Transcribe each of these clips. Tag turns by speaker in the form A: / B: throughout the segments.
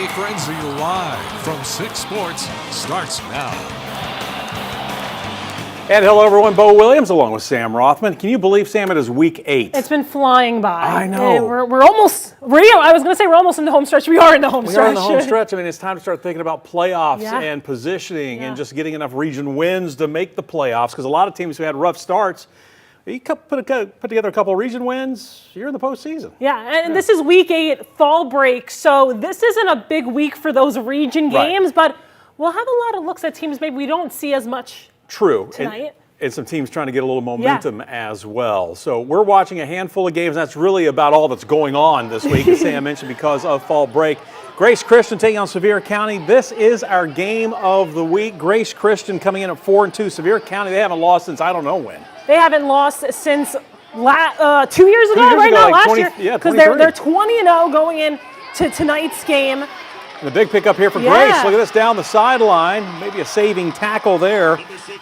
A: Holiday Frenzy live from 6 Sports starts now.
B: And hello, everyone. Bo Williams along with Sam Rothman. Can you believe, Sam, it is week 8?
C: It's been flying by.
B: I know.
C: We're almost, I was going to say we're almost in the home stretch. We are in the home stretch.
B: We are in the home stretch. I mean, it's time to start thinking about playoffs and positioning and just getting enough region wins to make the playoffs, because a lot of teams who had rough starts, you put together a couple of region wins, you're in the postseason.
C: Yeah, and this is week 8, fall break, so this isn't a big week for those region games, but we'll have a lot of looks at teams maybe we don't see as much tonight. And some teams trying to get a little momentum as well. So we're watching a handful of games. That's really about all that's going on this week, as Sam mentioned, because of fall break. Grace Christian taking on Sevier County. This is our game of the week. Grace Christian coming in at 4-2. Sevier County, they haven't lost since I don't know when. They haven't lost since 2 years ago, last year.
B: Yeah,
C: because they're 20-0 going into tonight's game.
B: And the big pickup here for Grace. Look at this down the sideline. Maybe a saving tackle there.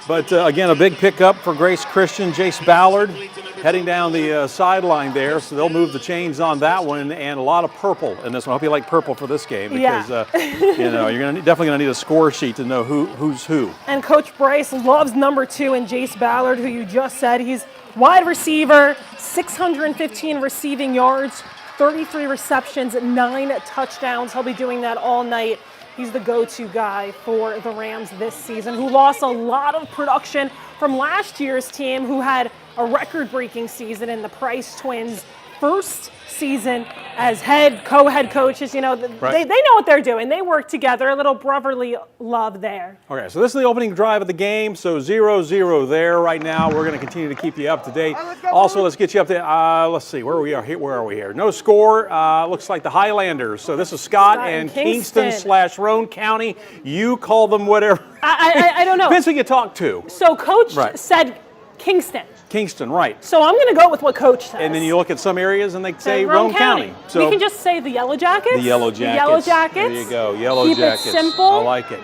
B: But again, a big pickup for Grace Christian. Jace Ballard heading down the sideline there. So they'll move the chains on that one. And a lot of purple in this one. I hope you like purple for this game, because you're definitely going to need a score sheet to know who's who. And
C: Coach Bryce loves number 2 in Jace Ballard, who you just said. He's wide receiver, 615 receiving yards, 33 receptions, 9 touchdowns. He'll be doing that all night. He's the go-to guy for the Rams this season, who lost a lot of production from last year's team, who had a record-breaking season in the Price Twins' first season as co-head coaches. You know, they know what they're doing. They work together, a little brotherly love there.
B: Okay, so this is the opening drive of the game, so 0-0 there right now. We're going to continue to keep you up to date. Also, let's get you up to, let's see, where are we here? No score, looks like the Highlanders. So this is Scott and Kingston/Roane County. You call them whatever.
C: I don't know.
B: Depends who you talk to.
C: So Coach said Kingston.
B: Kingston, right.
C: So I'm going to go with what Coach says.
B: And then you look at some areas and they say Roane County.
C: So we can just say the Yellow Jackets.
B: The Yellow Jackets.
C: The Yellow Jackets.
B: There you go, Yellow Jackets.
C: Keep it simple.
B: I like it.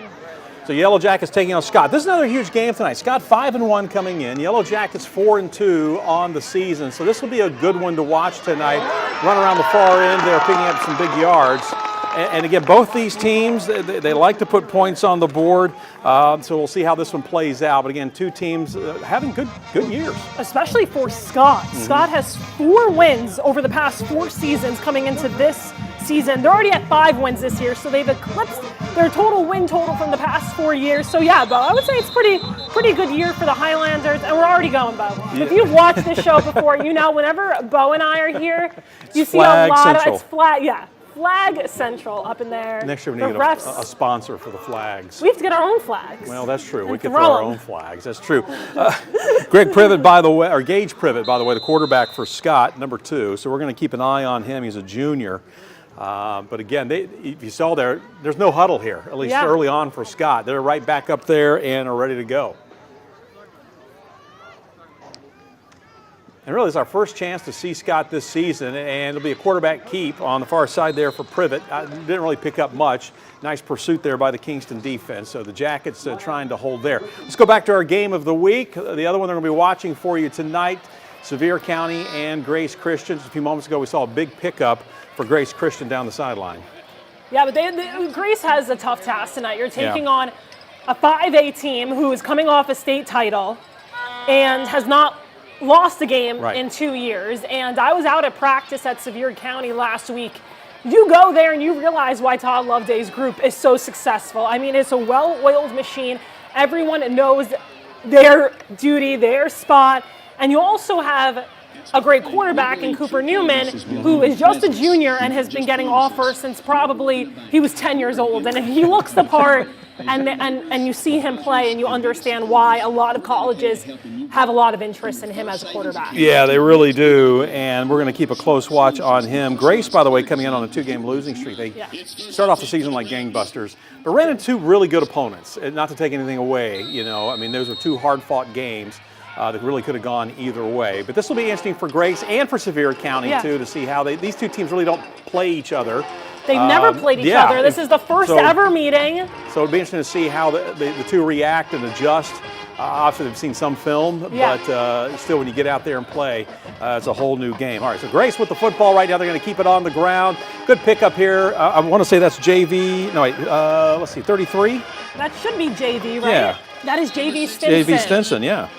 B: So Yellow Jackets taking on Scott. This is another huge game tonight. Scott 5-1 coming in. Yellow Jackets 4-2 on the season. So this will be a good one to watch tonight. Run around the far end. They're picking up some big yards. And again, both these teams, they like to put points on the board. So we'll see how this one plays out. But again, two teams having good years.
C: Especially for Scott. Scott has 4 wins over the past 4 seasons coming into this season. They're already at 5 wins this year, so they've eclipsed their win total from the past 4 years. So yeah, Bo, I would say it's pretty good year for the Highlanders, and we're already going, Bo. If you've watched this show before, you know whenever Bo and I are here, you see a lot of Flag Central up in there.
B: Next year we need a sponsor for the flags.
C: We have to get our own flags.
B: Well, that's true. We could throw our own flags. That's true. Gage Privet, by the way, the quarterback for Scott, number 2. So we're going to keep an eye on him. He's a junior. But again, if you saw there's no huddle here, at least early on for Scott. They're right back up there and are ready to go. And really, it's our first chance to see Scott this season, and it'll be a quarterback keep on the far side there for Privet. Didn't really pick up much. Nice pursuit there by the Kingston defense. So the Jackets trying to hold there. Let's go back to our game of the week. The other one they're going to be watching for you tonight, Sevier County and Grace Christian. Just a few moments ago, we saw a big pickup for Grace Christian down the sideline.
C: Yeah, but Grace has a tough task tonight. You're taking on a 5A team who is coming off a state title and has not lost a game in 2 years. And I was out at practice at Sevier County last week. You go there and you realize why Todd Loveday's group is so successful. I mean, it's a well-oiled machine. Everyone knows their duty, their spot. And you also have a great quarterback in Cooper Newman, who is just a junior and has been getting offers since probably he was 10 years old. And he looks the part, and you see him play, and you understand why a lot of colleges have a lot of interest in him as a quarterback.
B: Yeah, they really do, and we're going to keep a close watch on him. Grace, by the way, coming in on a 2-game losing streak. They start off the season like gangbusters, but ran into 2 really good opponents. And not to take anything away, I mean, those were 2 hard-fought games that really could have gone either way. But this will be interesting for Grace and for Sevier County, too, to see how these 2 teams really don't play each other.
C: They've never played each other. This is the first ever meeting.
B: So it'll be interesting to see how the 2 react and adjust Obviously, they've seen some film, but still, when you get out there and play, it's a whole new game. All right, so Grace with the football right now. They're going to keep it on the ground. Good pickup here. I want to say that's JV. No, wait, let's see, 33?
C: That should be JV, right?
B: Yeah.
C: That is JV Stinson.
B: JV Stinson, yeah.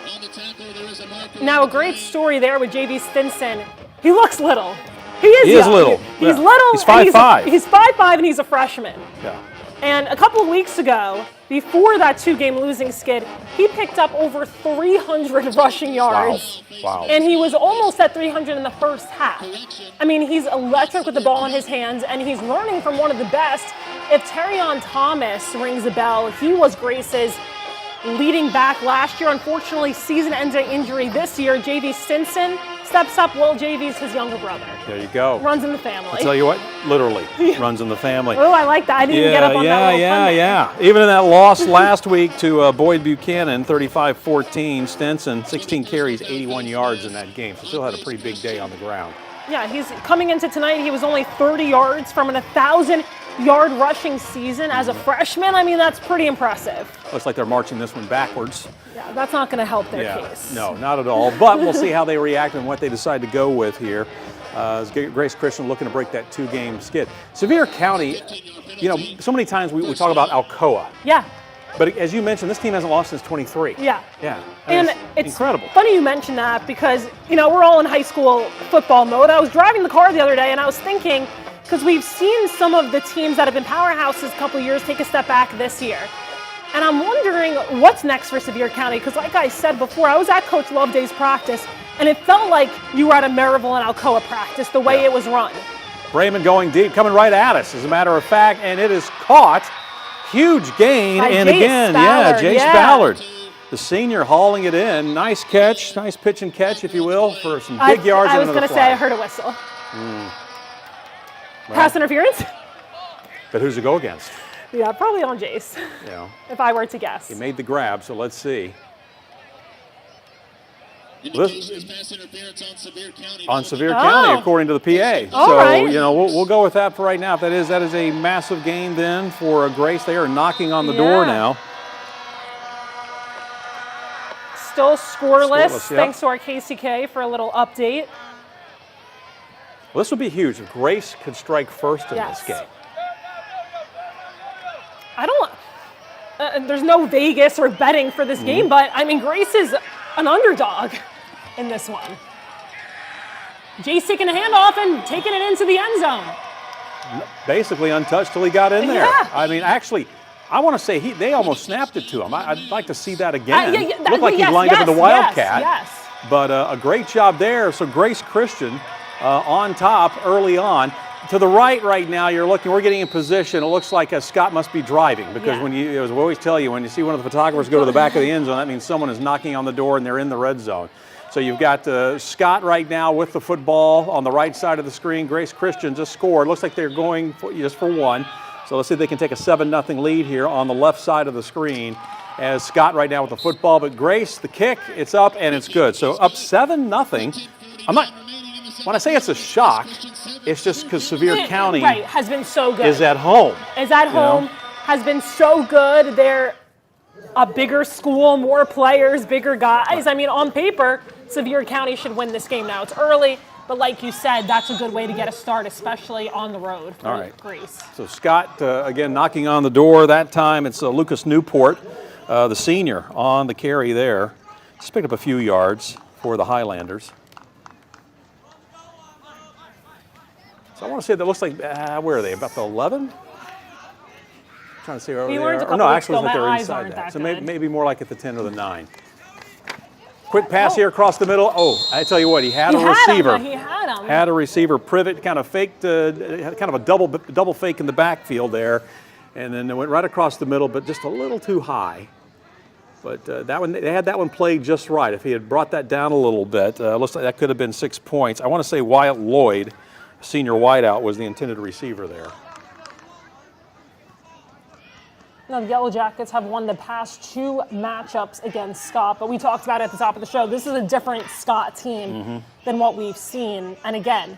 C: Now, a great story there with JV Stinson. He looks little. He is young.
B: Little.
C: He's little.
B: He's 5'5".
C: He's 5'5", and he's a freshman.
B: Yeah.
C: And a couple of weeks ago, before that 2-game losing skid, he picked up over 300 rushing yards.
B: Wow.
C: And he was almost at 300 in the first half. I mean, he's electric with the ball in his hands, and he's learning from one of the best. If Terrion Thomas rings a bell, he was Grace's leading back last year. Unfortunately, season-ending injury this year. JV Stinson steps up. Well, JV's his younger brother.
B: There you go.
C: Runs in the family.
B: I'll tell you what, literally runs in the family.
C: Oh, I like that. I didn't even get up on that little fun.
B: Even in that loss last week to Boyd Buchanan, 35-14, Stinson, 16 carries, 81 yards in that game. So still had a pretty big day on the ground.
C: Yeah, he's coming into tonight. He was only 30 yards from an 1,000-yard rushing season as a freshman. I mean, that's pretty impressive.
B: Looks like they're marching this one backwards.
C: Yeah, that's not going to help their case.
B: No, not at all. But we'll see how they react and what they decide to go with here. As Grace Christian looking to break that 2-game skid. Sevier County, you know, so many times we talk about Alcoa.
C: Yeah.
B: But as you mentioned, this team hasn't lost since 23.
C: Yeah.
B: Yeah.
C: And
B: it's incredible.
C: Funny you mention that because, you know, we're all in high school football mode. I was driving the car the other day and I was thinking, because we've seen some of the teams that have been powerhouses a couple years take a step back this year. And I'm wondering what's next for Sevier County, because like I said before, I was at Coach Loveday's practice, and it felt like you were at a Maryville and Alcoa practice, the way it was run.
B: Brayman going deep, coming right at us, as a matter of fact, and it is caught. Huge gain, and again, Jace Ballard, the senior, hauling it in. Nice catch, nice pitch and catch, if you will, for some big yards.
C: I was going to say, I heard a whistle.
B: Well,
C: pass interference?
B: But who's it go against?
C: Yeah, probably on Jace, if I were to guess.
B: He made the grab, so let's see. On Sevier County, according to the PA.
C: Right.
B: You know, we'll go with that for right now. If that is a massive gain then for Grace. They are knocking on the door now.
C: Still scoreless. Thanks to our KCK for a little update.
B: Well, this would be huge if Grace could strike first in this game.
C: I don't. There's no Vegas or betting for this game, but I mean, Grace is an underdog in this one. Jace taking a handoff and taking it into the end zone.
B: Basically untouched till he got in there.
C: Yeah.
B: I mean, actually, I want to say they almost snapped it to him. I'd like to see that again. Looked like he lined up in the Wildcat.
C: Yes.
B: But a great job there. So Grace Christian on top early on. To the right now, you're looking, we're getting in position. It looks like Scott must be driving because when you, as we always tell you, when you see one of the photographers go to the back of the end zone, that means someone is knocking on the door and they're in the red zone. So you've got Scott right now with the football on the right side of the screen. Grace Christian just scored. Looks like they're going just for one. So let's see if they can take a 7-0 lead here on the left side of the screen as Scott right now with the football. But Grace, the kick, it's up and it's good. So up 7-0. When I say it's a shock, it's just because Sevier County
C: has been so good.
B: Is at home.
C: Has been so good. They're a bigger school, more players, bigger guys. I mean, on paper, Sevier County should win this game now. It's early, but like you said, that's a good way to get a start, especially on the road for Grace.
B: So Scott, again, knocking on the door. That time it's Lucas Newport, the senior, on the carry there. Just picked up a few yards for the Highlanders. So I want to say that looks like, where are they? About the 11? Trying to see where they are. No, actually, they're inside that. So maybe more like at the 10 or the 9. Quick pass here across the middle. Oh, I tell you what, he had a receiver.
C: He had him.
B: Had a receiver. Privet kind of faked, had kind of a double fake in the backfield there. And then it went right across the middle, but just a little too high. But that one, they had that one played just right. If he had brought that down a little bit, looks like that could have been 6 points. I want to say Wyatt Lloyd, senior wideout, was the intended receiver there.
C: Now, the Yellow Jackets have won the past 2 matchups against Scott, but we talked about it at the top of the show. This is a different Scott team than what we've seen. And again,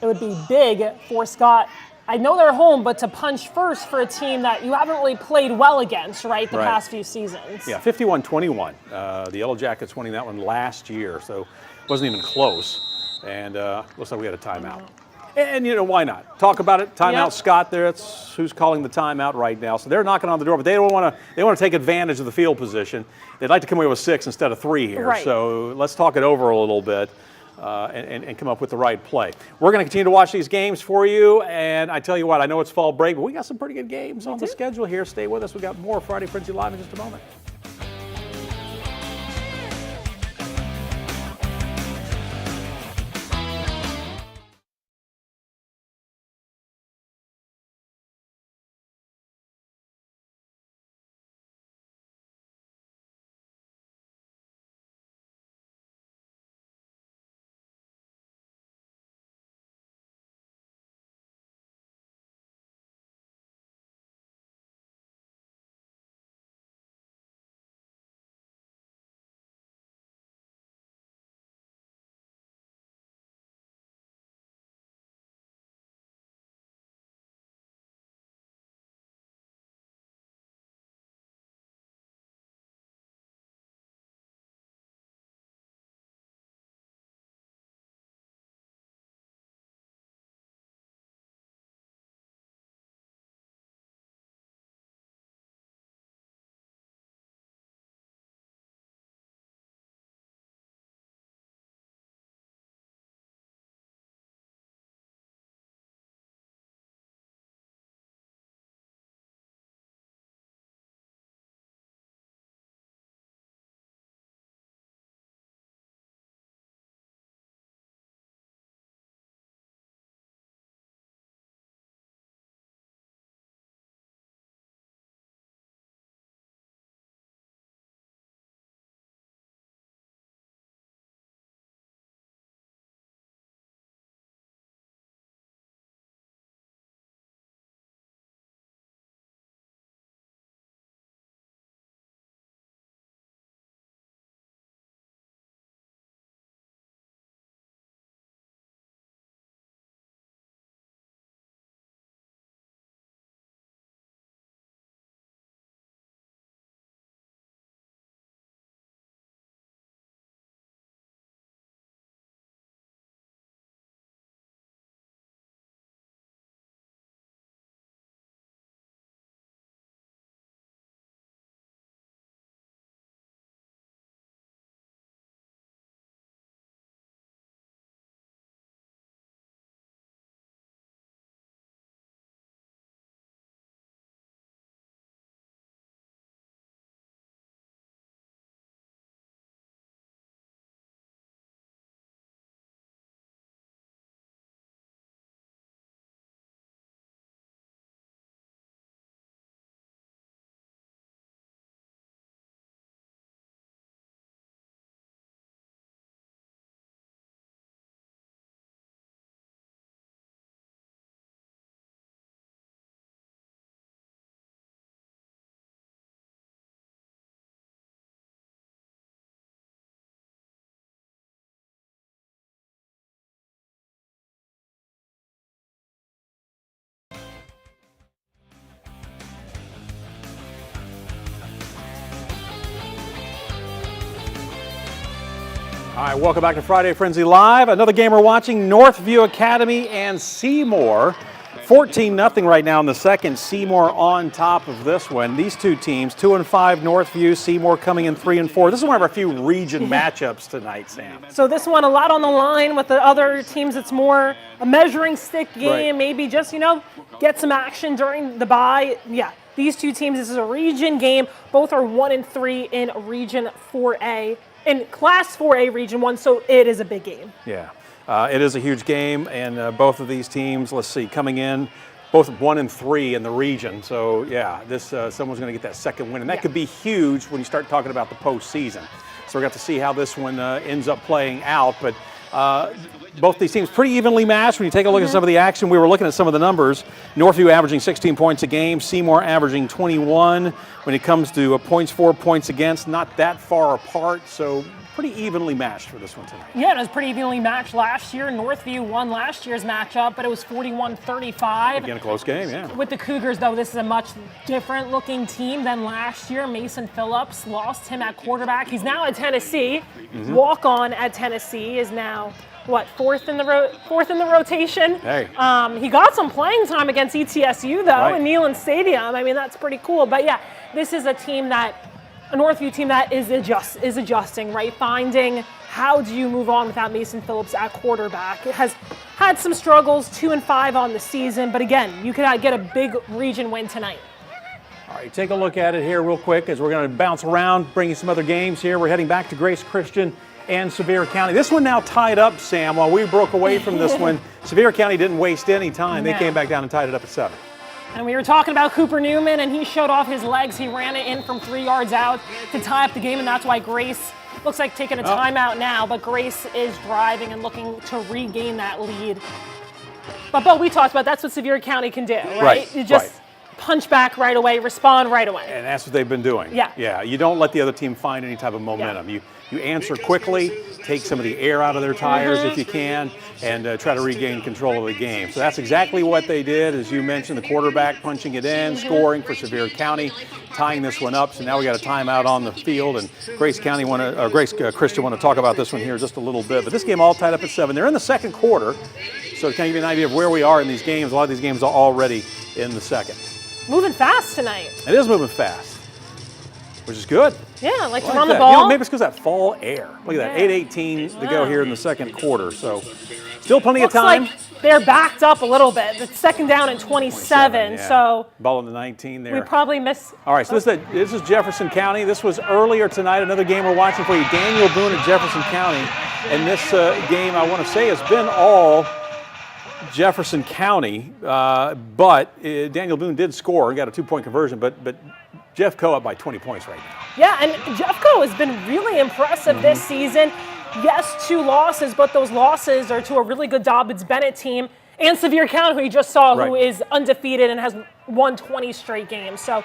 C: it would be big for Scott I know they're home, but to punch first for a team that you haven't really played well against, right, the past few seasons.
B: Yeah, 51-21. The Yellow Jackets winning that one last year, so it wasn't even close. And looks like we had a timeout. And, why not? Talk about it. Timeout, Scott there. That's who's calling the timeout right now. So they're knocking on the door, but they want to take advantage of the field position. They'd like to come away with 6 instead of 3 here.
C: Right.
B: So let's talk it over a little bit and come up with the right play. We're going to continue to watch these games for you. And I tell you what, I know it's fall break, but we got some pretty good games on the schedule here. Stay with us. We got more Friday Frenzy Live in just a moment. All right, welcome back to Friday Frenzy Live. Another game we're watching, Northview Academy and Seymour. 14-0 right now in the second. Seymour on top of this one. These two teams, 2-5 Northview, Seymour coming in 3-4. This is one of our few region matchups tonight, Sam.
C: So this one, a lot on the line. With the other teams, it's more a measuring stick game. Maybe just, get some action during the bye. Yeah, these two teams, this is a region game. Both are 1-3 in Region 4A. In Class 4A Region 1, so it is a big game.
B: Yeah, it is a huge game, and both of these teams, let's see, coming in, both 1-3 in the region. So, yeah, this someone's going to get that second win, and that could be huge when you start talking about the postseason. So we got to see how this one ends up playing out, but both these teams pretty evenly matched. When you take a look at some of the action, we were looking at some of the numbers. Northview averaging 16 points a game, Seymour averaging 21. When it comes to points for, points against, not that far apart. So pretty evenly matched for this one tonight.
C: Yeah, it was pretty evenly matched last year. Northview won last year's matchup, but it was 41-35.
B: Again, a close game, yeah.
C: With the Cougars, though, this is a much different looking team than last year. Mason Phillips lost him at quarterback. He's now at Tennessee. Walk-on at Tennessee is now, what, fourth in the rotation?
B: Hey.
C: He got some playing time against ETSU, though, in Neyland Stadium. I mean, that's pretty cool. But, yeah, this is a Northview team that is adjusting, right? Finding how do you move on without Mason Phillips at quarterback. It has had some struggles, 2-5 on the season, but again, you could get a big region win tonight.
B: All right, take a look at it here real quick as we're going to bounce around, bring you some other games here. We're heading back to Grace Christian and Sevier County. This one now tied up, Sam. While we broke away from this one, Sevier County didn't waste any time. They came back down and tied it up at 7.
C: And we were talking about Cooper Newman, and he showed off his legs. He ran it in from 3 yards out to tie up the game, and that's why Grace looks like taking a timeout now. But Grace is driving and looking to regain that lead. But we talked about that's what Sevier County can do, right? You just punch back right away, respond right away.
B: And that's what they've been doing.
C: Yeah.
B: Yeah, you don't let the other team find any type of momentum. You answer quickly, take some of the air out of their tires if you can, and try to regain control of the game. So that's exactly what they did. As you mentioned, the quarterback punching it in, scoring for Sevier County, tying this one up. So now we got a timeout on the field, and Grace Christian want to talk about this one here just a little bit. But this game all tied up at 7. They're in the second quarter, so to kind of give you an idea of where we are in these games, a lot of these games are already in the second.
C: Moving fast tonight.
B: It is moving fast, which is good.
C: Yeah, I like to
B: Like
C: run the
B: that.
C: ball.
B: You know, maybe it's because of that fall air. Look at that, 8:18 to go here in the second quarter. So still plenty of time.
C: Looks like they're backed up a little bit. It's second down and 27,
B: yeah.
C: so
B: Ball in the 19 there.
C: we probably missed.
B: All right, so this is Jefferson County. This was earlier tonight, another game we're watching for you. Daniel Boone at Jefferson County. And this game, I want to say, has been all Jefferson County, but Daniel Boone did score, got a 2-point conversion, but Jeffco up by 20 points right now.
C: Yeah, and Jeffco has been really impressive this season. Yes, 2 losses, but those losses are to a really good Dobbins-Bennett team and Sevier County, who you just saw, who is undefeated and has won 20 straight games. So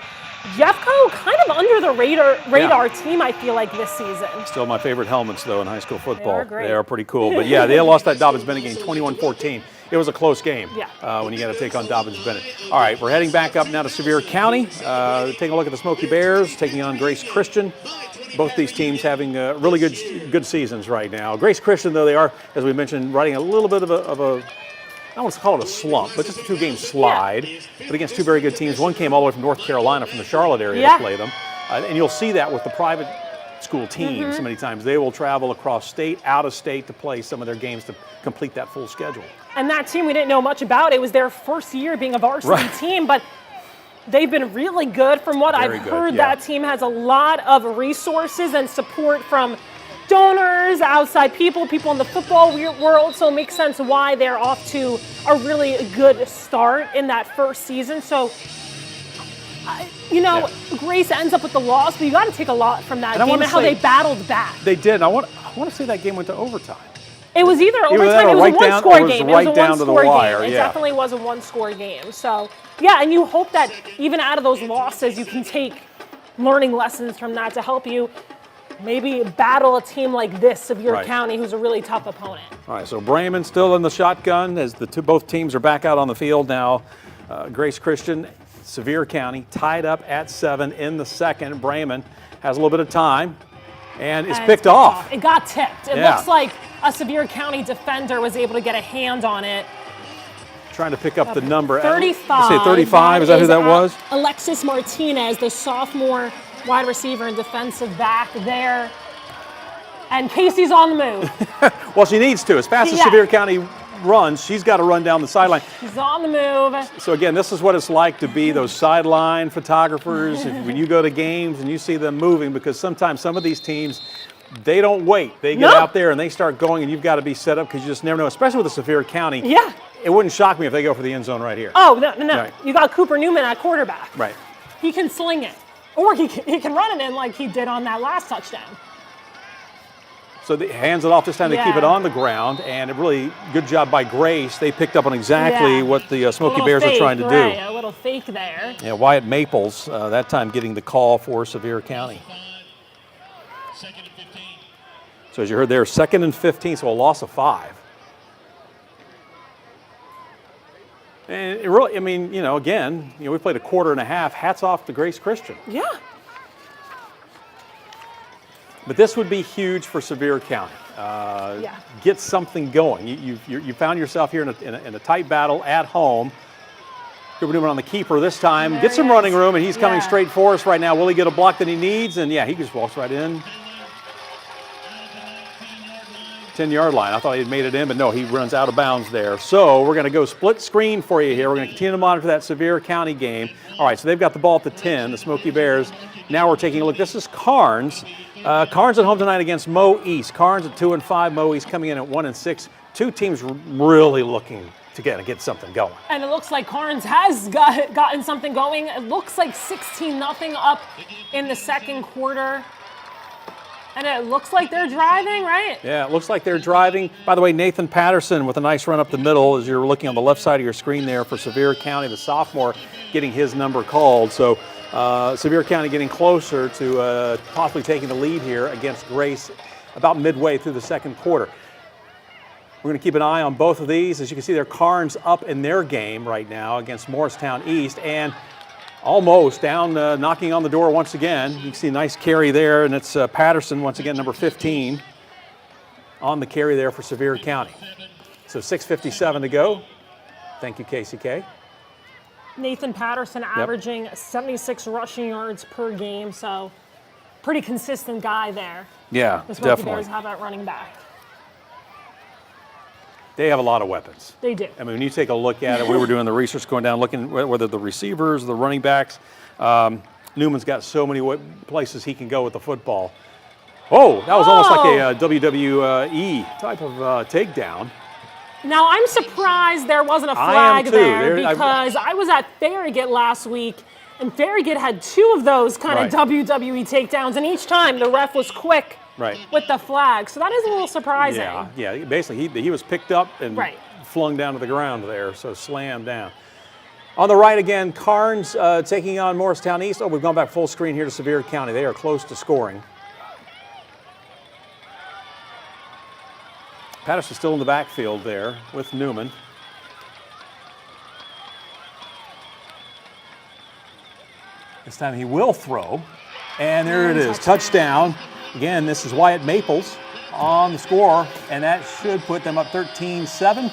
C: Jeffco kind of under the radar team, I feel like, this season. Still
B: my favorite helmets, though, in high school football.
C: They are great.
B: They are pretty cool. But, yeah, they lost that Dobbins-Bennett game 21-14. It was a close game when you got to take on Dobbins-Bennett. All right, we're heading back up now to Sevier County. Taking a look at the Smoky Bears, taking on Grace Christian. Both these teams having really good seasons right now. Grace Christian, though, they are, as we mentioned, riding a little bit of a I don't want to call it a slump, but just a 2-game slide. But against 2 very good teams. One came all the way from North Carolina, from the Charlotte area to play them. And you'll see that with the private school teams many times. They will travel across state, out of state to play some of their games to complete that full schedule.
C: And that team we didn't know much about. It was their first year being a varsity team, but they've been really good. From what I've heard, that team has a lot of resources and support from donors, outside people in the football world, so it makes sense why they're off to a really good start in that first season. So, Grace ends up with the loss, but you got to take a lot from that game and how they battled back.
B: They did. I want to say that game went to overtime.
C: It was either overtime, it was a one-score game.
B: It was right down to the wire.
C: It definitely was a one-score game. So, and you hope that even out of those losses, you can take learning lessons from that to help you maybe battle a team like this, Sevier County, who's a really tough opponent. All
B: right, so Bremen still in the shotgun as both teams are back out on the field now. Grace Christian, Sevier County, tied up at 7 in the second. Bremen has a little bit of time and is picked off.
C: It got tipped. It looks like a Sevier County defender was able to get a hand on it.
B: Trying to pick up the number.
C: 35.
B: Say 35, is that who that was?
C: Alexis Martinez, the sophomore wide receiver and defensive back there. And Casey's on the move.
B: Well, she needs to. As fast as Sevier County runs, she's got to run down the sideline.
C: She's on the move.
B: So again, this is what it's like to be those sideline photographers when you go to games and you see them moving, because sometimes some of these teams, they don't wait. They get out there and they start going, and you've got to be set up because you just never know, especially with the Sevier County.
C: Yeah.
B: It wouldn't shock me if they go for the end zone right here.
C: Oh, no.
B: Right.
C: You got Cooper Newman at quarterback.
B: Right.
C: He can sling it. Or he can run it in like he did on that last touchdown.
B: So he hands it off this time to keep it on the ground, and a really good job by Grace. They picked up on exactly what the Smoky Bears are trying to do.
C: A little fake there.
B: Yeah, Wyatt Maples that time getting the call for Sevier County. So as you heard there, 2nd and 15, so a loss of 5. And it really, I mean, again, we played a quarter and a half. Hats off to Grace Christian.
C: Yeah.
B: But this would be huge for Sevier County. Get something going. You found yourself here in a tight battle at home. Cooper Newman on the keeper this time. Get some running room, and he's coming straight for us right now. Will he get a block that he needs? And he just walks right in. 10-yard line. I thought he had made it in, but no, he runs out of bounds there. So we're going to go split screen for you here. We're going to continue to monitor that Sevier County game. All right, so they've got the ball at the 10, the Smoky Bears. Now we're taking a look. This is Carnes. Carnes at home tonight against Moe East. Carnes at 2-5. Moe East coming in at 1-6. Two teams really looking to get something going.
C: And it looks like Carnes has gotten something going. It looks like 16-0 up in the second quarter. And it looks like they're driving, right?
B: Yeah, it looks like they're driving. By the way, Nathan Patterson with a nice run up the middle as you're looking on the left side of your screen there for Sevier County, the sophomore, getting his number called. So Sevier County getting closer to possibly taking the lead here against Grace about midway through the second quarter. We're going to keep an eye on both of these. As you can see, they're Carnes up in their game right now against Morristown East, and almost down, knocking on the door once again. You can see a nice carry there, and it's Patterson, once again, number 15, on the carry there for Sevier County. So 6:57 to go. Thank you, KCK.
C: Nathan Patterson averaging 76 rushing yards per game, so pretty consistent guy there.
B: Yeah,
C: the
B: definitely.
C: Bears have that running back.
B: They have a lot of weapons.
C: They do.
B: I mean, when you take a look at it, we were doing the research going down, looking whether the receivers, the running backs. Newman's got so many places he can go with the football. Oh, that was almost like a WWE type of takedown.
C: Now, I'm surprised there wasn't a flag there because I was at Farragut last week, and Farragut had 2 of those kind of WWE takedowns, and each time the ref was quick with the flag. So that is a little surprising.
B: Yeah. Basically, he was picked up and flung down to the ground there, so slammed down. On the right again, Carnes taking on Morristown East. Oh, we've gone back full screen here to Sevier County. They are close to scoring. Patterson's still in the backfield there with Newman. This time he will throw. And there it is, touchdown. Again, this is Wyatt Maples on the score, and that should put them up 13-7.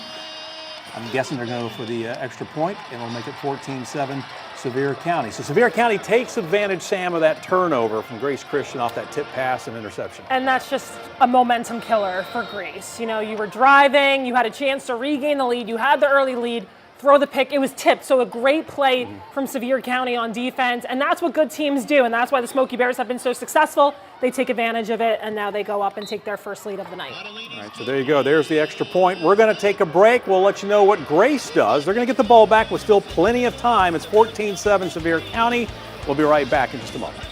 B: I'm guessing they're going to go for the extra point, and we'll make it 14-7 Sevier County. So Sevier County takes advantage, Sam, of that turnover from Grace Christian off that tip pass and interception.
C: And that's just a momentum killer for Grace. You were driving, you had a chance to regain the lead, you had the early lead, throw the pick, it was tipped. So a great play from Sevier County on defense, and that's what good teams do, and that's why the Smoky Bears have been so successful. They take advantage of it, and now they go up and take their first lead of the night.
B: All right, so there you go. There's the extra point. We're going to take a break. We'll let you know what Grace does. They're going to get the ball back with still plenty of time. It's 14-7 Sevier County. We'll be right back in just a moment.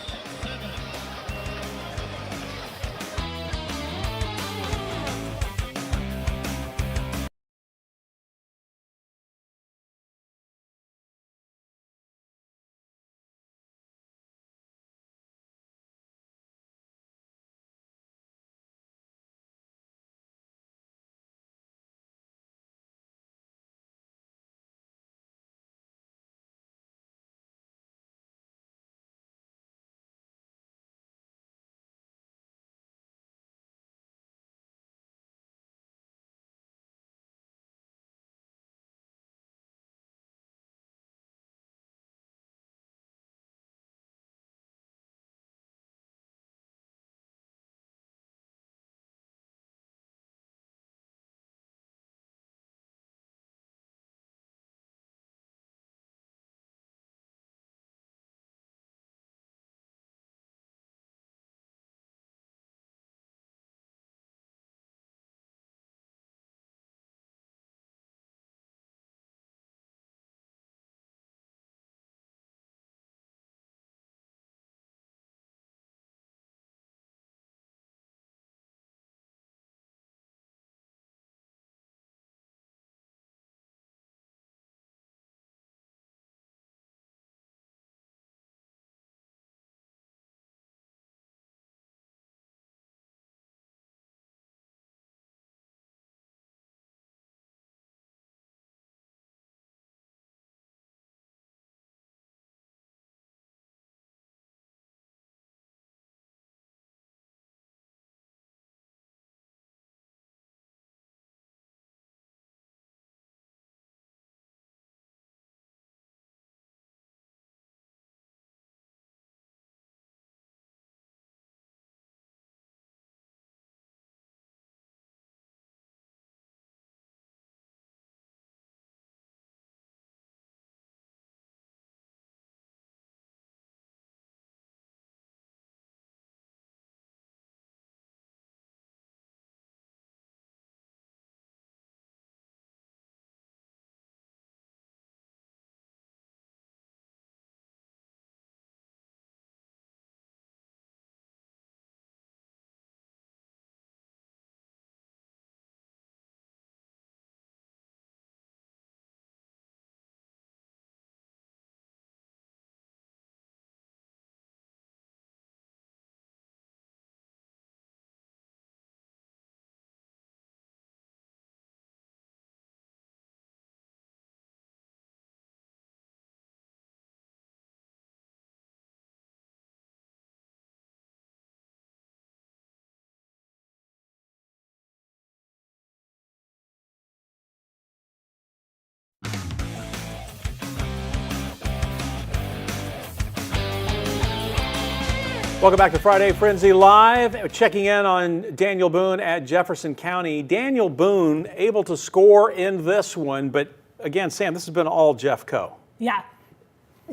B: Welcome back to Friday Frenzy Live. Checking in on Daniel Boone at Jefferson County. Daniel Boone able to score in this one, but again, Sam, this has been all Jeffco.
C: Yeah.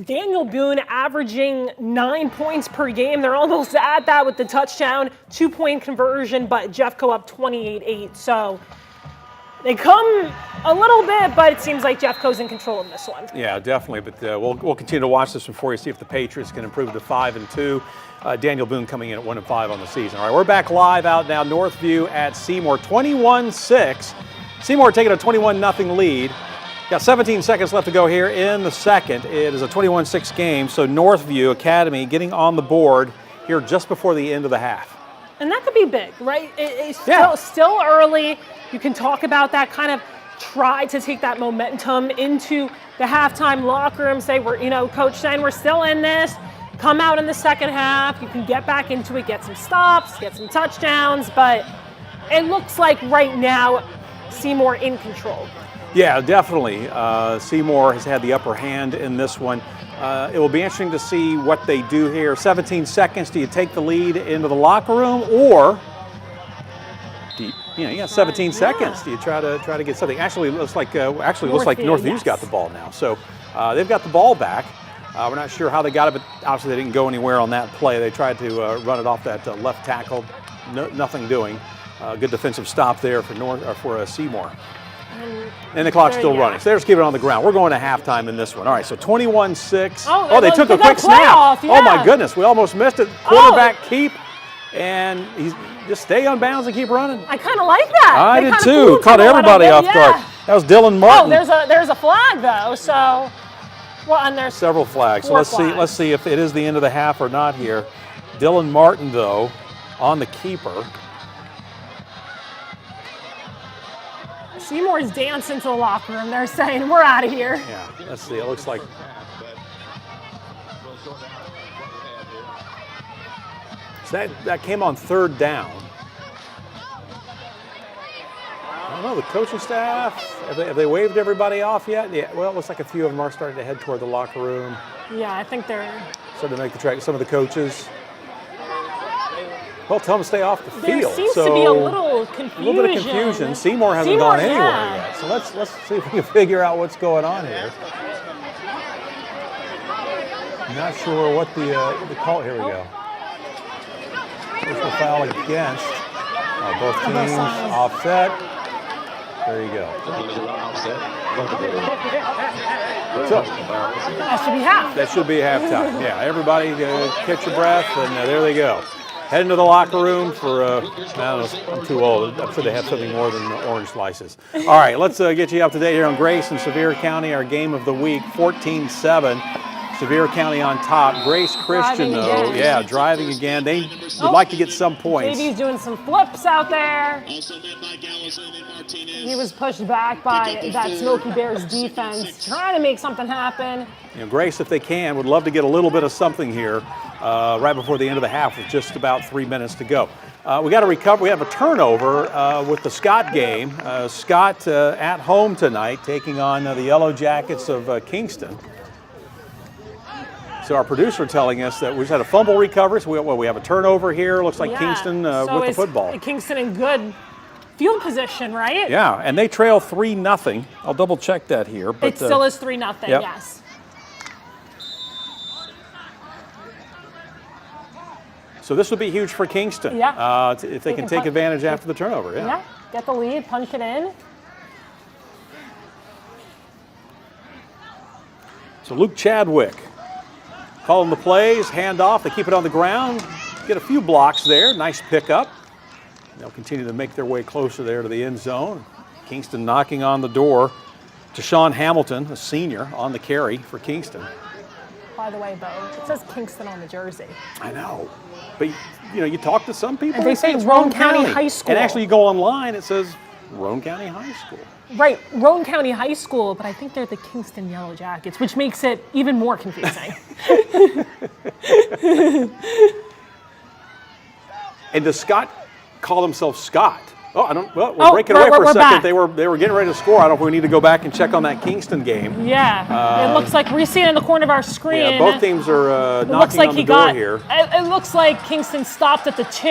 C: Daniel Boone averaging 9 points per game. They're almost at that with the touchdown, 2-point conversion, but Jeffco up 28-8. So they come a little bit, but it seems like Jeffco's in control in this one.
B: Yeah, definitely. But we'll continue to watch this one for you, see if the Patriots can improve to 5-2. Daniel Boone coming in at 1-5 on the season. All right, we're back live out now. Northview at Seymour, 21-6. Seymour taking a 21-0 lead. Got 17 seconds left to go here in the second. It is a 21-6 game, so Northview Academy getting on the board here just before the end of the half.
C: And that could be big, right? It's
B: Yeah.
C: still early. You can talk about that, kind of try to take that momentum into the halftime locker room, say, Coach saying we're still in this. Come out in the second half. You can get back into it, get some stops, get some touchdowns, but it looks like right now Seymour in control.
B: Yeah, definitely. Seymour has had the upper hand in this one. It will be interesting to see what they do here. 17 seconds. Do you take the lead into the locker room, or you got 17 seconds? Do you try to get something? Actually, looks like Northview's
C: yes.
B: got the ball now. So they've got the ball back. We're not sure how they got it, but obviously they didn't go anywhere on that play. They tried to run it off that left tackle. Nothing doing. Good defensive stop there for Seymour. And the clock's still running. So they're just keeping it on the ground. We're going to halftime in this one. All right, so 21-6.
C: Oh,
B: they took a quick snap.
C: Yeah.
B: Oh, my goodness. We almost missed it. Quarterback keep. And he's just stay on bounds and keep running.
C: I kind of like that.
B: I did too. Caught everybody off guard. That was Dylan Martin.
C: Oh, there's a flag, though. So, and there's
B: several flags. So let's see if it is the end of the half or not here. Dylan Martin, though, on the keeper.
C: Seymour's dancing to the locker room. They're saying, we're out of here.
B: Yeah, let's see. It looks like. So that came on third down. I don't know, the coaching staff, have they waved everybody off yet? Yeah, well, it looks like a few of them are starting to head toward the locker room.
C: Yeah, I think they're
B: starting to make the track. Some of the coaches. Well, tell them to stay off the field.
C: There seems to be a little confusion.
B: A little bit of confusion. Seymour hasn't gone anywhere yet. So let's see if we can figure out what's going on here. I'm not sure what the call. Here we go. Personal foul against. Both teams offset. There you go. So
C: that should be half.
B: That should be halftime. Yeah, everybody catch your breath, and there they go. Head into the locker room for, I don't know, I'm too old. I'm sure they have something more than orange slices. All right, let's get you up to date here on Grace and Sevier County, our game of the week, 14-7. Sevier County on top. Grace Christian, driving again. They would like to get some points.
C: Maybe he's doing some flips out there. He was pushed back by that Smoky Bears defense, trying to make something happen.
B: Grace, if they can, would love to get a little bit of something here right before the end of the half with just about 3 minutes to go. We got to recover. We have a turnover with the Scott game. Scott at home tonight, taking on the Yellow Jackets of Kingston. So our producer telling us that we just had a fumble recovery. So we have a turnover here. Looks like Kingston with the football.
C: Kingston in good field position, right?
B: Yeah, and they trail 3-0. I'll double check that here. But
C: it still is 3-0, yes.
B: So this would be huge for Kingston.
C: Yeah.
B: If they can take advantage after the turnover.
C: Yeah, get the lead, punch it in.
B: So Luke Chadwick calling the plays, hand off. They keep it on the ground. Get a few blocks there. Nice pickup. They'll continue to make their way closer there to the end zone. Kingston knocking on the door. To Sean Hamilton, a senior, on the carry for Kingston.
C: By the way, Bo, it says Kingston on the jersey.
B: I know. But, you talk to some people.
C: And they say Roane County High School.
B: And actually you go online, it says Roane County High School.
C: Right, Roane County High School, but I think they're the Kingston Yellow Jackets, which makes it even more confusing.
B: And does Scott call himself Scott? Oh, I don't. Well, we're breaking away for a second.
C: Back.
B: They were getting ready to score. I don't know if we need to go back and check on that Kingston game.
C: Yeah, it looks like we see it in the corner of our screen.
B: Yeah, both teams are knocking on the door here.
C: It looks like Kingston stopped at the 2.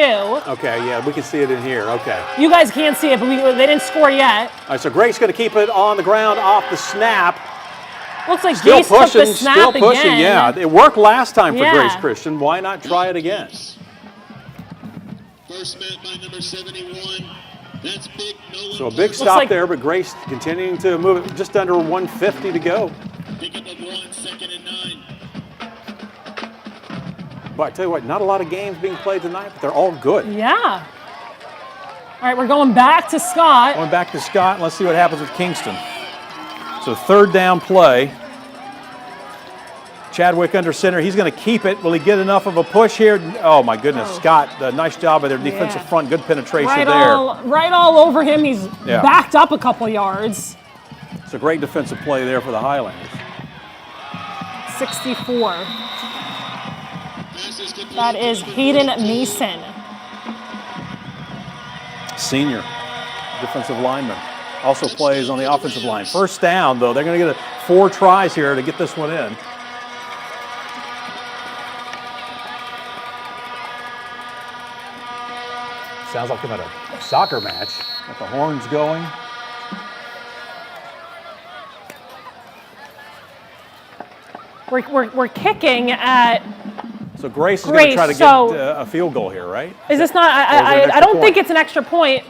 B: Okay, yeah, we can see it in here. Okay.
C: You guys can't see it, but they didn't score yet.
B: All right, so Grace going to keep it on the ground off the snap.
C: Looks like
B: Still
C: Grace
B: pushing,
C: took the snap
B: still pushing.
C: again.
B: Yeah, it worked last time for
C: Yeah.
B: Grace Christian. Why not try it again?
D: First met by number 71. That's big. No
B: So a big stop there, but Grace continuing to move it. Just under 150 to go.
D: Pick up of 1, 2nd and 9.
B: But I tell you what, not a lot of games being played tonight, but they're all good.
C: Yeah. All right, we're going back to Scott.
B: Going back to Scott, and let's see what happens with Kingston. So third down play. Chadwick under center. He's going to keep it. Will he get enough of a push here? Oh, my goodness. Scott, nice job by their defensive front. Good penetration
C: Right all over him. He's backed up a couple yards.
B: It's a great defensive play there for the Highlanders.
C: 64. That is Hayden Mason.
B: Senior defensive lineman. Also plays on the offensive line. First down, though. They're going to get 4 tries here to get this one in. Sounds like I'm at a soccer match. Got the horns going.
C: We're kicking at.
B: So Grace is going to try to get a field goal here, right?
C: Is this not? I don't think it's an extra point.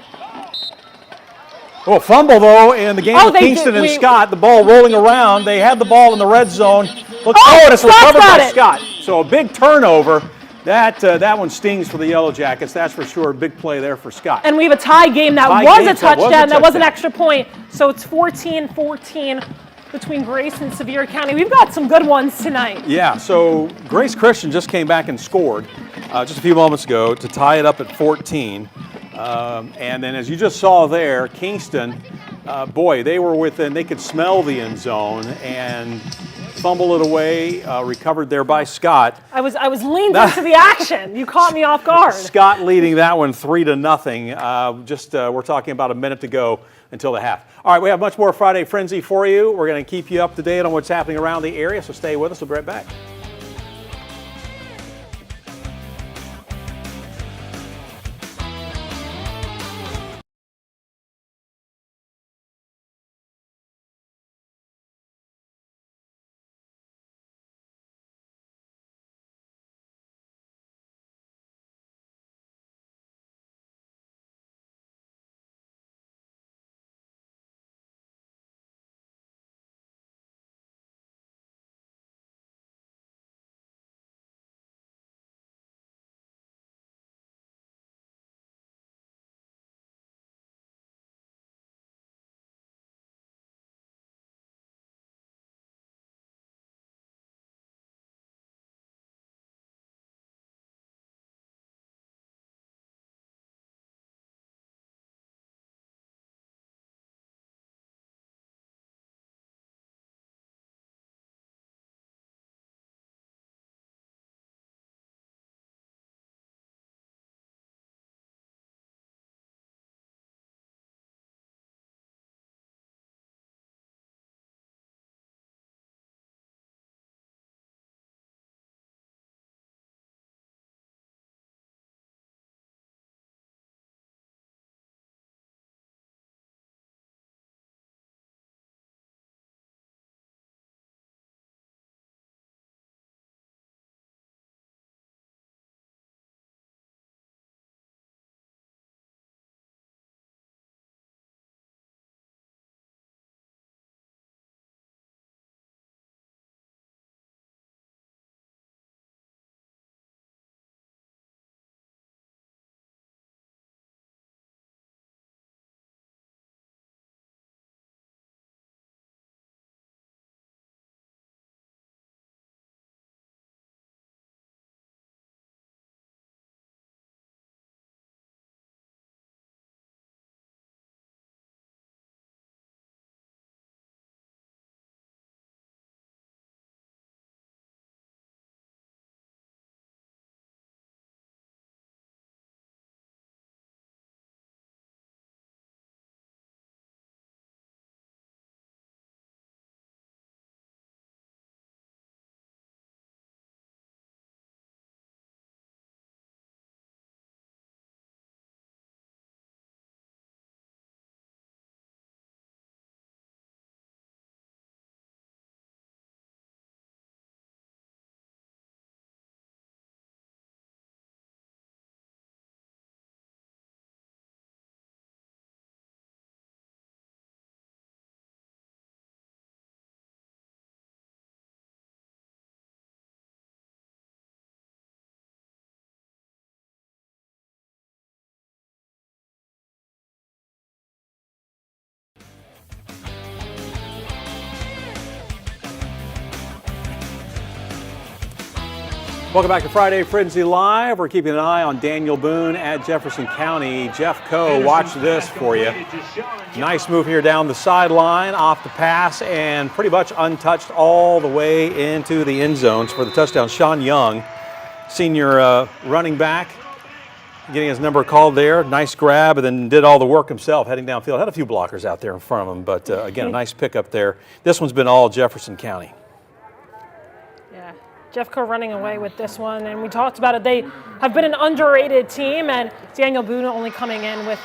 B: Oh, fumble though in the game with Kingston and Scott. The ball rolling around. They had the ball in the red zone. Look, and it's recovered by Scott. So a big turnover. That one stings for the Yellow Jackets. That's for sure. Big play there for Scott.
C: And we have a tie game that was a touchdown. That was an extra point. So it's 14-14 between Grace and Sevier County. We've got some good ones tonight.
B: Yeah, so Grace Christian just came back and scored just a few moments ago to tie it up at 14. And then as you just saw there, Kingston, boy, they were within, they could smell the end zone and fumble it away, recovered there by Scott.
C: I was leaned into the action. You caught me off guard.
B: Scott leading that one 3-0. We're talking about a minute to go until the half. All right, we have much more Friday Frenzy for you. We're going to keep you up to date on what's happening around the area, so stay with us. We'll be right back. Welcome back to Friday Frenzy Live. We're keeping an eye on Daniel Boone at Jefferson County. Jeff Coe, watch this for you. Nice move here down the sideline, off the pass, and pretty much untouched all the way into the end zones for the touchdown. Sean Young, senior running back, getting his number called there. Nice grab, and then did all the work himself heading downfield. Had a few blockers out there in front of him, but again, a nice pickup there. This one's been all Jefferson County.
C: Yeah, Jeff Coe running away with this one, and we talked about it. They have been an underrated team, and Daniel Boone only coming in with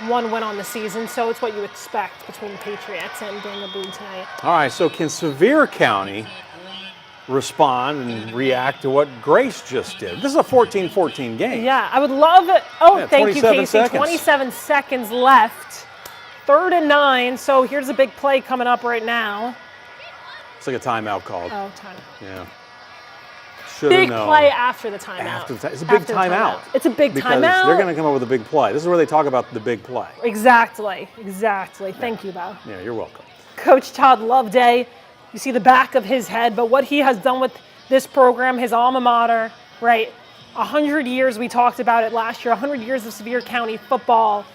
C: one win on the season, so it's what you expect between the Patriots and Daniel Boone tonight.
B: All right, so can Sevier County respond and react to what Grace just did? This is a 14-14 game.
C: Yeah, I would love it. Oh,
B: Yeah,
C: thank you, Casey.
B: seconds.
C: 27 seconds left. 3rd and 9, so here's a big play coming up right now.
B: It's like a timeout called.
C: Oh, timeout.
B: Yeah. Should have
C: Big
B: known.
C: play after the timeout.
B: It's a big
C: After the
B: timeout.
C: It's a big
B: because
C: timeout.
B: they're going to come up with a big play. This is where they talk about the big play.
C: Exactly. Thank you, Bo.
B: Yeah, you're welcome.
C: Coach Todd Loveday, you see the back of his head, but what he has done with this program, his alma mater, right? 100 years, we talked about it last year, 100 years of Sevier County football,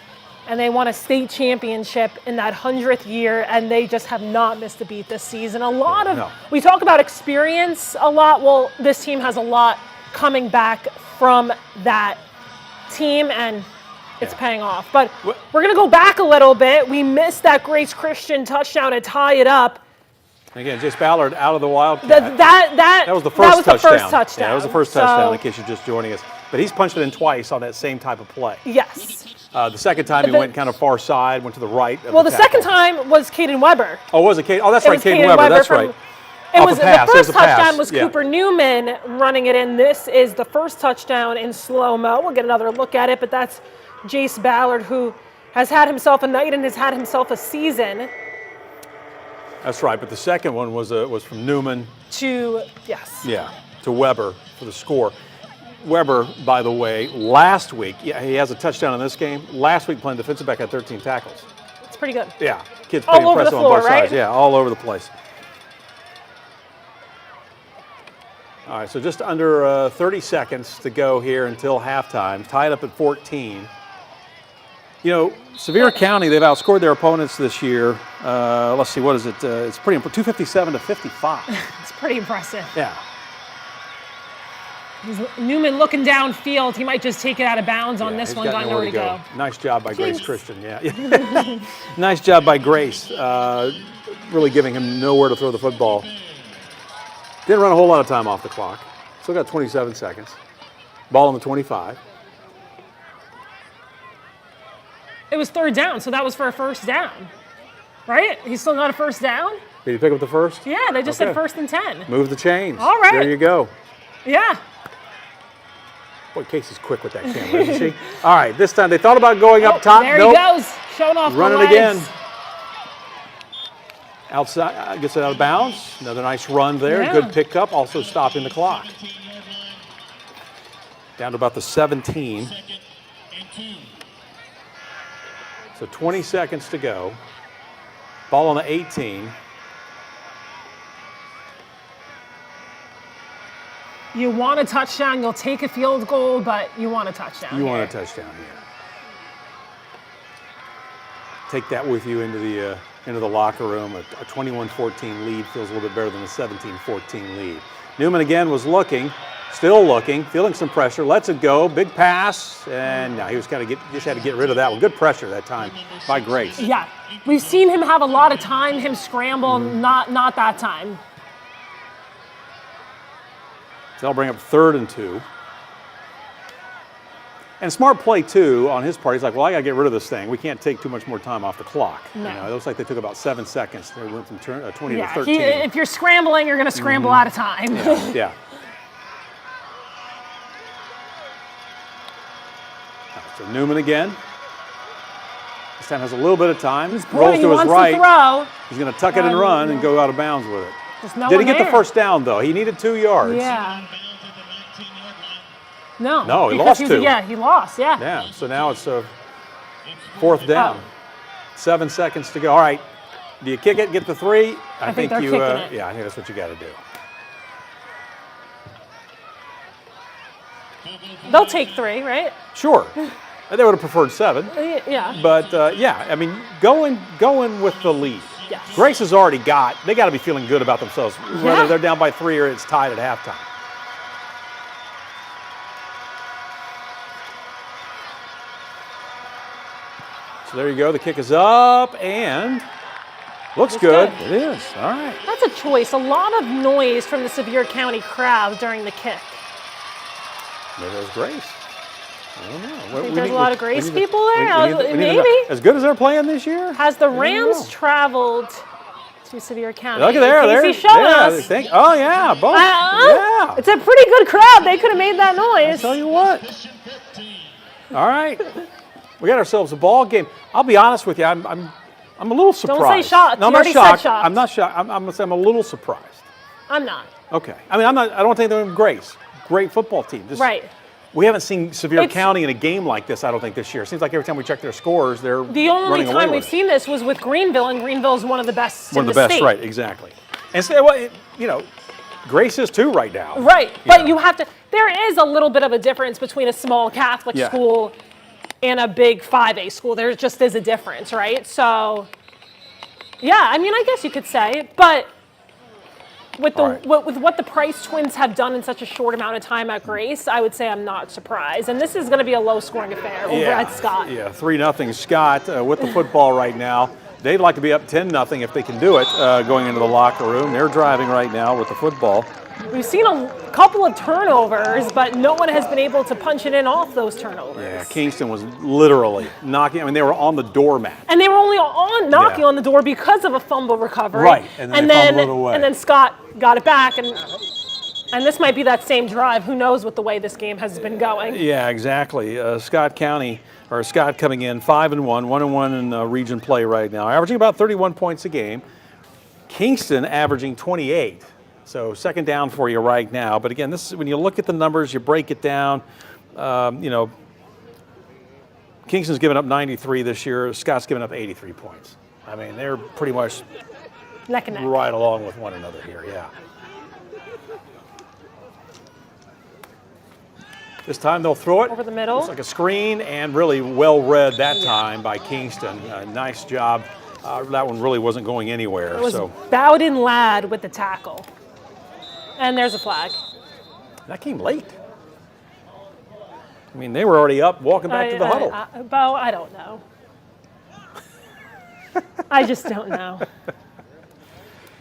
C: and they won a state championship in that 100th year, and they just have not missed a beat this season. We talk about experience a lot. Well, this team has a lot coming back from that team, and it's paying off. But we're going to go back a little bit. We missed that Grace Christian touchdown to tie it up.
B: Again, Jace Ballard out of the Wildcat.
C: That
B: was the first touchdown.
C: Yeah,
B: that was the first touchdown, in case you're just joining us. But he's punched it in twice on that same type of play.
C: Yes.
B: The second time he went kind of far side, went to the right.
C: The second time was Caden Weber.
B: Oh, was it Caden? Oh, that's right, Caden Weber. That's right.
C: The first touchdown was Cooper Newman running it in. This is the first touchdown in slow-mo. We'll get another look at it, but that's Jace Ballard, who has had himself a night and has had himself a season.
B: That's right, but the second one was from Newman
C: to
B: Weber for the score. Weber, by the way, last week, he has a touchdown in this game. Last week playing defensive back, had 13 tackles.
C: It's pretty good.
B: Yeah, kid's pretty impressive on both sides. Yeah, all over the place. All right, so just under 30 seconds to go here until halftime. Tied up at 14. You know, Sevier County, they've outscored their opponents this year. Let's see, what is it? It's pretty impressive, 257 to 55.
C: It's pretty impressive.
B: Yeah.
C: Newman looking downfield. He might just take it out of bounds on this one. Got nowhere to go.
B: Nice job by Grace Christian. Yeah. Nice job by Grace. Really giving him nowhere to throw the football. Didn't run a whole lot of time off the clock. Still got 27 seconds. Ball on the 25.
C: It was 3rd down, so that was for a first down, right? He's still got a first down?
B: Did he pick up the first?
C: Yeah, they just said 1st and 10.
B: Move the chains.
C: All right.
B: There you go.
C: Yeah.
B: Boy, Casey's quick with that camera, isn't she? All right, this time they thought about going up top.
C: There he goes, showing off
B: Run
C: the
B: it
C: legs.
B: again. Outside, gets it out of bounds. Another nice run there.
C: Yeah.
B: Good pickup, also stopping the clock. Down to about the 17. So 20 seconds to go. Ball on the 18.
C: You want a touchdown, you'll take a field goal, but you want a touchdown.
B: You want a touchdown here. Take that with you into the locker room. A 21-14 lead feels a little bit better than a 17-14 lead. Newman again was looking, still looking, feeling some pressure, lets it go, big pass, and now he was just had to get rid of that one. Good pressure that time by Grace.
C: Yeah, we've seen him have a lot of time, him scramble, not that time.
B: So that'll bring up 3rd and 2. And smart play, too, on his part. He's like, well, I got to get rid of this thing. We can't take too much more time off the clock.
C: No.
B: You know, it looks like they took about 7 seconds. They went from 20 to 13.
C: If you're scrambling, you're going to scramble out of time.
B: Yeah. So Newman again. This time has a little bit of time. Rolls to his right. He's going to tuck it and run and go out of bounds with it. Did he get the first down, though? He needed 2 yards.
C: Yeah. No.
B: No, he lost 2.
C: Yeah, he lost, yeah.
B: Yeah, so now it's a 4th down. 7 seconds to go. All right, do you kick it, get the 3?
C: I think they're kicking it.
B: Yeah, I think that's what you got to do.
C: They'll take 3, right?
B: Sure. They would have preferred 7.
C: Yeah.
B: But, yeah, I mean, going with the lead.
C: Yes.
B: Grace has already they got to be feeling good about themselves, whether they're down by 3 or it's tied at halftime. So there you go. The kick is up and looks good. It is. All right.
C: That's a choice. A lot of noise from the Sevier County crowd during the kick.
B: Maybe there's Grace. I don't know.
C: Think there's a lot of Grace people there? Maybe.
B: As good as they're playing this year?
C: Has the Rams traveled to Sevier County?
B: Look at there.
C: Casey showing us.
B: Oh, yeah. Both. Yeah.
C: It's a pretty good crowd. They could have made that noise.
B: I'll tell you what. All right. We got ourselves a ball game. I'll be honest with you. I'm a little surprised.
C: Don't say shocked.
B: No, I'm not shocked. I'm not shocked. I'm a little surprised.
C: I'm not.
B: Okay. I mean, I don't think they're Grace. Great football team.
C: Right.
B: We haven't seen Sevier County in a game like this, I don't think, this year. It seems like every time we check their scores, they're running away with it.
C: The only time we've seen this was with Greenville, and Greenville is one of the best in the state.
B: One of the best, right, exactly. And so, well, you know, Grace is too right now.
C: Right, but you have to, there is a little bit of a difference between a small Catholic school and a big 5A school. There just is a difference, right? So, yeah, I mean, I guess you could say, but with what the Price twins have done in such a short amount of time at Grace, I would say I'm not surprised. And this is going to be a low-scoring affair over at Scott.
B: Yeah, 3-0 Scott with the football right now. They'd like to be up 10-0 if they can do it going into the locker room. They're driving right now with the football.
C: We've seen a couple of turnovers, but no one has been able to punch it in off those turnovers.
B: Yeah, Kingston was literally knocking. I mean, they were on the doormat.
C: And they were only knocking on the door because of a fumble recovery.
B: Right, and then they fumbled it away.
C: And then Scott got it back, and this might be that same drive. Who knows what the way this game has been going?
B: Yeah, exactly. Scott coming in 5-1, 1-1 in region play right now, averaging about 31 points a game. Kingston averaging 28. So second down for you right now. But again, this is when you look at the numbers, you break it down. You know, Kingston's given up 93 this year. Scott's given up 83 points. I mean, they're pretty much
C: neck and neck,
B: right along with one another here. Yeah. This time they'll throw it
C: over the middle.
B: It's like a screen, and really well read that time by Kingston. Nice job. That one really wasn't going anywhere.
C: It was Bowden Ladd with the tackle. And there's a flag.
B: That came late. I mean, they were already up, walking back to the huddle.
C: Bo, I don't know. I just don't know.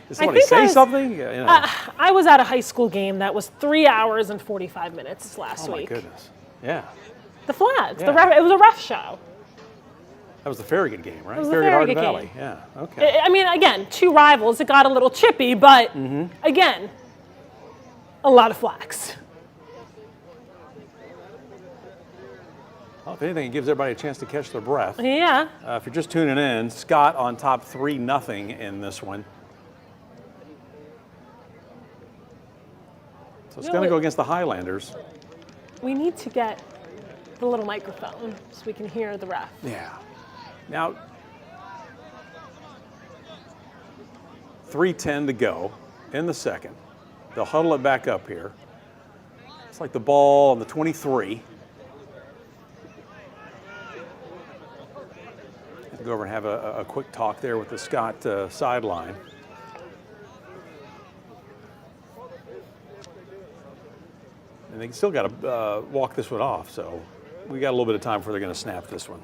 B: Did somebody say something? You know.
C: I was at a high school game that was 3 hours and 45 minutes last week.
B: Oh, my goodness. Yeah.
C: The flags. Yeah. It was a ref show.
B: That was the Farragut game, right?
C: It was the Farragut
B: Valley.
C: game.
B: Yeah, okay.
C: I mean, again, 2 rivals. It got a little chippy, but again, a lot of flags.
B: Well, if anything, it gives everybody a chance to catch their breath.
C: Yeah.
B: If you're just tuning in, Scott on top 3-0 in this one. So it's going to go against the Highlanders.
C: We need to get the little microphone so we can hear the ref.
B: Yeah. Now, 3:10 to go in the second. They'll huddle it back up here. It's like the ball on the 23. Go over and have a quick talk there with the Scott sideline. And they still got to walk this one off, so we got a little bit of time before they're going to snap this one.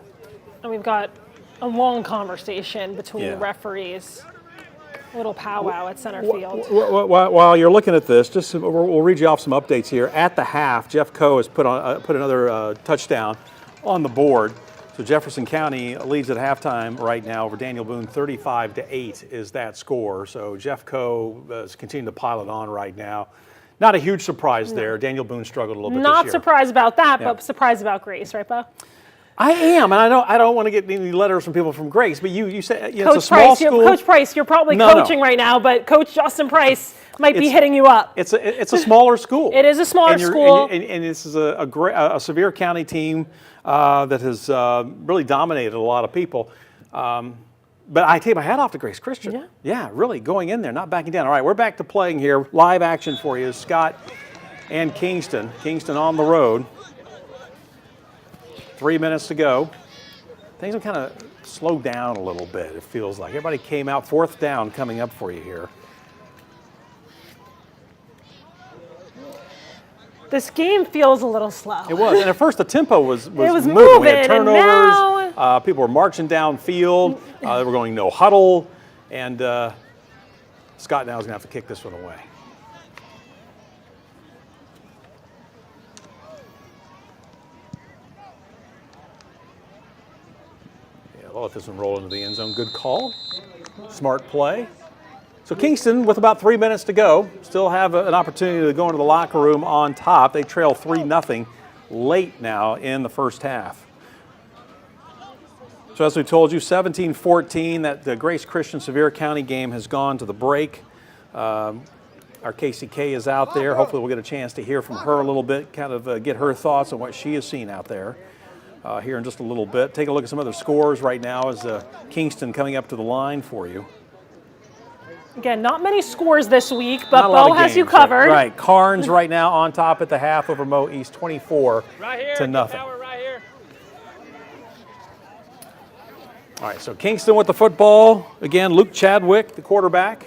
C: And we've got a long conversation between the referees. A little powwow at center field.
B: While you're looking at this, just we'll read you off some updates here. At the half, Jeff Coe has put another touchdown on the board. So Jefferson County leads at halftime right now over Daniel Boone, 35-8 is that score. So Jeff Coe is continuing to pile it on right now. Not a huge surprise there. Daniel Boone struggled a little bit this year.
C: Not surprised about that, but surprised about Grace, right, Bo?
B: I am, and I don't want to get any letters from people from Grace, but you said it's a small school.
C: Coach Price, you're probably coaching right now, but Coach Justin Price might be hitting you up.
B: It's a smaller school.
C: It is a smaller school.
B: And this is a Sevier County team that has really dominated a lot of people. But I take my hat off to Grace Christian. Yeah, really, going in there, not backing down. All right, we're back to playing here. Live action for you. Scott and Kingston. Kingston on the road. 3 minutes to go. Things have kind of slowed down a little bit, it feels like. Everybody came out, 4th down coming up for you here.
C: This game feels a little slow.
B: It was, and at first the tempo was moving.
C: moving.
B: We had turnovers.
C: And now,
B: people were marching downfield. They were going no huddle, and Scott now is going to have to kick this one away. Yeah, they'll let this one roll into the end zone. Good call. Smart play. So Kingston, with about 3 minutes to go, still have an opportunity to go into the locker room on top. They trail 3-0 late now in the first half. So as we told you, 17-14, that the Grace Christian Sevier County game has gone to the break. Our KCK is out there. Hopefully we'll get a chance to hear from her a little bit, kind of get her thoughts on what she has seen out there here in just a little bit. Take a look at some other scores right now as Kingston coming up to the line for you.
C: Again, not many scores this week, but Bo has you covered.
B: Right. Carnes right now on top at the half over Mo East, 24-0.
E: Right here.
B: All right, so Kingston with the football. Again, Luke Chadwick, the quarterback.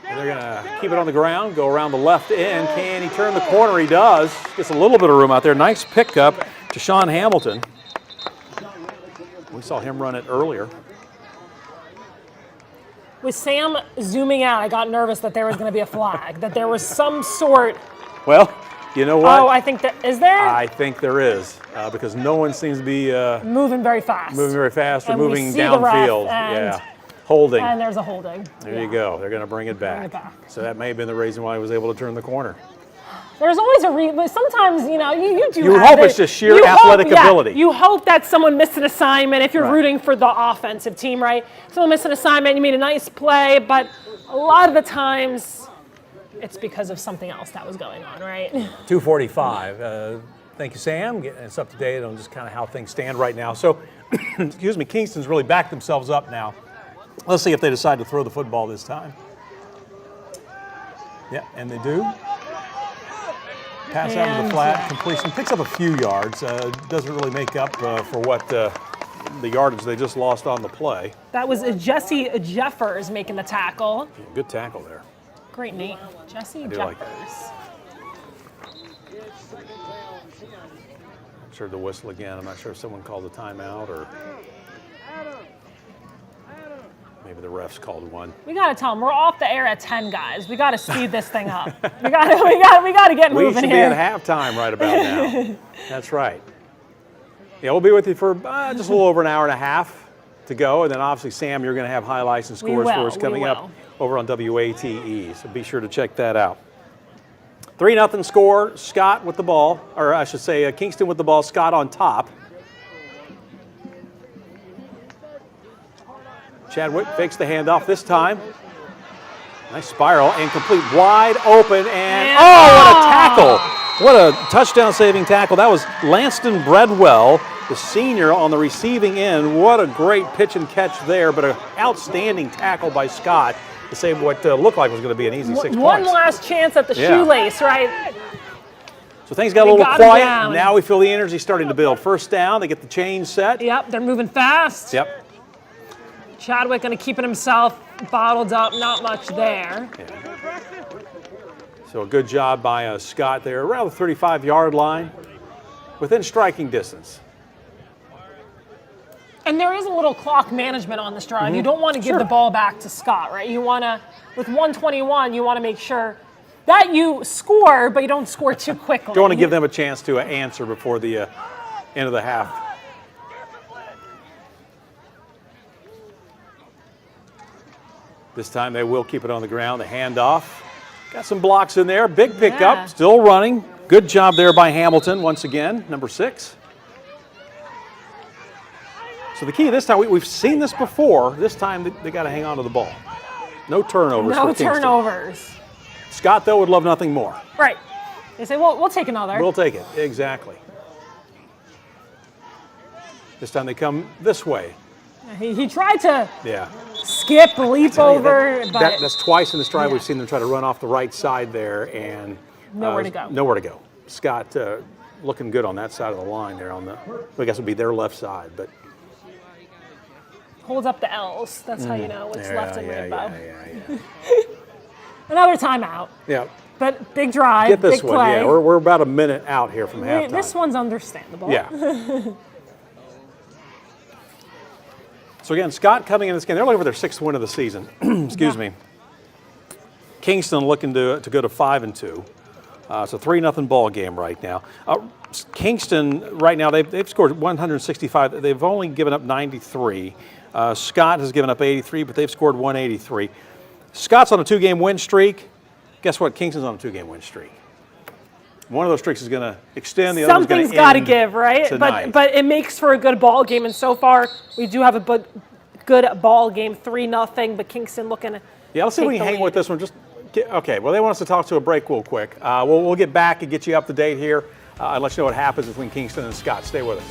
B: And they're going to keep it on the ground, go around the left end. Can he turn the corner? He does. Gets a little bit of room out there. Nice pickup to Sean Hamilton. We saw him run it earlier.
C: With Sam zooming out, I got nervous that there was going to be a flag, that there was some sort.
B: Well, you know what?
C: Oh, I think there is there?
B: I think there is, because no one seems to be
C: moving very fast.
B: Moving very fast or
C: And
B: moving
C: we see the ref,
B: downfield.
C: and
B: Holding.
C: And there's a holding.
B: There you go. They're going to bring it back. So that may have been the reason why he was able to turn the corner.
C: There's always a reason, but sometimes, you know, you do.
B: You hope it's just sheer athletic ability.
C: You hope that someone missed an assignment if you're rooting for the offensive team, right? Someone missed an assignment, you made a nice play, but a lot of the times it's because of something else that was going on, right?
B: 2:45. Thank you, Sam. Getting us up to date on just kind of how things stand right now. So, excuse me, Kingston's really backed themselves up now. Let's see if they decide to throw the football this time. Yeah, and they do. Pass out of the flat, completion, picks up a few yards. Doesn't really make up for what the yardage they just lost on the play.
C: That was Jesse Jeffers making the tackle.
B: Good tackle there.
C: Great name, Jesse Jeffers.
B: Like heard the whistle again. I'm not sure if someone called a timeout or maybe the refs called one.
C: We got to tell them we're off the air at 10, guys. We got to speed this thing up. we got to get moving here.
B: We should be at halftime right about now. That's right. Yeah, we'll be with you for just a little over an hour and a half to go, and then obviously Sam, you're going to have highlights and scores for us coming up over on WATE. So be sure to check that out. 3-0 score. Scott with the ball, or I should say Kingston with the ball. Scott on top. Chadwick fakes the handoff this time. Nice spiral, incomplete, wide open, and what a tackle. What a touchdown-saving tackle. That was Lanston Bredwell, the senior on the receiving end. What a great pitch and catch there, but an outstanding tackle by Scott to save what looked like was going to be an easy 6 points.
C: One last chance at the shoelace, right?
B: So things got a little quiet. Now we feel the energy starting to build. First down, they get the change set.
C: Yep, they're moving fast.
B: Yep.
C: Chadwick going to keep it himself bottled up, not much there.
B: Yeah. So a good job by Scott there, around the 35-yard line, within striking distance.
C: And there is a little clock management on this drive. You don't want to give the ball back to Scott, right? You want to, with 1:21, you want to make sure that you score, but you don't score too quickly.
B: Don't want to give them a chance to answer before the end of the half. This time they will keep it on the ground. The handoff. Got some blocks in there. Big pickup. Still running. Good job there by Hamilton once again, number 6. So the key this time, we've seen this before. This time they got to hang on to the ball. No turnovers for Kingston.
C: No turnovers.
B: Scott, though, would love nothing more.
C: Right. They say, well, we'll take another.
B: We'll take it. Exactly. This time they come this way.
C: He tried to
B: Yeah.
C: skip, leap over, but
B: That's twice in this drive
C: Yeah.
B: we've seen them try to run off the right side there and
C: Nowhere to go.
B: Nowhere to go. Scott looking good on that side of the line there I guess it would be their left side, but
C: holds up the L's. That's how you know what's left in rainbow.
B: Yeah.
C: Another timeout.
B: Yeah.
C: But big drive,
B: Get this
C: big
B: one.
C: play.
B: Yeah, we're about a minute out here from halftime.
C: This one's understandable.
B: Yeah. So again, Scott coming in this game, they're looking for their 6th win of the season. Excuse me. Kingston looking to go to 5-2. It's a 3-0 ball game right now. Kingston right now they've scored 165. They've only given up 93. Scott has given up 83, but they've scored 183. Scott's on a 2-game win streak. Guess what? Kingston's on a 2-game win streak. One of those streaks is going to extend. The other one's going to end.
C: Something's got to give, right?
B: Tonight.
C: But it makes for a good ball game, and so far we do have a good ball game, 3-0. But Kingston looking.
B: Yeah, let's see if we can hang with this one. Okay. Well, they want us to talk to a break real quick. We'll get back and get you up to date here and let you know what happens between Kingston and Scott. Stay with us.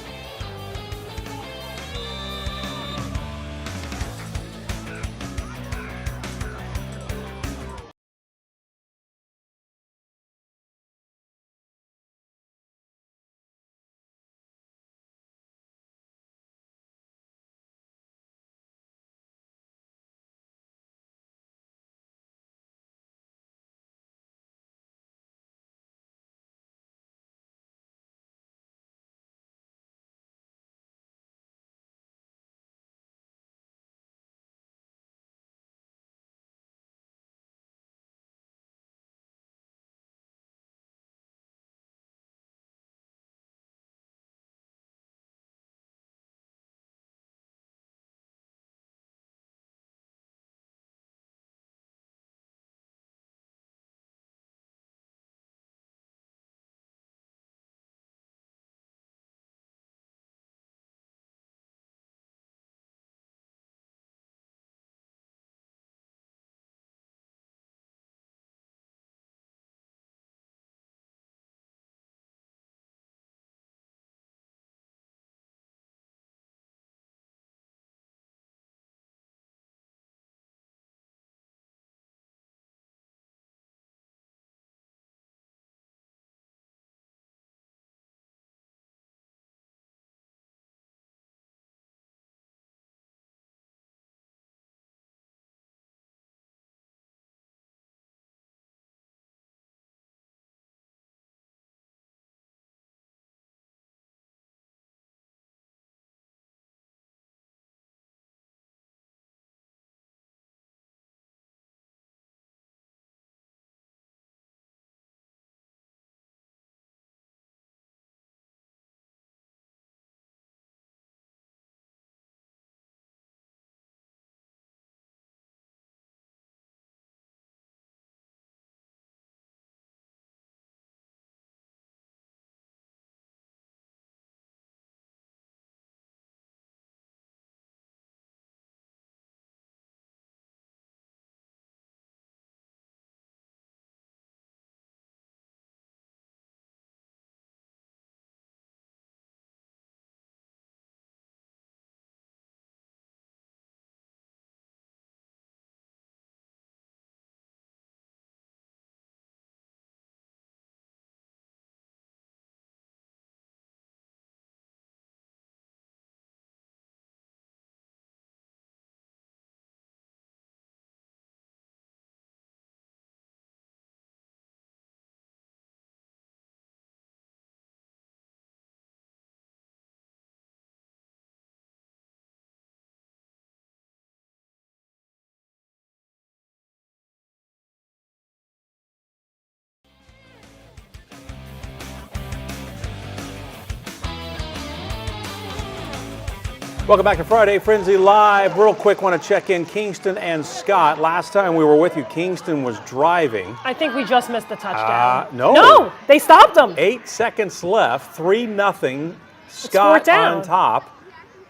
B: Welcome back to Friday Frenzy Live. Real quick, want to check in Kingston and Scott. Last time we were with you, Kingston was driving.
C: I think we just missed the touchdown.
B: No,
C: they stopped them.
B: 8 seconds left, 3-0. Scott on top.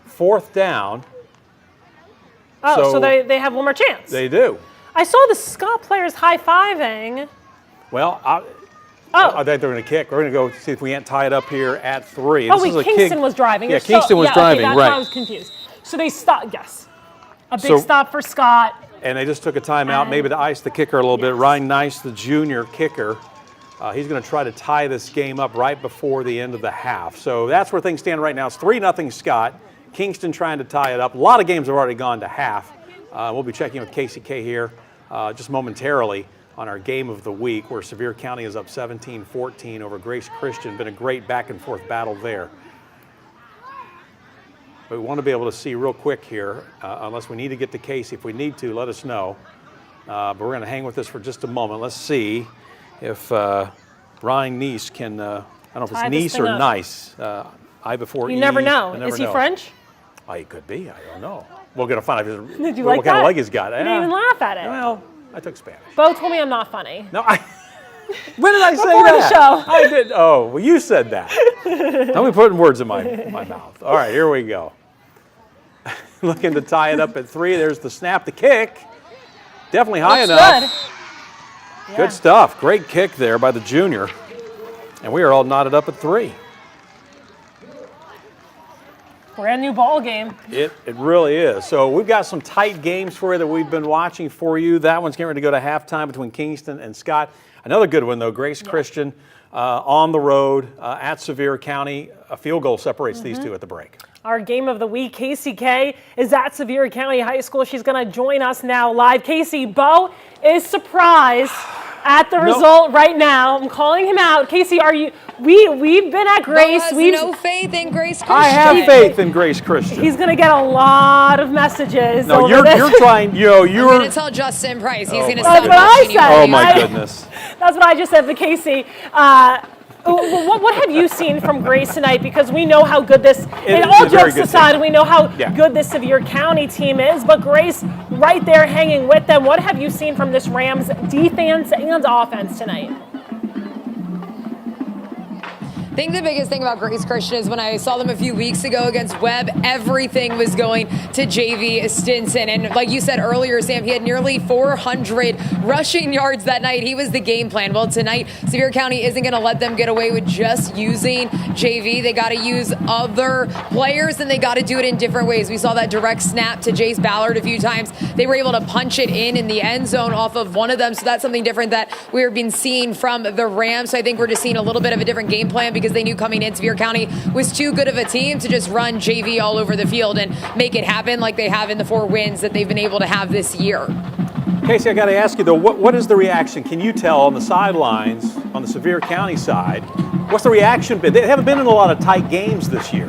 B: 4th down.
C: Oh, so they have one more chance.
B: They do.
C: I saw the Scott players high-fiving.
B: Well, I think they're going to kick. We're going to go see if we can't tie it up here at 3.
C: Kingston was driving.
B: Yeah, Kingston was driving,
C: okay,
B: right.
C: I was confused. So they stopped, yes. A big stop for Scott.
B: And they just took a timeout, maybe to ice the kicker a little bit. Ryan Nice, the junior kicker, he's going to try to tie this game up right before the end of the half. So that's where things stand right now. It's 3-0 Scott. Kingston trying to tie it up. A lot of games have already gone to half. We'll be checking with KCK here just momentarily on our game of the week, where Sevier County is up 17-14 over Grace Christian. Been a great back-and-forth battle there. But we want to be able to see real quick here, unless we need to get to Casey. If we need to, let us know. But we're going to hang with this for just a moment. Let's see if Ryan Nice can, I don't know if it's Nice or Nice. I before
C: You
B: E.
C: never know.
B: Never
C: Is he
B: know.
C: French?
B: Oh, he could be. I don't know. We're going to find out
C: Did you
B: what
C: like
B: kind
C: that?
B: of leg he's got.
C: You didn't even laugh at it.
B: Well, I took Spanish.
C: Bo told me I'm not funny.
B: No, when did I say
C: Before
B: that?
C: the show.
B: I did. Oh, well, you said that. Don't be putting words in my mouth. All right, here we go. Looking to tie it up at 3. There's the snap, the kick. Definitely high
C: Looks
B: enough.
C: Good. Yeah.
B: Good stuff. Great kick there by the junior. And we are all knotted up at 3.
C: Brand new ball game.
B: It really is. So we've got some tight games for you that we've been watching for you. That one's getting ready to go to halftime between Kingston and Scott. Another good one, though, Grace Christian on the road at Sevier County. A field goal separates these two at the break.
C: Our game of the week, KCK, is at Sevier County High School. She's going to join us now live. Casey, Bo is surprised at the result right now. I'm calling him out. Casey, are you? We've been at Grace.
F: We've no faith in Grace Christian.
B: I have faith in Grace Christian.
C: He's going to get a lot of messages.
B: No, you're trying.
F: I'm going to tell Justin Price. He's going to
C: That's
F: stop
C: what I
F: watching you.
C: said.
B: Oh my goodness.
C: That's what I just said to Casey. What have you seen from Grace tonight? Because we know how good this, and all jokes aside, we know how good this Sevier County team is, but Grace right there hanging with them. What have you seen from this Rams defense and offense tonight?
F: I think the biggest thing about Grace Christian is when I saw them a few weeks ago against Webb, everything was going to JV Stinson. And like you said earlier, Sam, he had nearly 400 rushing yards that night. He was the game plan. Well, tonight, Sevier County isn't going to let them get away with just using JV. They got to use other players, and they got to do it in different ways. We saw that direct snap to Jace Ballard a few times. They were able to punch it in the end zone off of one of them. So that's something different that we've been seeing from the Rams. So I think we're just seeing a little bit of a different game plan because they knew coming in Sevier County was too good of a team to just run JV all over the field and make it happen like they have in the 4 wins that they've been able to have this year.
B: Casey, I got to ask you though, what is the reaction? Can you tell on the sidelines on the Sevier County side? What's the reaction been? They haven't been in a lot of tight games this year.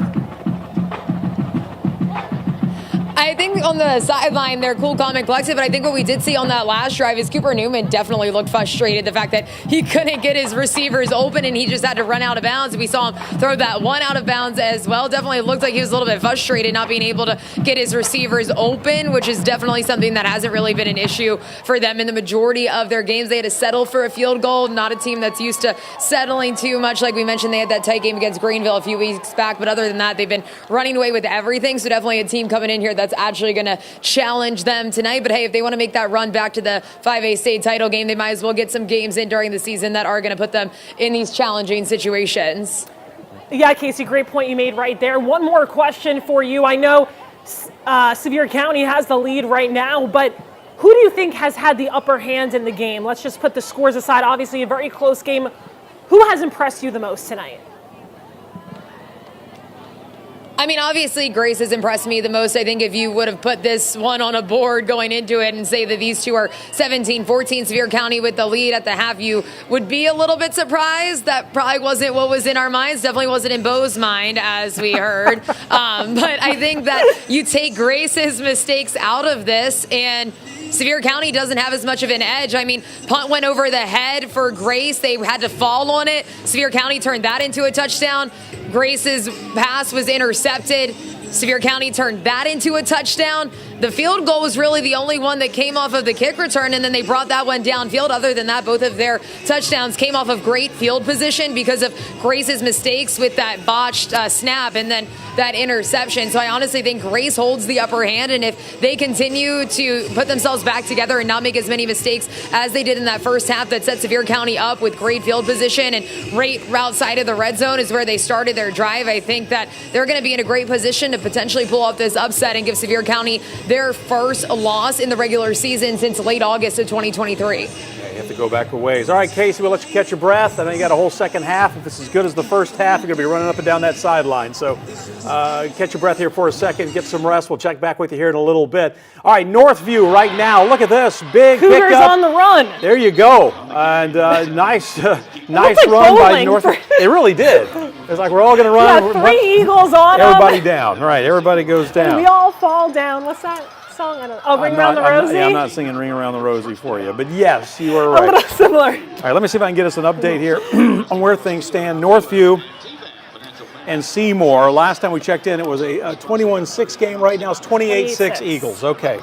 F: I think on the sideline, they're cool, calm, and collected, but I think what we did see on that last drive is Cooper Newman definitely looked frustrated. The fact that he couldn't get his receivers open and he just had to run out of bounds. We saw him throw that one out of bounds as well. Definitely looked like he was a little bit frustrated not being able to get his receivers open, which is definitely something that hasn't really been an issue for them in the majority of their games. They had to settle for a field goal, not a team that's used to settling too much. Like we mentioned, they had that tight game against Greenville a few weeks back, but other than that, they've been running away with everything. So definitely a team coming in here that's actually going to challenge them tonight. But hey, if they want to make that run back to the 5A state title game, they might as well get some games in during the season that are going to put them in these challenging situations.
C: Yeah, Casey, great point you made right there. One more question for you. I know Sevier County has the lead right now, but who do you think has had the upper hand in the game? Let's just put the scores aside. Obviously, a very close game. Who has impressed you the most tonight?
F: I mean, obviously, Grace has impressed me the most. I think if you would have put this one on a board going into it and say that these two are 17-14, Sevier County with the lead at the half, you would be a little bit surprised. That probably wasn't what was in our minds. Definitely wasn't in Bo's mind, as we heard. But I think that you take Grace's mistakes out of this, and Sevier County doesn't have as much of an edge. I mean, punt went over the head for Grace. They had to fall on it. Sevier County turned that into a touchdown. Grace's pass was intercepted. Sevier County turned that into a touchdown. The field goal was really the only one that came off of the kick return, and then they brought that one downfield. Other than that, both of their touchdowns came off of great field position because of Grace's mistakes with that botched snap and then that interception. So I honestly think Grace holds the upper hand, and if they continue to put themselves back together and not make as many mistakes as they did in that first half that set Sevier County up with great field position and right outside of the red zone is where they started their drive, I think that they're going to be in a great position to potentially pull off this upset and give Sevier County their first loss in the regular season since late August of 2023.
B: You have to go back a ways. All right, Casey, we'll let you catch your breath. I know you got a whole second half. If it's as good as the first half, you're going to be running up and down that sideline. So catch your breath here for a second, get some rest. We'll check back with you here in a little bit. All right, Northview right now. Look at this. Big
C: Cougars
B: pickup.
C: on the run.
B: There you go. And nice
C: like
B: run by
C: bowling.
B: Northview. It really did. It's like we're all going to run.
C: Yeah, 3 Eagles on
B: Everybody
C: them.
B: down. Right, everybody goes down.
C: We all fall down. What's that song? I don't know. Oh, Ring Around the Rosie?
B: I'm not singing Ring Around the Rosie for you. But yes, you are
C: A
B: right.
C: little similar.
B: All right, let me see if I can get us an update here on where things stand. Northview and Seymour. Last time we checked in, it was a 21-6 game. Right now it's 28-6 Eagles. Okay.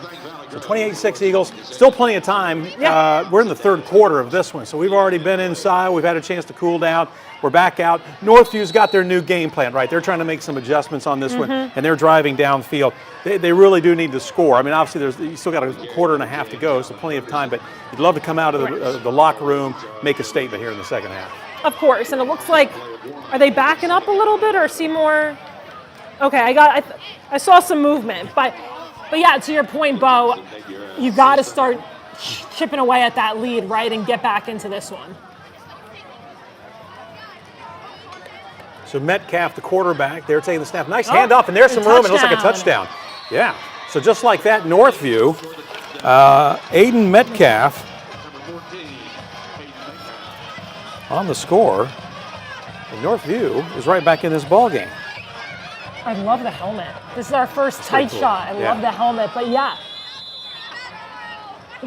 B: So 28-6 Eagles. Still plenty of time.
C: Yeah.
B: We're in the third quarter of this one, so we've already been inside. We've had a chance to cool down. We're back out. Northview's got their new game plan, right? They're trying to make some adjustments on this one, and they're driving downfield. They really do need to score. I mean, obviously, you still got a quarter and a half to go, so plenty of time, but you'd love to come out of the locker room, make a statement here in the second half.
C: Of course, and it looks like, are they backing up a little bit or Seymour? Okay, I saw some movement, but yeah, to your point, Bo, you got to start chipping away at that lead, right, and get back into this one.
B: So Metcalf, the quarterback, they're taking the snap. Nice handoff, and there's some room. It looks like a touchdown. Yeah. So just like that, Northview, Aiden Metcalf on the score. And Northview is right back in this ball game.
C: I love the helmet. This is our first tight
B: cool.
C: shot. I love the helmet, but yeah.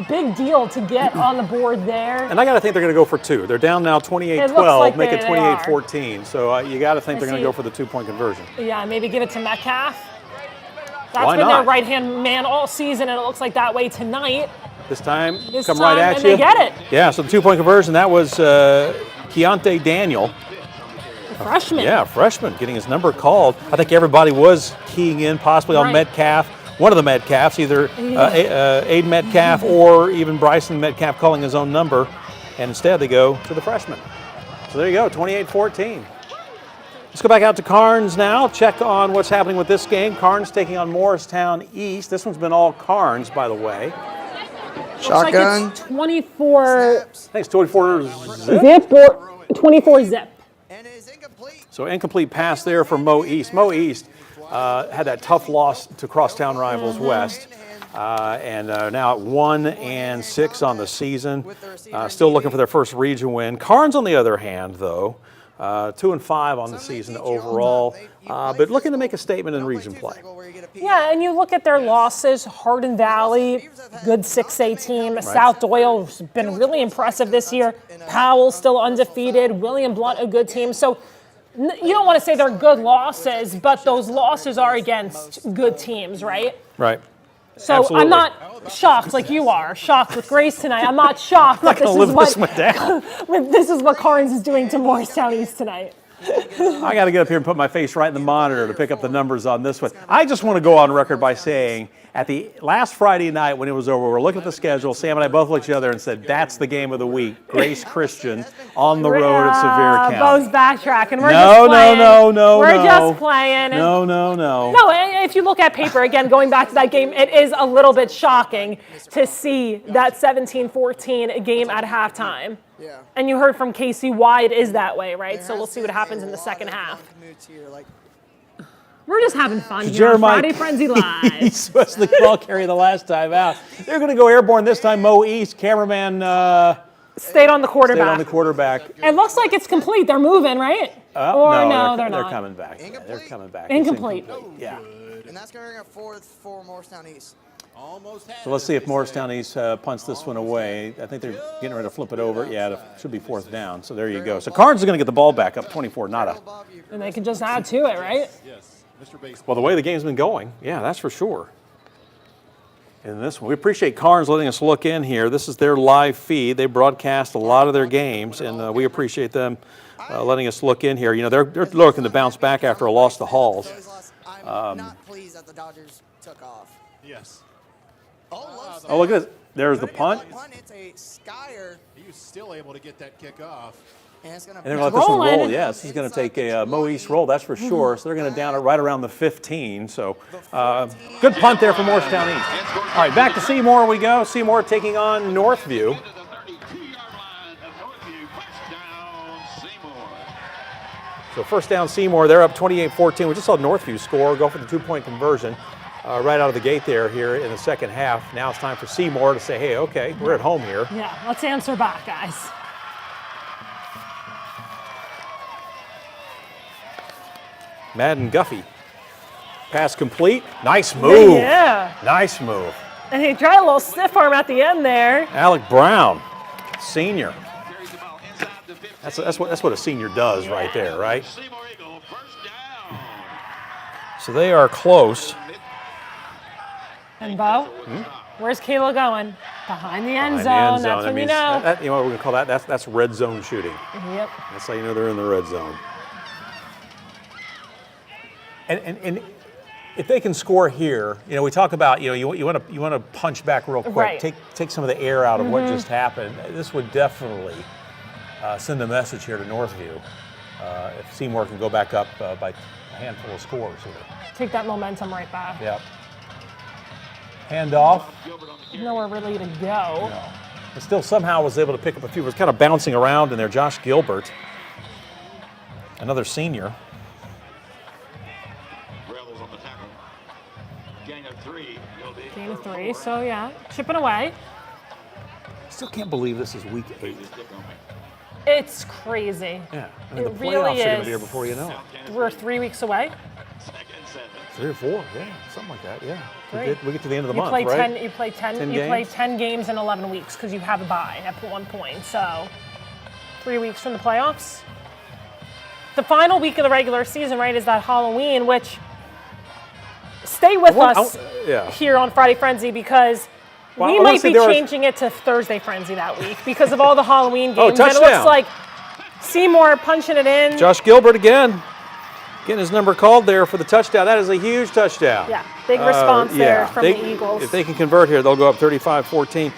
C: Big deal to get on the board there.
B: And I got to think they're going to go for two. They're down now 28-12,
C: like
B: make it
C: they
B: 28-14. So you got to think they're going to go for the two-point conversion.
C: Yeah, maybe give it to Metcalf. That's
B: Why
C: been
B: not?
C: their right-hand man all season, and it looks like that way tonight.
B: This time,
C: This
B: come
C: time,
B: right at
C: and
B: you.
C: they get it.
B: Yeah, so the two-point conversion, that was Keontae Daniel.
C: Freshman.
B: Yeah, freshman, getting his number called. I think everybody was keying in possibly on Metcalf. One of the Metcalfs, either Aiden Metcalf or even Bryson Metcalf calling his own number. And instead they go to the freshman. So there you go, 28-14. Let's go back out to Carnes now, check on what's happening with this game. Carnes taking on Morristown East. This one's been all Carnes, by the way.
C: Shotgun. Like it's 24.
B: I think it's 24
C: zip or 24 zip.
B: So incomplete pass there for Mo East. Mo East had that tough loss to crosstown rivals West. And now at 1-6 on the season. Still looking for their first region win. Carnes, on the other hand, though, 2-5 on the season overall, but looking to make a statement in region play.
C: Yeah, and you look at their losses, Hardin Valley, good 6A team. Right. South Doyle's been really impressive this year. Powell's still undefeated. William Blunt, a good team. So you don't want to say they're good losses, but those losses are against good teams, right?
B: Right.
C: So
B: Absolutely.
C: I'm not shocked like you are. Shocked with Grace tonight. I'm not shocked that this is what Carnes is doing to Morristown East tonight.
B: I got to get up here and put my face right in the monitor to pick up the numbers on this one. I just want to go on record by saying at the last Friday night when it was over, we're looking at the schedule. Sam and I both looked at each other and said, that's the game of the week. Grace Christian on the road at Sevier County.
C: Bo's backtracking. We're just playing. We're just playing.
B: No.
C: No, if you look at paper, again, going back to that game, it is a little bit shocking to see that 17-14 game at halftime. Yeah. And you heard from Casey why it is that way, right? So we'll see what happens in the second half. We're just having fun here on Friday Frenzy Live.
B: He's Wesley ball carry the last time out. They're going to go airborne this time. Mo East, cameraman
C: stayed on the quarterback. It looks like it's complete. They're moving, right?
B: No,
C: they're not.
B: They're coming back. They're coming back.
C: Incomplete.
B: Yeah.
G: And that's going to bring up fourth for Morristown East.
B: So let's see if Morristown East punts this one away. I think they're getting ready to flip it over. Yeah, it should be fourth down. So there you go. So Carnes is going to get the ball back up 24-0.
C: And they can just add to it, right?
B: Well, the way the game's been going, yeah, that's for sure. in this one. We appreciate Carnes letting us look in here. This is their live feed. They broadcast a lot of their games, and we appreciate them letting us look in here. You know, they're looking to bounce back after a loss to Halls.
G: I'm not pleased that the Dodgers took off.
E: Yes.
B: Oh, look at this. There's the punt.
G: It's a skyer.
E: He was still able to get that kick off.
G: And it's going
B: And they're going to let this one roll.
C: Rolling.
B: Yes, he's going to take a Mo East roll, that's for sure. So they're going to down it right around the 15. So good punt there for Morristown East. All right, back to Seymour we go. Seymour taking on Northview. So first down Seymour, they're up 28-14. We just saw Northview score, go for the 2-point conversion right out of the gate there here in the second half. Now it's time for Seymour to say, hey, okay, we're at home here.
C: Yeah, let's answer back, guys.
B: Madden Guffey. Pass complete. Nice move.
C: Yeah.
B: Nice move.
C: And he tried a little stiff arm at the end there.
B: Alec Brown, senior. That's what a senior does right there, right? So they are close.
C: And Bo, where's Kayla going? Behind the end
B: Behind the
C: zone.
B: end zone.
C: That's
B: That
C: when you
B: means-
C: know.
B: you know what we're gonna call that? That's red zone shooting.
C: Yep.
B: That's how you know they're in the red zone. And if they can score here, you know, we talk about, you know, you want to punch back real quick,
C: Right.
B: take some of the air out of what just happened. This would definitely send a message here to Northview if Seymour can go back up by a handful of scores here.
C: Take that momentum right back.
B: Yep. Handoff.
C: Nowhere really to go.
B: But still somehow was able to pick up a few. It was kind of bouncing around in there. Josh Gilbert, another senior.
C: Gain of 3, so yeah, chipping away.
B: Still can't believe this is week 8.
C: It's crazy.
B: Yeah, I mean,
C: It
B: the
C: really
B: playoffs are going to
C: is.
B: be here before you know it.
C: We're 3 weeks away.
B: 3 or 4, yeah, something like that, yeah.
C: Great.
B: We get to the end of the
C: You
B: month,
C: play
B: right?
C: 10. You play 10.
B: 10
C: you play
B: games?
C: 10 games in 11 weeks because you have a bye at one point. So 3 weeks from the playoffs. The final week of the regular season, right, is that Halloween, which stay with us
B: yeah.
C: here on Friday Frenzy because
B: Well, I
C: we
B: wanna
C: might
B: say
C: be
B: there was-
C: changing it to Thursday Frenzy that week because of all the Halloween games.
B: Oh,
C: And it
B: touchdown.
C: looks like Seymour punching it in.
B: Josh Gilbert again, getting his number called there for the touchdown. That is a huge touchdown.
C: Yeah, big response there from the Eagles.
B: If they can convert here, they'll go up 35-14.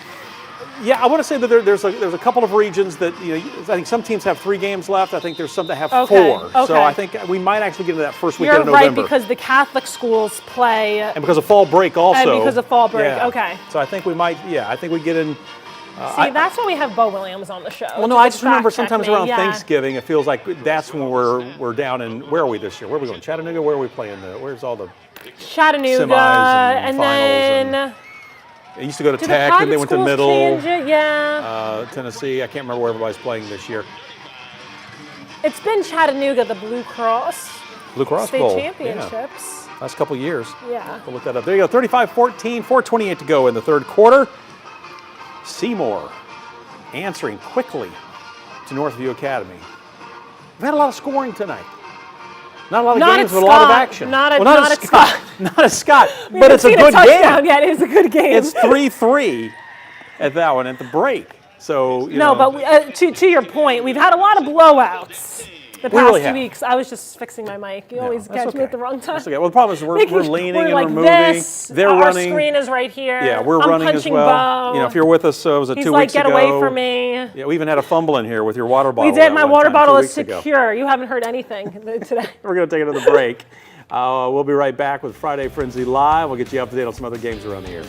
B: Yeah, I want to say that there's a couple of regions that, you know, I think some teams have 3 games left. I think there's some that have 4. So
C: okay.
B: I think we might actually get into that first weekend
C: You're
B: of November.
C: right because the Catholic schools play.
B: And because of fall break also.
C: And because of fall break,
B: Yeah.
C: okay.
B: So I think we might, I think we get in.
C: See, that's why we have Bo Williams on the show.
B: Well, no,
C: to
B: I just remember
C: fact check
B: sometimes
C: me.
B: around
C: Yeah.
B: Thanksgiving, it feels like that's when we're down in, where are we this year? Where are we going? Chattanooga? Where are we playing? Where's all the
C: Chattanooga,
B: semis and
C: then
B: finals they used to go to
C: do the
B: Tech, and
C: private
B: they went to
C: schools
B: Middle,
C: change it? Yeah.
B: Tennessee. I can't remember where everybody's playing this year.
C: It's been Chattanooga, the Blue Cross
B: Blue Cross
C: State
B: Bowl.
C: Championships.
B: Yeah. Last couple years.
C: Yeah.
B: We'll look that up. There you go. 35-14, 4:28 to go in the third quarter. Seymour answering quickly to Northview Academy. We've had a lot of scoring tonight. Not a lot of
C: Not
B: games,
C: at
B: but a lot of
C: Scott.
B: action.
C: Not at
B: Scott.
C: Scott.
B: Not a Scott.
C: We
B: But
C: haven't
B: it's a
C: seen
B: good
C: touchdown
B: game.
C: yet. It is a good game.
B: It's 3-3 at that one at the break. So you
C: No,
B: know,
C: but to your point, we've had a lot of blowouts the
B: We
C: past
B: really
C: 2
B: have.
C: weeks. I was just fixing my mic. You always
B: that's
C: catch me
B: okay.
C: at the wrong time.
B: That's okay. Well, the problem is we're leaning
C: we're
B: and
C: like
B: we're moving.
C: this.
B: They're
C: Our
B: running.
C: screen is right here.
B: Yeah, we're
C: I'm
B: running as
C: punching
B: well.
C: Bo.
B: You know, if you're with us, it was
C: He's
B: 2
C: like,
B: weeks
C: get
B: ago.
C: away from me.
B: Yeah, we even had a fumble in here with your water bottle.
C: We did.
B: that
C: My
B: one
C: water
B: time,
C: bottle
B: 2
C: is
B: weeks ago.
C: secure. You haven't heard anything today.
B: We're going to take it to the break. We'll be right back with Friday Frenzy Live. We'll get you up to date on some other games around the area.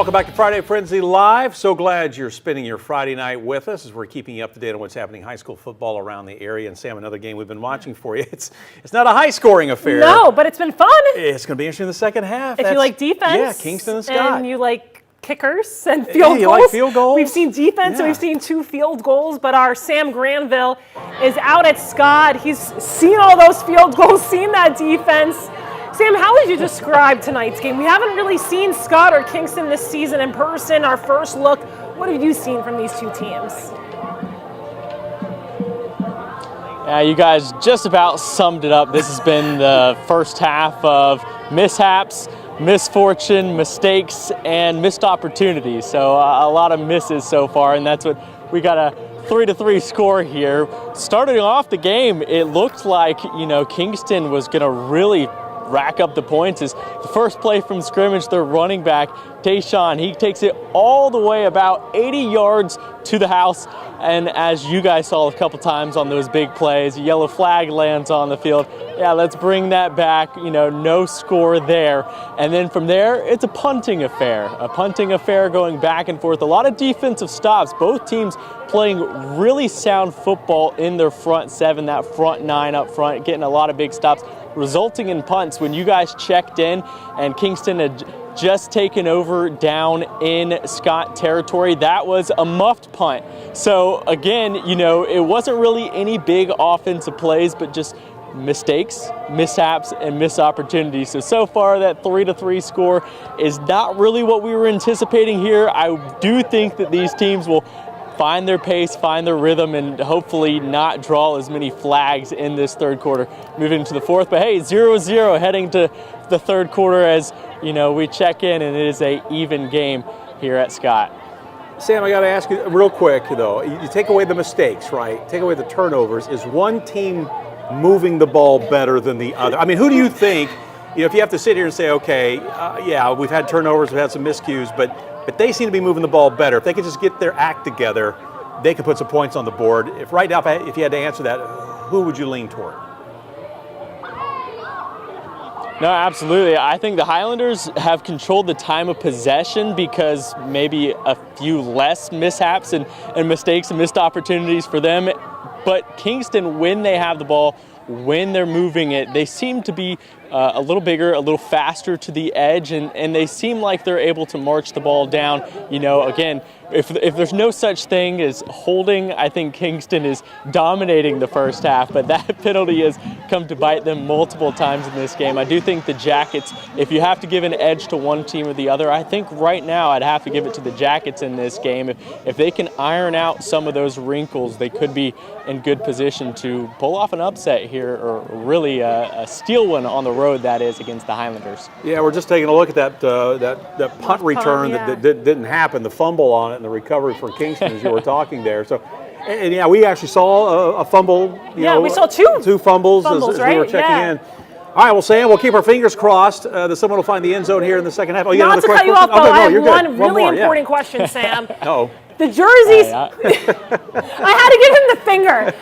B: Welcome back to Friday Frenzy Live. So glad you're spending your Friday night with us as we're keeping you up to date on what's happening in high school football around the area. And Sam, another game we've been watching for you. It's not a high-scoring affair.
C: No, but it's been fun.
B: It's going to be interesting in the second half.
C: If you like defense.
B: Yeah, Kingston and Scott.
C: And you like kickers and field goals.
B: You like field goals?
C: We've seen defense and we've seen 2 field goals, but our Sam Granville is out at Scott. He's seen all those field goals, seen that defense. Sam, how would you describe tonight's game? We haven't really seen Scott or Kingston this season in person. Our first look, what have you seen from these 2 teams?
H: Yeah, you guys just about summed it up. This has been the first half of mishaps, misfortune, mistakes, and missed opportunities. So a lot of misses so far, and that's what we got a 3-3 score here. Starting off the game, it looked like, Kingston was going to really rack up the points. Is the first play from scrimmage, their running back, Tayshawn, he takes it all the way about 80 yards to the house. And as you guys saw a couple times on those big plays, a yellow flag lands on the field. Yeah, let's bring that back. No score there. And then from there, it's a punting affair going back and forth. A lot of defensive stops. Both teams playing really sound football in their front 7, that front 9 up front, getting a lot of big stops, resulting in punts. When you guys checked in and Kingston had just taken over down in Scott territory, that was a muffed punt. So again, it wasn't really any big offensive plays, but just mistakes, mishaps, and missed opportunities. So far that 3-3 score is not really what we were anticipating here. I do think that these teams will find their pace, find their rhythm, and hopefully not draw as many flags in this third quarter. Moving to the fourth, but hey, 0-0 heading to the third quarter as, we check in and it is a even game here at Scott.
B: Sam, I got to ask you real quick, though. You take away the mistakes, right? Take away the turnovers. Is one team moving the ball better than the other? I mean, who do you think, if you have to sit here and say, okay, yeah, we've had turnovers, we've had some miscues, but they seem to be moving the ball better. If they could just get their act together, they could put some points on the board. If right now, if you had to answer that, who would you lean toward?
H: No, absolutely. I think the Highlanders have controlled the time of possession because maybe a few less mishaps and mistakes and missed opportunities for them. But Kingston, when they have the ball, when they're moving it, they seem to be a little bigger, a little faster to the edge, and they seem like they're able to march the ball down. Again, if there's no such thing as holding, I think Kingston is dominating the first half, but that penalty has come to bite them multiple times in this game. I do think the Jackets, if you have to give an edge to one team or the other, I think right now I'd have to give it to the Jackets in this game. If they can iron out some of those wrinkles, they could be in good position to pull off an upset here, or really a steal one on the road, that is, against the Highlanders. Yeah,
B: we're just taking a look at that punt return that didn't happen, the fumble on it, and the recovery for Kingston as you were talking there. So, and yeah, we actually saw a fumble.
C: We saw two
B: fumbles
C: as
B: we were checking in. All right, well, Sam, we'll keep our fingers crossed that someone will find the end zone here in the second half. Oh, you
C: Not to cut you off, though, I have one really important question, Sam.
B: Oh.
C: The jerseys, I had to give him the finger.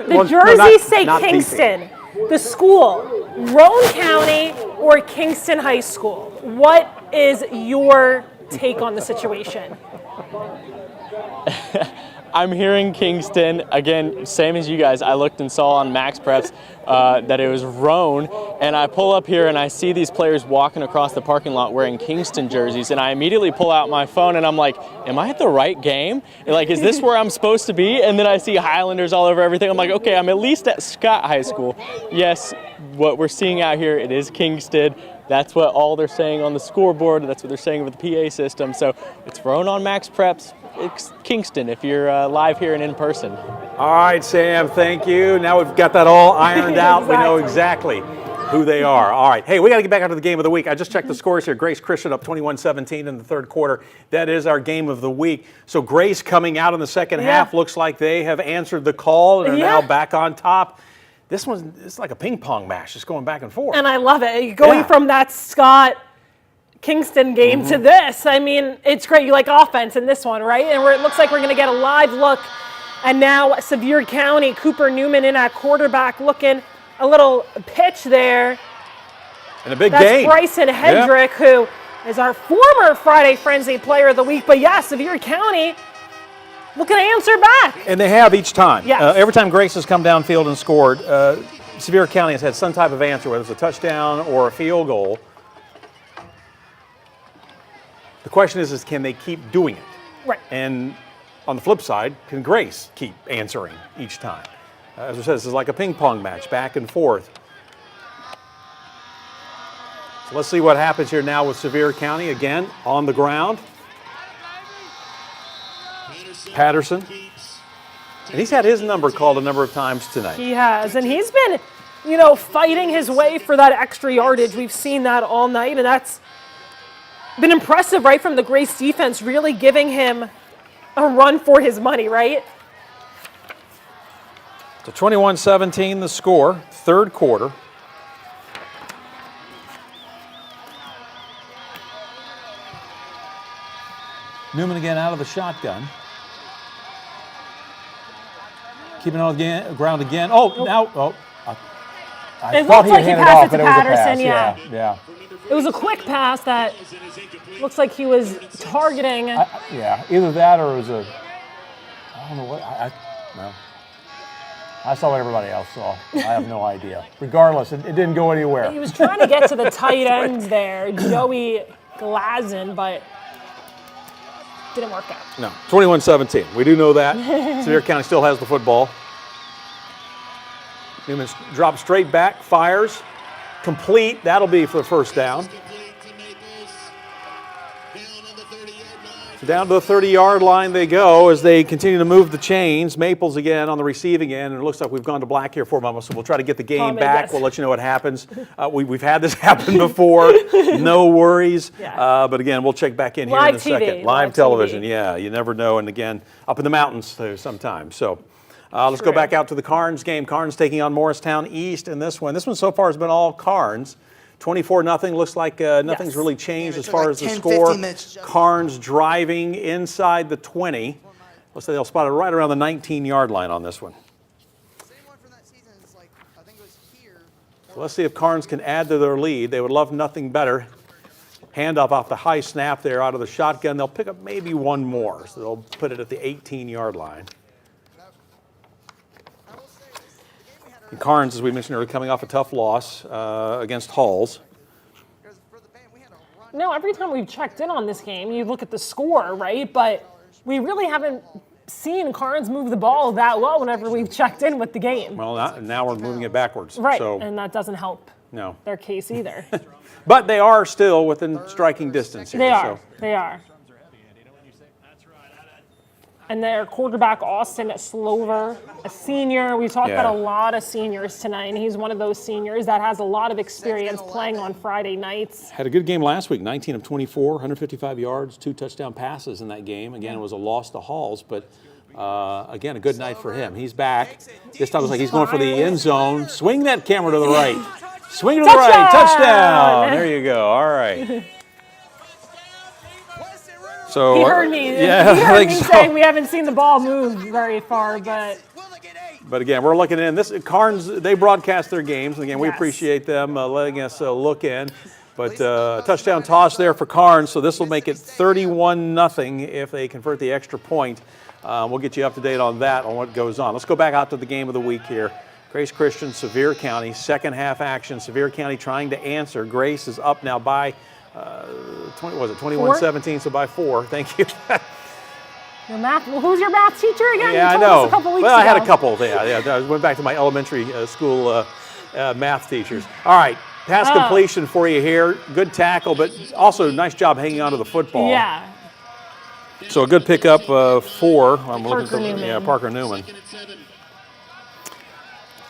C: The jerseys say Kingston. The school, Roane County or Kingston High School. What is your take on the situation?
H: I'm hearing Kingston. Again, same as you guys. I looked and saw on Max Preps that it was Roane, and I pull up here and I see these players walking across the parking lot wearing Kingston jerseys, and I immediately pull out my phone and I'm like, am I at the right game? Like, is this where I'm supposed to be? And then I see Highlanders all over everything. I'm like, okay, I'm at least at Scott High School. Yes, what we're seeing out here, it is Kingston. That's what all they're saying on the scoreboard. That's what they're saying with the PA system. So it's Roane on Max Preps. It's Kingston if you're live here and in person.
B: All right, Sam, thank you. Now we've got that all ironed out. We know exactly who they are. All right. Hey, we got to get back onto the game of the week. I just checked the scores here. Grace Christian up 21-17 in the third quarter. That is our game of the week. So Grace coming out in the second half. Looks like they have answered the call and are now back on top. This one's it's like a ping pong match, just going back and forth.
C: And I love it. Going from that Scott Kingston game to this. I mean, it's great. You like offense in this one, right? And it looks like we're going to get a live look. And now Sevier County, Cooper Newman in at quarterback, looking a little pitch there.
B: And a big gain.
C: That's Bryson Hedrick, who is our former Friday Frenzy Player of the Week. But yeah, Sevier County looking to answer back.
B: And they have each time.
C: Yes.
B: Every time Grace has come downfield and scored, Sevier County has had some type of answer, whether it's a touchdown or a field goal. The question is can they keep doing it?
C: Right.
B: And on the flip side, can Grace keep answering each time? As I said, this is like a ping pong match, back and forth. So let's see what happens here now with Sevier County. Again, on the ground. Patterson. And he's had his number called a number of times tonight.
C: He has, and he's been, fighting his way for that extra yardage. We've seen that all night, and that's been impressive, right, from the Grace defense, really giving him a run for his money, right?
B: So 21-17 the score, third quarter. Newman again out of the shotgun. Keeping on the ground again. Oh, now,
C: I thought he
B: handed
C: passed
B: off,
C: it
B: but
C: to
B: it was a
C: Patterson,
B: pass.
C: yeah.
B: Yeah.
C: It was a quick pass that looks like he was targeting.
B: Yeah, either that or it was I don't know what, no. I saw what everybody else saw. I have no idea. Regardless, it didn't go anywhere.
C: He was trying to get to the tight ends there, Joey Glazin, but didn't work out.
B: No, 21-17. We do know that. Sevier County still has the football. Newman drops straight back, fires, complete. That'll be for the first down. So down to the 30-yard line they go as they continue to move the chains. Maples again on the receiving end, and it looks like we've gone to black here for a moment, so we'll try to get the game back.
C: Yes.
B: We'll let you know what happens. We've had this happen before. No worries.
C: Yeah.
B: But again, we'll check back in here
C: Live
B: in a second.
C: TV.
B: Live
C: TV.
B: television, yeah. You never know. And again, up in the mountains sometimes. So let's go back out to the Carnes game. Carnes taking on Morristown East in this one. This one so far has been all Carnes. 24-0. Looks like nothing's really changed as far as the score. Carnes driving inside the 20. Looks like they'll spot it right around the 19-yard line on this one. So let's see if Carnes can add to their lead. They would love nothing better. Handoff off the high snap there out of the shotgun. They'll pick up maybe one more. So they'll put it at the 18-yard line. And Carnes, as we mentioned earlier, coming off a tough loss against Halls.
C: No, every time we've checked in on this game, you look at the score, right? But we really haven't seen Carnes move the ball that well whenever we've checked in with the game.
B: Well, now we're moving it backwards.
C: Right,
B: So,
C: and that doesn't help their case either.
B: but they are still within striking distance here.
C: They are. They are. And their quarterback, Austin Slover, a senior. We talked about a lot of seniors tonight, and he's one of those seniors that has a lot of experience playing on Friday nights.
B: Had a good game last week, 19 of 24, 155 yards, 2 touchdown passes in that game. Again, it was a loss to Halls, but again, a good night for him. He's back. This time it was like he's going for the end zone. Swing that camera to the right. Swing to the right. Touchdown. There you go. All right. So,
C: he heard me.
B: Yeah,
C: he heard me
B: so.
C: saying we haven't seen the ball move very far, but
B: again, we're looking in. This Carnes, they broadcast their games, and again, we appreciate them letting us look in. But touchdown toss there for Carnes, so this will make it 31-0 if they convert the extra point. We'll get you up to date on that, on what goes on. Let's go back out to the game of the week here. Grace Christian, Sevier County, second half action. Sevier County trying to answer. Grace is up now by 21-17, so by 4. Thank you.
C: Your math. Well, who's your math teacher again?
B: Yeah,
C: you told
B: I know.
C: us a couple weeks
B: well, I
C: ago.
B: had a couple. Yeah. I went back to my elementary school math teachers. All right, pass completion for you here. Good tackle, but also nice job hanging on to the football.
C: Yeah.
B: So a good pickup for Parker Newman.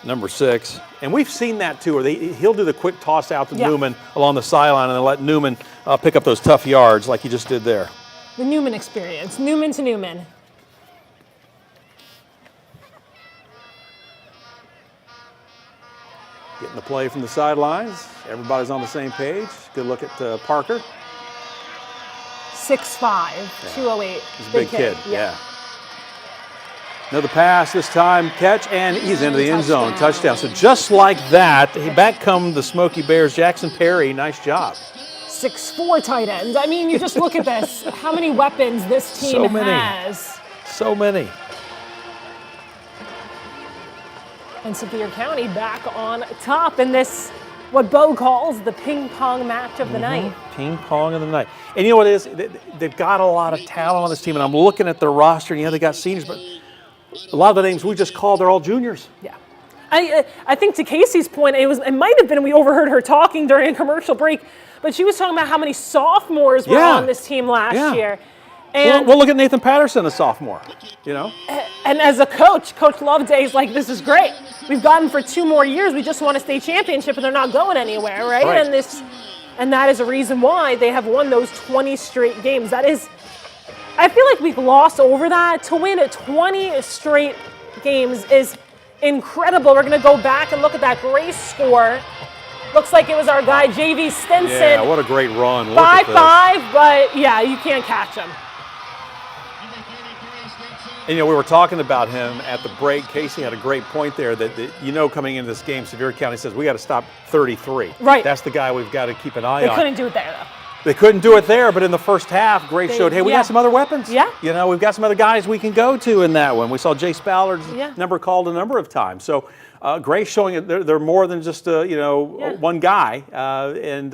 B: Number 6. And we've seen that too, where he'll do the quick toss out to Newman along the sideline and then let Newman pick up those tough yards like he just did there.
C: The Newman experience. Newman to Newman.
B: Getting the play from the sidelines. Everybody's on the same page. Good look at Parker.
C: 6'5", 208.
B: He's a big kid. Yeah. Another pass, this time catch, and he's into the end zone. Touchdown. So just like that, back come the Smoky Bears. Jackson Perry, nice job.
C: 6'4" tight end. I mean, you just look at this. How many weapons this team has.
B: So many.
C: And Sevier County back on top in this, what Bo calls the ping pong match of the night.
B: Ping pong of the night. And you know what it is? They've got a lot of talent on this team, and I'm looking at their roster, and they got seniors, but a lot of the names we just called, they're all juniors.
C: Yeah. I think to Casey's point, it might have been we overheard her talking during a commercial break, but she was talking about how many sophomores were on this team last year. And
B: well, look at Nathan Patterson, a sophomore,
C: And as a coach, Coach Loveday's like, this is great. We've gotten for 2 more years. We just won a state championship, and they're not going anywhere, right? And that is a reason why they have won those 20 straight games. That is, I feel like we gloss over that. To win 20 straight games is incredible. We're going to go back and look at that Grace score. Looks like it was our guy, J.V. Stinson.
B: Yeah, what a great run.
C: 5-5, but yeah, you can't catch him.
B: And, we were talking about him at the break. Casey had a great point there that coming into this game, Sevier County says, we got to stop 33.
C: Right.
B: That's the guy we've got to keep an eye on.
C: They couldn't do it there, though.
B: They couldn't do it there, but in the first half, Grace showed, hey, we got some other weapons.
C: Yeah.
B: We've got some other guys we can go to in that one. We saw Jay Spallard's number called a number of times. So Grace showing it they're more than just, one guy, and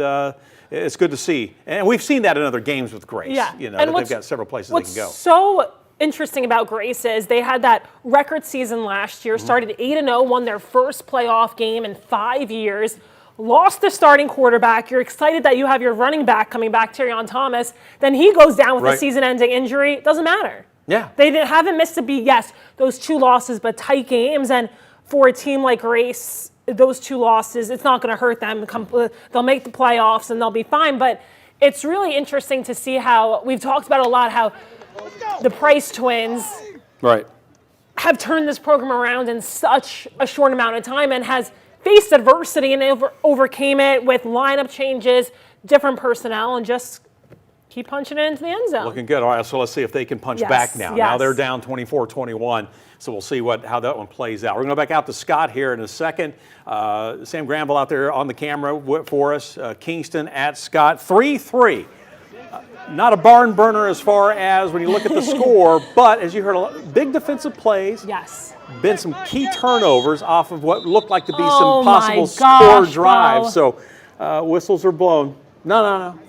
B: it's good to see. And we've seen that in other games with Grace.
C: Yeah.
B: That they've got several places they can go.
C: So interesting about Grace is they had that record season last year, started 8-0, won their first playoff game in 5 years, lost the starting quarterback. You're excited that you have your running back coming back, Terrion Thomas. Then he goes down with a season-ending injury. Doesn't matter.
B: Yeah.
C: They haven't missed a beat. Yes, those 2 losses, but tight games. And for a team like Grace, those 2 losses, it's not going to hurt them. They'll make the playoffs and they'll be fine. But it's really interesting to see how, we've talked about a lot, how the Price twins have turned this program around in such a short amount of time and has faced adversity and overcame it with lineup changes, different personnel, and just keep punching it into the end zone.
B: Looking good. All right, so let's see if they can punch back now. Now they're down 24-21, so we'll see how that one plays out. We're going to go back out to Scott here in a second. Sam Granville out there on the camera for us. Kingston at Scott, 3-3. Not a barn burner as far as when you look at the score, but as you heard, big defensive plays.
C: Yes.
B: Been some key turnovers off of what looked like to be some possible score drives. So whistles are blown. No.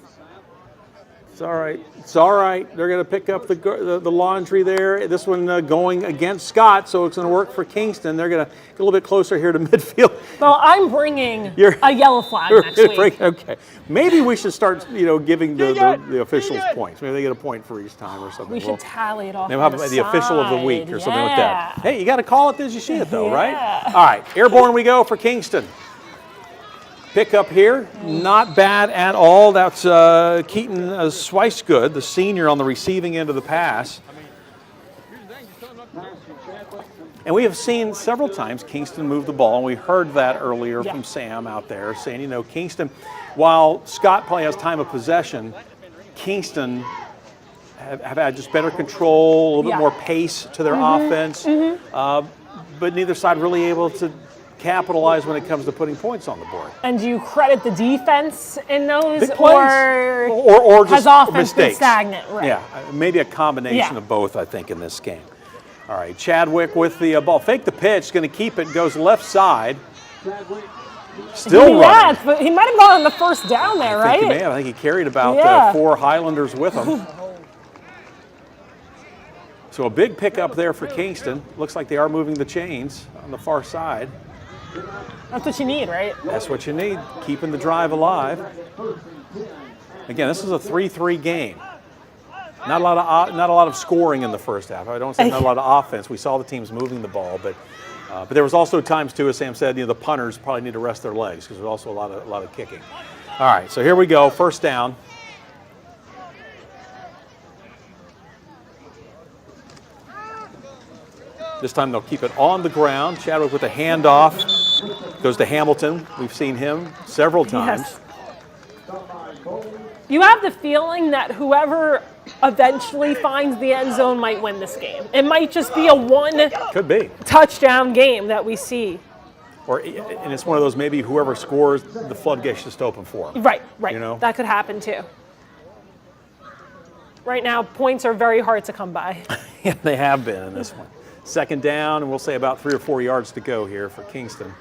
B: It's all right. It's all right. They're going to pick up the laundry there. This one going against Scott, so it's going to work for Kingston. They're going to get a little bit closer here to midfield.
C: Well, I'm bringing a yellow flag next week.
B: Okay. Maybe we should start, giving the officials points. Maybe they get a point for each time or something.
C: We should tally it off.
B: Maybe how about the official of the week or something like that. Hey, you got to call it as you see it, though, right? All right. Airborne we go for Kingston. Pick up here, not bad at all. That's Keaton Swicegood, the senior on the receiving end of the pass. And we have seen several times Kingston move the ball, and we heard that earlier from Sam out there saying, Kingston, while Scott probably has time of possession, Kingston have had just better control, a little bit more pace to their offense, but neither side really able to capitalize when it comes to putting points on the board.
C: And do you credit the defense in those,
B: big plays, or just
C: has offense
B: mistakes?
C: Been stagnant? Right.
B: Yeah, maybe a combination of both, I think, in this game. All right, Chadwick with the ball. Fake the pitch, going to keep it, goes left side. Still running.
C: But he might have gone on the first down there, right?
B: I think he may have. I think he carried about 4 Highlanders with him. So a big pickup there for Kingston. Looks like they are moving the chains on the far side.
C: That's what you need, right?
B: That's what you need, keeping the drive alive. Again, this is a 3-3 game. Not a lot of scoring in the first half. I don't say not a lot of offense. We saw the teams moving the ball, but there was also times too, as Sam said, the punters probably need to rest their legs because there's also a lot of kicking. All right, so here we go, first down. This time they'll keep it on the ground. Chadwick with a handoff. Goes to Hamilton. We've seen him several times.
C: Yes. You have the feeling that whoever eventually finds the end zone might win this game. It might just be a one
B: Could be
C: touchdown game that we see.
B: and it's one of those maybe whoever scores, the floodgates just open for them.
C: Right.
B: You know?
C: That could happen too. Right now, points are very hard to come by.
B: Yeah, they have been in this one. Second down, and we'll say about 3 or 4 yards to go here for Kingston.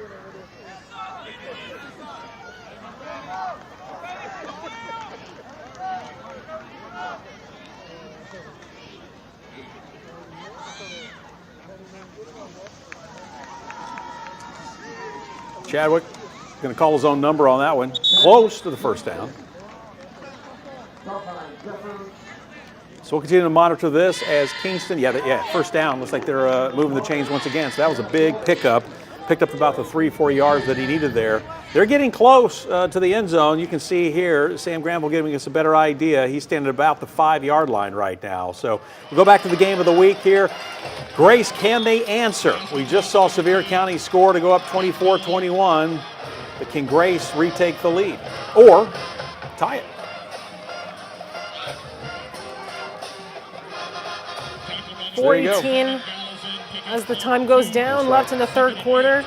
B: Chadwick going to call his own number on that one. Close to the first down. So we'll continue to monitor this as Kingston, first down. Looks like they're moving the chains once again. So that was a big pickup. Picked up about the 3-4 yards that he needed there. They're getting close to the end zone. You can see here, Sam Granville giving us a better idea. He's standing about the 5-yard line right now. So we'll go back to the game of the week here. Grace, can they answer? We just saw Sevier County score to go up 24-21. But can Grace retake the lead or tie it?
C: There you go. 14 as the time goes down, left in the third quarter.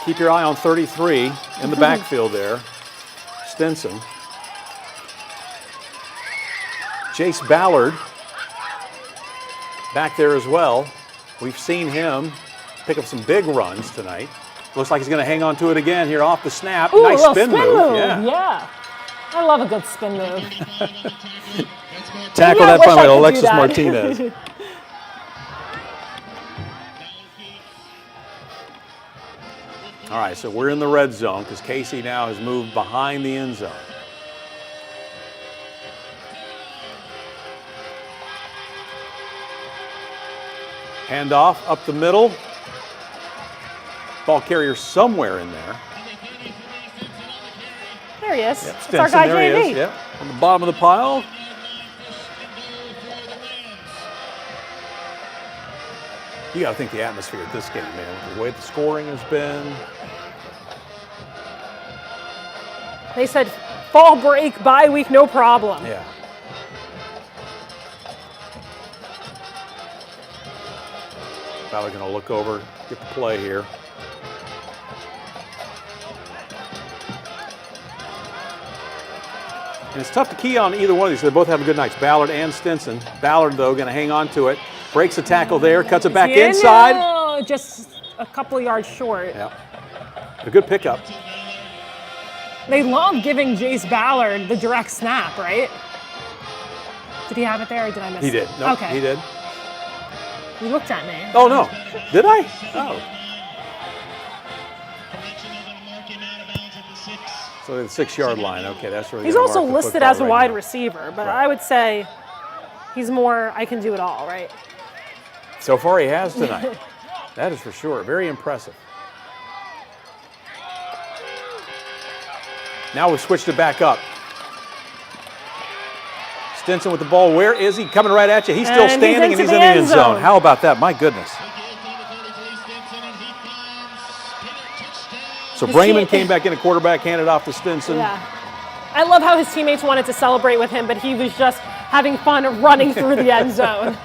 B: Keep your eye on 33 in the backfield there. Stinson. Jace Ballard back there as well. We've seen him pick up some big runs tonight. Looks like he's going to hang on to it again here off the snap.
C: Ooh,
B: nice spin move.
C: Yeah. I love a good spin move.
B: Tackle that by Alexis Martinez. All right, so we're in the red zone because Casey now has moved behind the end zone. Handoff up the middle. Ball carrier somewhere in there.
C: There he is.
B: Yep,
C: It's our guy, JV.
B: Yep, on the bottom of the pile. You got to think the atmosphere at this game, man, with the way the scoring has been.
C: They said fall break, bye week, no problem.
B: Yeah. Probably going to look over, get the play here. And it's tough to key on either one of these. They both have good nights, Ballard and Stinson. Ballard, though, going to hang on to it. Breaks a tackle there, cuts it back inside.
C: No, just a couple of yards short.
B: Yeah. A good pickup.
C: They love giving Jace Ballard the direct snap, right? Did he have it there or did I miss it?
B: He did. No,
C: okay.
B: He did.
C: You looked at me.
B: Oh, no. Did I? Oh. So the 6-yard line. Okay, that's where
C: he's also listed as a wide receiver, but I would say he's more, I can do it all, right?
B: So far he has tonight. That is for sure. Very impressive. Now we've switched it back up. Stinson with the ball. Where is he? Coming right at you. He's still standing and he's in the end zone. How about that? My goodness. So Brayman came back in a quarterback, handed off to Stinson.
C: Yeah. I love how his teammates wanted to celebrate with him, but he was just having fun running through the end zone.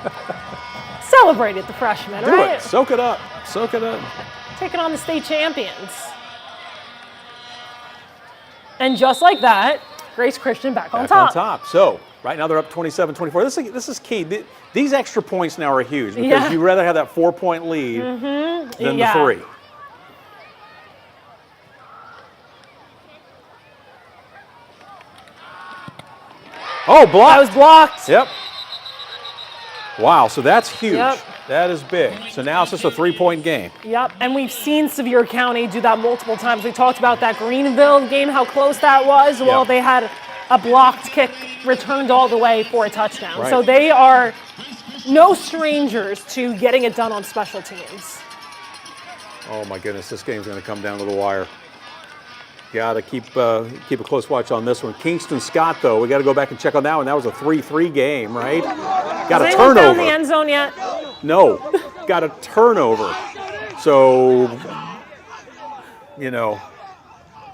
C: Celebrated the freshman, right?
B: Do it. Soak it up. Soak it up.
C: Taking on the state champions. And just like that, Grace Christian back on top.
B: So right now they're up 27-24. This is key. These extra points now are huge because you'd rather have that 4-point lead than the 3. Oh, blocked.
C: That was blocked.
B: Yep. Wow, so that's huge.
C: Yep.
B: That is big. So now it's just a 3-point game.
C: Yep, and we've seen Sevier County do that multiple times. We talked about that Greenville game, how close that was. Well, they had a blocked kick returned all the way for a touchdown.
B: Right.
C: So they are no strangers to getting it done on special teams.
B: Oh my goodness, this game's going to come down to the wire. Got to keep a close watch on this one. Kingston Scott, though, we got to go back and check on that one. That was a 3-3 game, right? Got a turnover.
C: Found the end zone yet?
B: No, got a turnover. So, no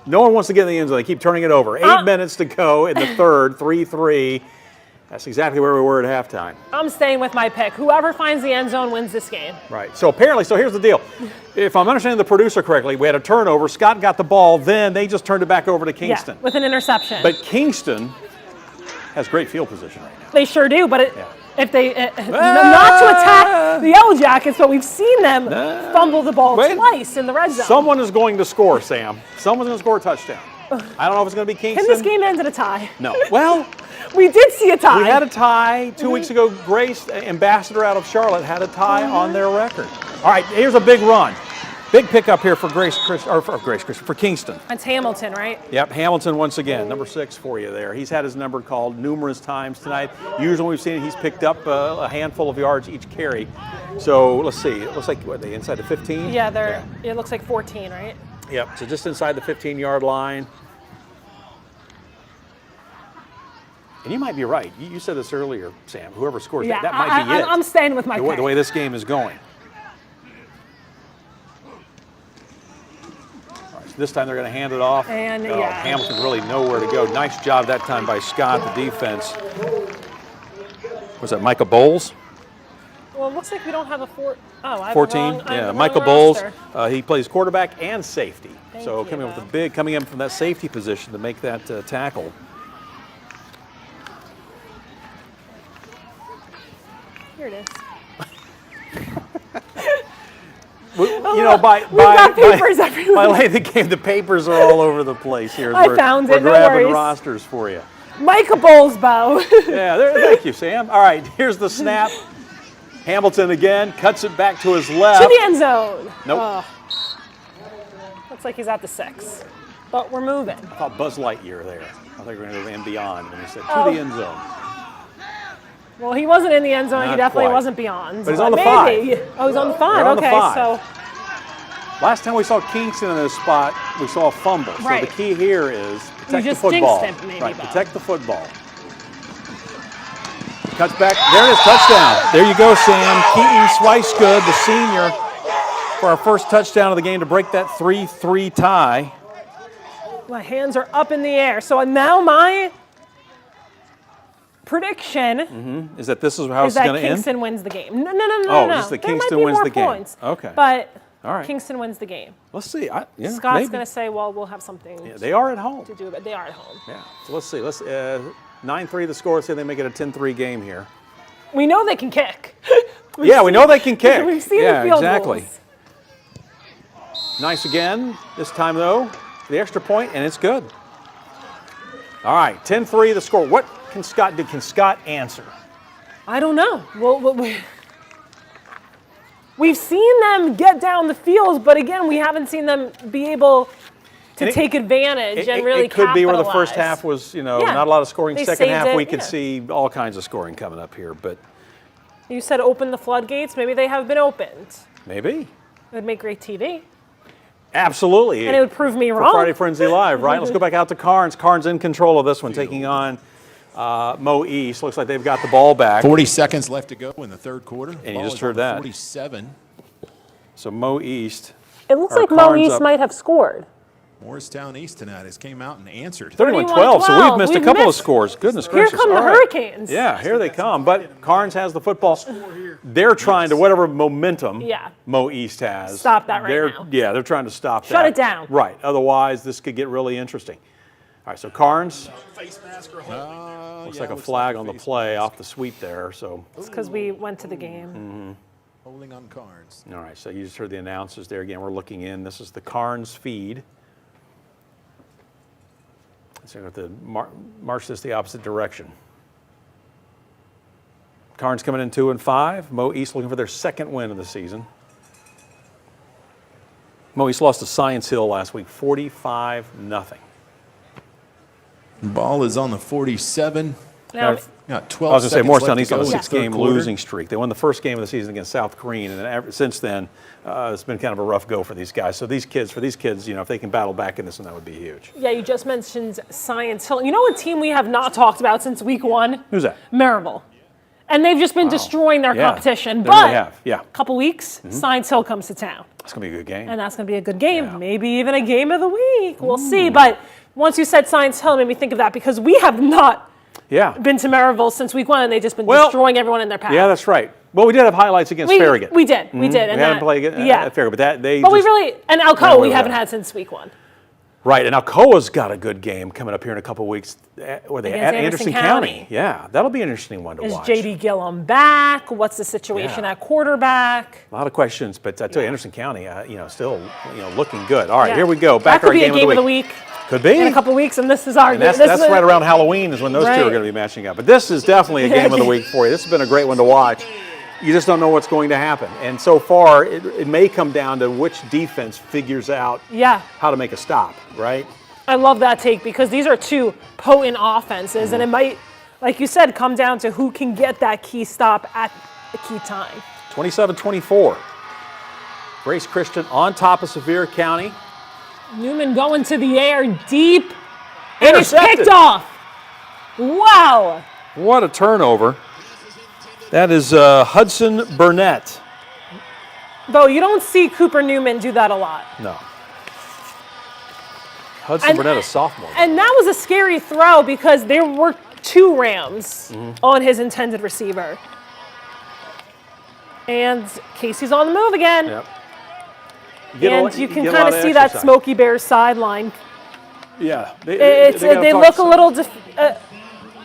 B: one wants to get in the end zone. They keep turning it over. 8 minutes to go in the third, 3-3. That's exactly where we were at halftime.
C: I'm staying with my pick. Whoever finds the end zone wins this game.
B: Right. So apparently, here's the deal. If I'm understanding the producer correctly, we had a turnover. Scott got the ball. Then they just turned it back over to Kingston.
C: Yeah, with an interception.
B: But Kingston has great field position right now.
C: They sure do. But if they not to attack the Yellow Jackets, but we've seen them fumble the ball twice in the red zone.
B: Someone is going to score, Sam. Someone's going to score a touchdown. I don't know if it's going to be Kingston.
C: Can this game end in a tie?
B: No. Well,
C: we did see a tie.
B: We had a tie 2 weeks ago. Grace, ambassador out of Charlotte, had a tie on their record. All right, here's a big run. Big pickup here for for Kingston.
C: That's Hamilton, right?
B: Yep, Hamilton once again, number 6 for you there. He's had his number called numerous times tonight. Usually when we've seen it, he's picked up a handful of yards each carry. So let's see, it looks like, what, are they inside the 15?
C: Yeah, it looks like 14, right?
B: Yep, so just inside the 15-yard line. And you might be right. You said this earlier, Sam. Whoever scores that might be it.
C: I'm staying with my pick.
B: The way this game is going. All right, so this time they're going to hand it off.
C: And
B: Hamilton really nowhere to go. Nice job that time by Scott, the defense. Was that Micah Bowles?
C: Well, it looks like we don't have a
B: 14. Michael Bowles. He plays quarterback and safety. Coming in from that safety position to make that tackle.
C: Here it is.
B: By late in the game, the papers are all over the place here.
C: I found it.
B: We're grabbing rosters for you.
C: Micah Bowles, Bo.
B: Thank you, Sam. All right, here's the snap. Hamilton again cuts it back to his left.
C: To the end zone.
B: Nope.
C: Looks like he's at the 6, but we're moving.
B: I thought Buzz Lightyear there. I thought we were going to go and beyond when he said to the end zone.
C: Well, he wasn't in the end zone.
B: Not
C: he definitely
B: quite.
C: wasn't beyond.
B: But he's on the 5.
C: Oh, he's on the 5.
B: On the
C: okay,
B: 5.
C: so.
B: Last time we saw Kingston in this spot, we saw a fumble.
C: Right.
B: So the key here is protect the
C: just
B: football.
C: jinxed him, maybe,
B: right,
C: Bo.
B: protect the football. Cuts back. There it is, touchdown. There you go, Sam. Keaton Swicegood, the senior, for our first touchdown of the game to break that 3-3 tie.
C: My hands are up in the air. So now my prediction
B: is that this is how it's going to end?
C: Kingston wins the game. No.
B: Just the Kingston wins the game.
C: Points,
B: okay.
C: But
B: all right.
C: Kingston wins the game.
B: Let's see.
C: Scott's going to say, well, we'll have something
B: they are at home.
C: to do, but they are at home.
B: Yeah. So let's see. 9-3 the score. Let's say they make it a 10-3 game here.
C: We know they can kick.
B: We know they can kick.
C: We've seen the field
B: exactly.
C: goals.
B: Nice again. This time, though, the extra point, and it's good. All right, 10-3 the score. What can Scott do? Can Scott answer?
C: I don't know. We've seen them get down the field, but again, we haven't seen them be able to take advantage and really
B: capitalize. It could be where the first
C: capitalize.
B: half was, not a lot of scoring.
C: They
B: Second
C: saved
B: half,
C: it,
B: we could see all kinds of scoring coming up here, but
C: you said open the floodgates. Maybe they have been opened.
B: maybe.
C: It would make great TV.
B: Absolutely.
C: And it would prove me
B: for
C: wrong.
B: Friday Frenzy Live, right? Let's go back out to Carnes. Carnes in control of this one, taking on Mo East. Looks like they've got the ball back.
E: 40 seconds left to go in the third quarter.
B: And you just heard that.
E: 47.
B: So Mo East.
C: It looks like Mo
B: Carnes
C: East
B: up.
C: might have scored.
E: Morristown East tonight has came out and answered.
B: 31-12, so we've missed a couple of scores. Goodness gracious.
C: Here come the
B: All right.
C: Hurricanes.
B: Yeah, here they come. But Carnes has the football. They're trying to, whatever momentum Mo East has.
C: Stop that right now.
B: Yeah, they're trying to stop that.
C: Shut it down.
B: Right. Otherwise, this could get really interesting. All right, so Carnes. Looks like a flag on the play off the sweep there. So
C: It's because we went to the game.
E: Holding on Carnes.
B: all right, so you just heard the announcers there. Again, we're looking in. This is the Carnes feed. So we have to march this the opposite direction. Carnes coming in 2-5. Mo East looking for their second win of the season. Mo East lost to Science Hill last week, 45-0.
E: Ball is on the 47.
C: Now,
E: Got 12
B: I was going to say,
E: seconds
B: Morristown
E: left
B: East
E: to
B: on a
E: go in the
B: 6-game
E: third quarter.
B: losing streak. They won the first game of the season against South Green, and then since then, it's been kind of a rough go for these guys. So for these kids, if they can battle back in this one, that would be huge.
C: yeah, you just mentioned Science Hill. You know what team we have not talked about since week 1?
B: Who's that?
C: Maryville. And they've just been destroying their competition.
B: They
C: But
B: really have. Yeah.
C: a couple weeks, Science Hill comes to town.
B: It's going to be a good game.
C: And that's going to be a good game.
B: Yeah.
C: Maybe even a game of the week. We'll see. But once you said Science Hill, it made me think of that because we have not been to Maryville since week 1, and they've just been destroying everyone in their path.
B: Yeah, that's right. Well, we did have highlights against Farragut.
C: We did. We did.
B: We
C: And
B: haven't played at Farragut, but we
C: really, and Alcoa we haven't had since week 1.
B: Right, and Alcoa's got a good game coming up here in a couple of weeks. Where they at Anderson County. Yeah, that'll be an interesting one to watch.
C: Is J.D. Gillum back? What's the situation at quarterback?
B: A lot of questions, but I tell you, Anderson County, still, looking good. All right, here we go. Back to our game of the week. Could be
C: in a couple of weeks, and this is our.
B: And that's right around Halloween is when those two are going to be matching up. But this is definitely a game of the week for you. This has been a great one to watch. You just don't know what's going to happen. And so far, it may come down to which defense figures out how to make a stop, right?
C: I love that take because these are two potent offenses, and it might, like you said, come down to who can get that key stop at the key time.
B: 27-24. Grace Christian on top of Sevier County.
C: Newman going to the air deep.
B: Intercepted.
C: And it's picked off. Wow.
B: What a turnover. That is Hudson Burnett.
C: Bo, you don't see Cooper Newman do that a lot.
B: No. Hudson Burnett, a sophomore.
C: And that was a scary throw because there were 2 Rams on his intended receiver. And Casey's on the move again.
B: Yep.
C: And you can kind of see that Smoky Bears sideline.
B: Yeah.
C: They look a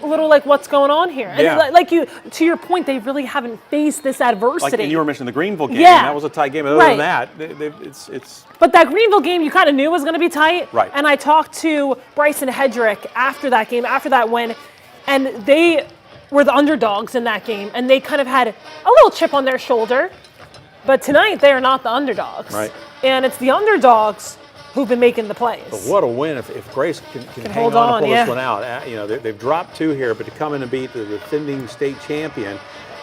C: little like what's going on here. And like to your point, they really haven't faced this adversity.
B: Like you were mentioning the Greenville game. That was a tight game. Other than that, it's.
C: But that Greenville game, you kind of knew was going to be tight.
B: Right.
C: And I talked to Bryson Hedrick after that game, after that win, and they were the underdogs in that game, and they kind of had a little chip on their shoulder. But tonight, they are not the underdogs.
B: Right.
C: And it's the underdogs who've been making the plays.
B: But what a win if Grace can hang on and pull this one out. They've dropped 2 here, but to come in and beat the defending state champion,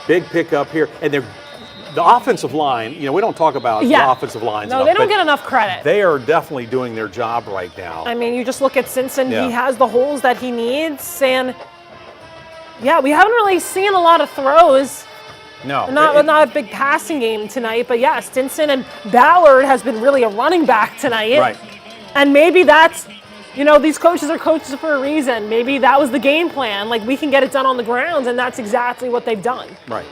B: big pickup here. And the offensive line, we don't talk about the offensive lines enough.
C: No, they don't get enough credit.
B: They are definitely doing their job right now.
C: I mean, you just look at Simpson. He has the holes that he needs. And, we haven't really seen a lot of throws.
B: No.
C: Not a big passing game tonight, but Stinson and Ballard has been really a running back tonight.
B: Right.
C: And maybe that's, these coaches are coaches for a reason. Maybe that was the game plan. Like, we can get it done on the ground, and that's exactly what they've done.
B: Right.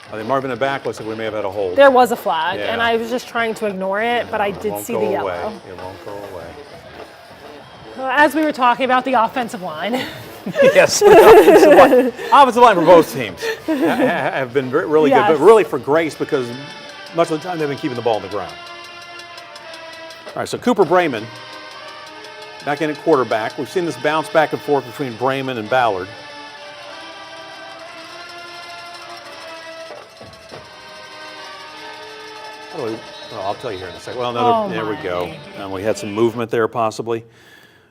B: I think Marvin in the back looks like we may have had a hold.
C: There was a flag, and I was just trying to ignore it, but I did see the yellow.
B: It won't go away.
C: As we were talking about the offensive line.
B: Yes, offensive line for both teams have been really good, but really for Grace because much of the time they've been keeping the ball on the ground. All right, so Cooper Brayman back in at quarterback. We've seen this bounce back and forth between Brayman and Ballard. I'll tell you here in a second. Well, there we go. And we had some movement there possibly.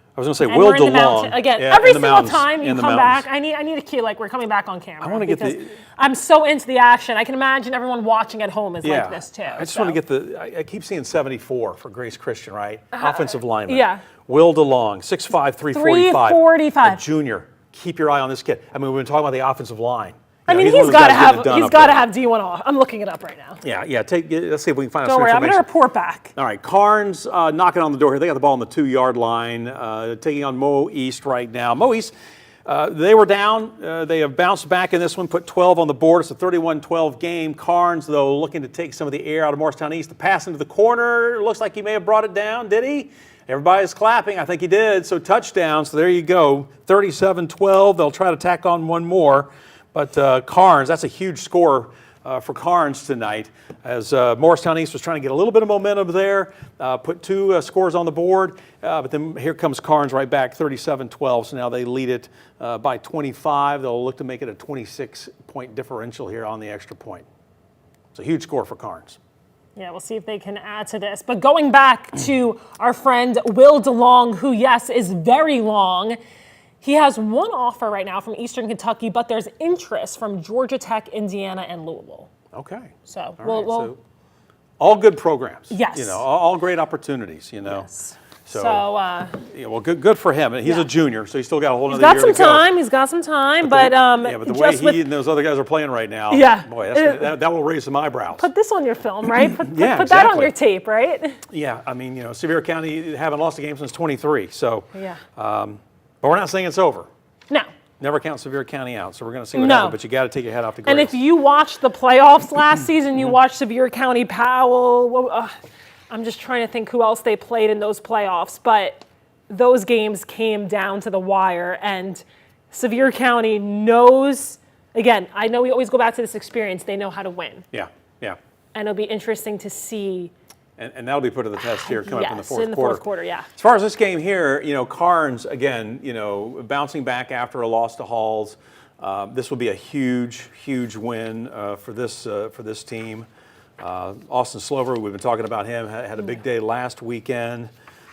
B: I was going to say, Will DeLong.
C: Again, every single time you come back, I need a cue like we're coming back on camera.
B: I want to get
C: I'm so into the action. I can imagine everyone watching at home is like this too.
B: I just want to get I keep seeing 74 for Grace Christian, right? Offensive lineman.
C: Yeah.
B: Will DeLong, 6'5", 345.
C: 345.
B: A junior. Keep your eye on this kid. I mean, we've been talking about the offensive line.
C: He's got to have D1 off. I'm looking it up right now.
B: Yeah. Let's see if we can find out
C: some
B: information. Don't worry,
C: I'm going to report back.
B: All right, Carnes knocking on the door here. They got the ball on the 2-yard line, taking on Mo East right now. Mo East, they were down. They have bounced back in this one, put 12 on the board. It's a 31-12 game. Carnes, though, looking to take some of the air out of Morristown East. The pass into the corner. Looks like he may have brought it down. Did he? Everybody's clapping. I think he did. So touchdown. So there you go. 37-12. They'll try to tack on one more. But Carnes, that's a huge score for Carnes tonight as Morristown East was trying to get a little bit of momentum there, put 2 scores on the board, but then here comes Carnes right back, 37-12, so now they lead it by 25. They'll look to make it a 26-point differential here on the extra point. It's a huge score for Carnes.
C: Yeah, we'll see if they can add to this. But going back to our friend Will DeLong, who, yes, is very long. He has one offer right now from Eastern Kentucky, but there's interest from Georgia Tech, Indiana, and Louisville.
B: Okay.
C: So
B: so all good programs.
C: Yes.
B: All great opportunities.
C: Yes.
B: So well, good for him. He's a junior, so he's still got a whole other year to go.
C: He's got some time, but
B: the way he and those other guys are playing right now. Boy, that will raise some eyebrows.
C: Put this on your film, right? Put
B: exactly.
C: that on your tape, right?
B: Yeah, I mean, Sevier County haven't lost a game since 23. So
C: yeah.
B: But we're not saying it's over.
C: No.
B: Never count Sevier County out, so we're going to see what happens, but you got to take your head off the Grace.
C: And if you watched the playoffs last season, you watched Sevier County Powell. I'm just trying to think who else they played in those playoffs, but those games came down to the wire, and Sevier County knows, again, I know we always go back to this experience, they know how to win.
B: Yeah.
C: And it'll be interesting to see.
B: And that'll be put to the test here coming up in the fourth quarter.
C: Yes, in the fourth quarter, yeah.
B: As far as this game here, Carnes, again, bouncing back after a loss to Halls. This will be a huge, huge win for this team. Austin Slover, we've been talking about him, had a big day last weekend.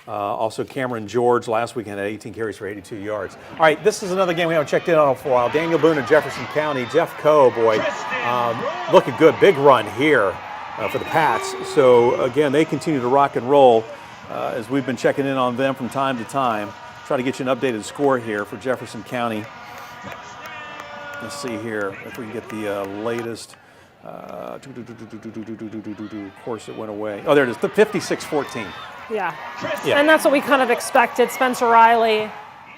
B: Also Cameron George last weekend had 18 carries for 82 yards. All right, this is another game we haven't checked in on for a while. Daniel Boone in Jefferson County. Jeff Coe, boy, looking good. Big run here for the Pats. So, again, they continue to rock and roll as we've been checking in on them from time to time. Try to get you an updated score here for Jefferson County. Let's see here if we can get the latest. Of course, it went away. Oh, there it is, 56-14.
C: Yeah, and that's what we kind of expected. Spencer Riley,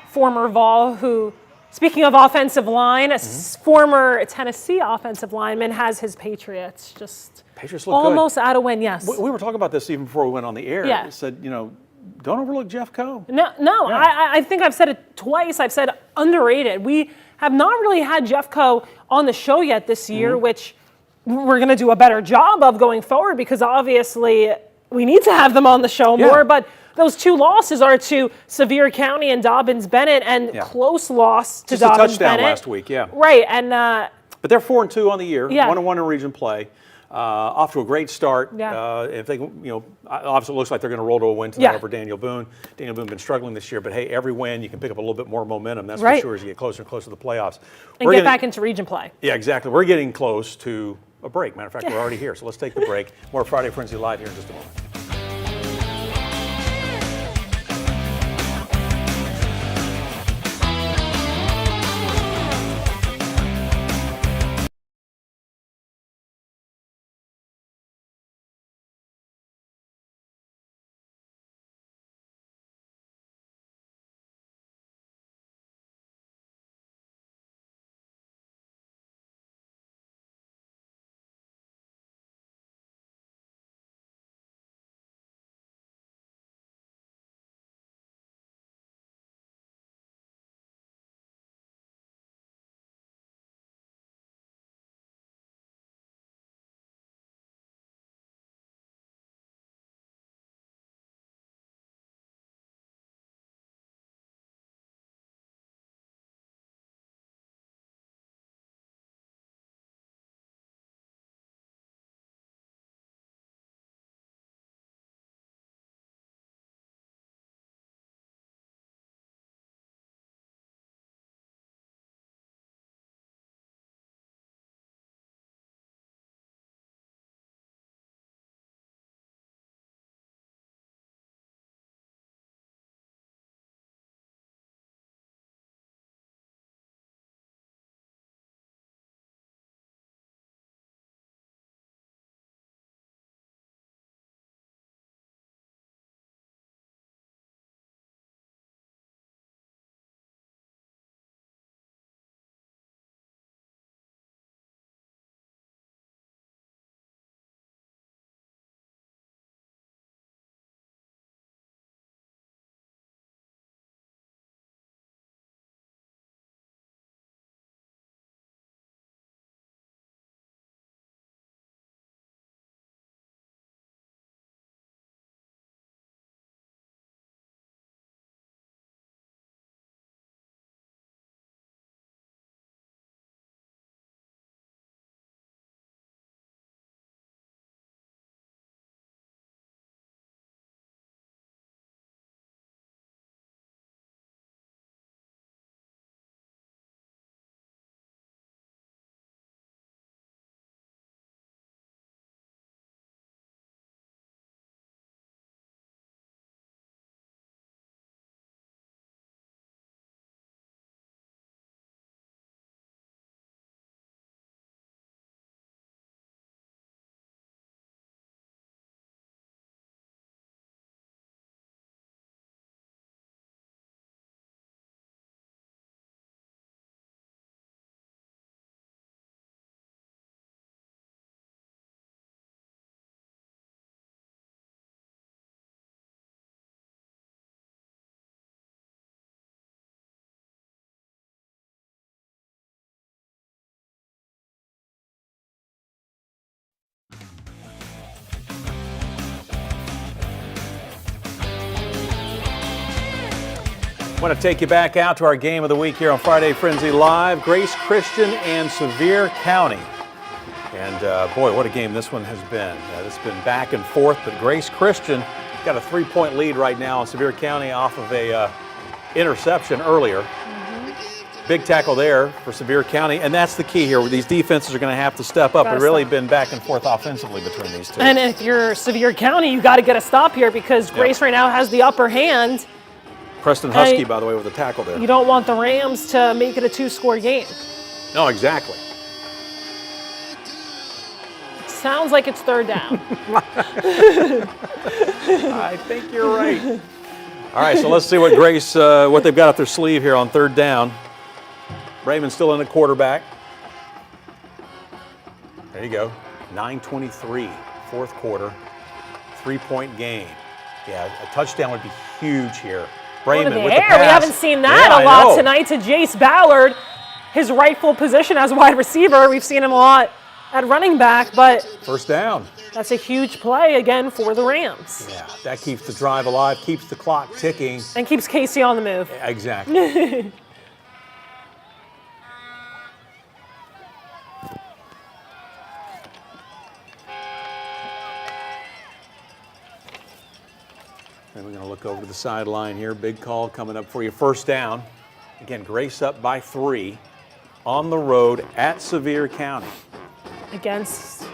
C: former Vol, who, speaking of offensive line, a former Tennessee offensive lineman, has his Patriots just
B: look
C: almost
B: good.
C: Out of win, yes.
B: We were talking about this even before we went on the air.
C: Yeah.
B: It said, don't overlook Jeff Coe.
C: No, yeah. I think I've said it twice. I've said underrated. We have not really had Jeff Coe on the show yet this year, which we're going to do a better job of going forward because obviously we need to have them on the show more. But those two losses are to Sevier County and Dobbins-Bennett, and close loss to Dobbins-Bennett.
B: Just a touchdown last week,
C: Right, and
B: but they're 4-2 on the year, 1-1 in region play. Off to a great start. If they, obviously it looks like they're going to roll to a win tonight over Daniel Boone. Daniel Boone been struggling this year, but hey, every win you can pick up a little bit more momentum. That's for sure as you get closer and closer to the playoffs.
C: And get back into region play.
B: Yeah, exactly. We're getting close to a break. Matter of fact, we're already here, so let's take the break. More Friday Frenzy Live here in just a moment. I want to take you back out to our game of the week here on Friday Frenzy Live. Grace Christian and Sevier County. And boy, what a game this one has been. It's been back and forth, but Grace Christian got a 3-point lead right now on Sevier County off of a interception earlier. Big tackle there for Sevier County, and that's the key here. These defenses are going to have to step up. It's really been back and forth offensively between these two.
C: And if you're Sevier County, you got to get a stop here because Grace right now has the upper hand.
B: Preston Husky, by the way, with a tackle there.
C: You don't want the Rams to make it a 2-score game.
B: No, exactly.
C: Sounds like it's third down.
B: I think you're right. All right, so let's see what Grace, what they've got up their sleeve here on third down. Raymond still in the quarterback. There you go. 9:23, fourth quarter, 3-point game. Yeah, a touchdown would be huge here. Raymond with the pass.
C: We haven't seen that a lot tonight to Jace Ballard, his rightful position as wide receiver. We've seen him a lot at running back, but
B: first down.
C: That's a huge play again for the Rams.
B: Yeah, that keeps the drive alive, keeps the clock ticking.
C: And keeps Casey on the move.
B: Exactly. And we're going to look over to the sideline here. Big call coming up for you. First down. Again, Grace up by 3 on the road at Sevier County.
C: Against,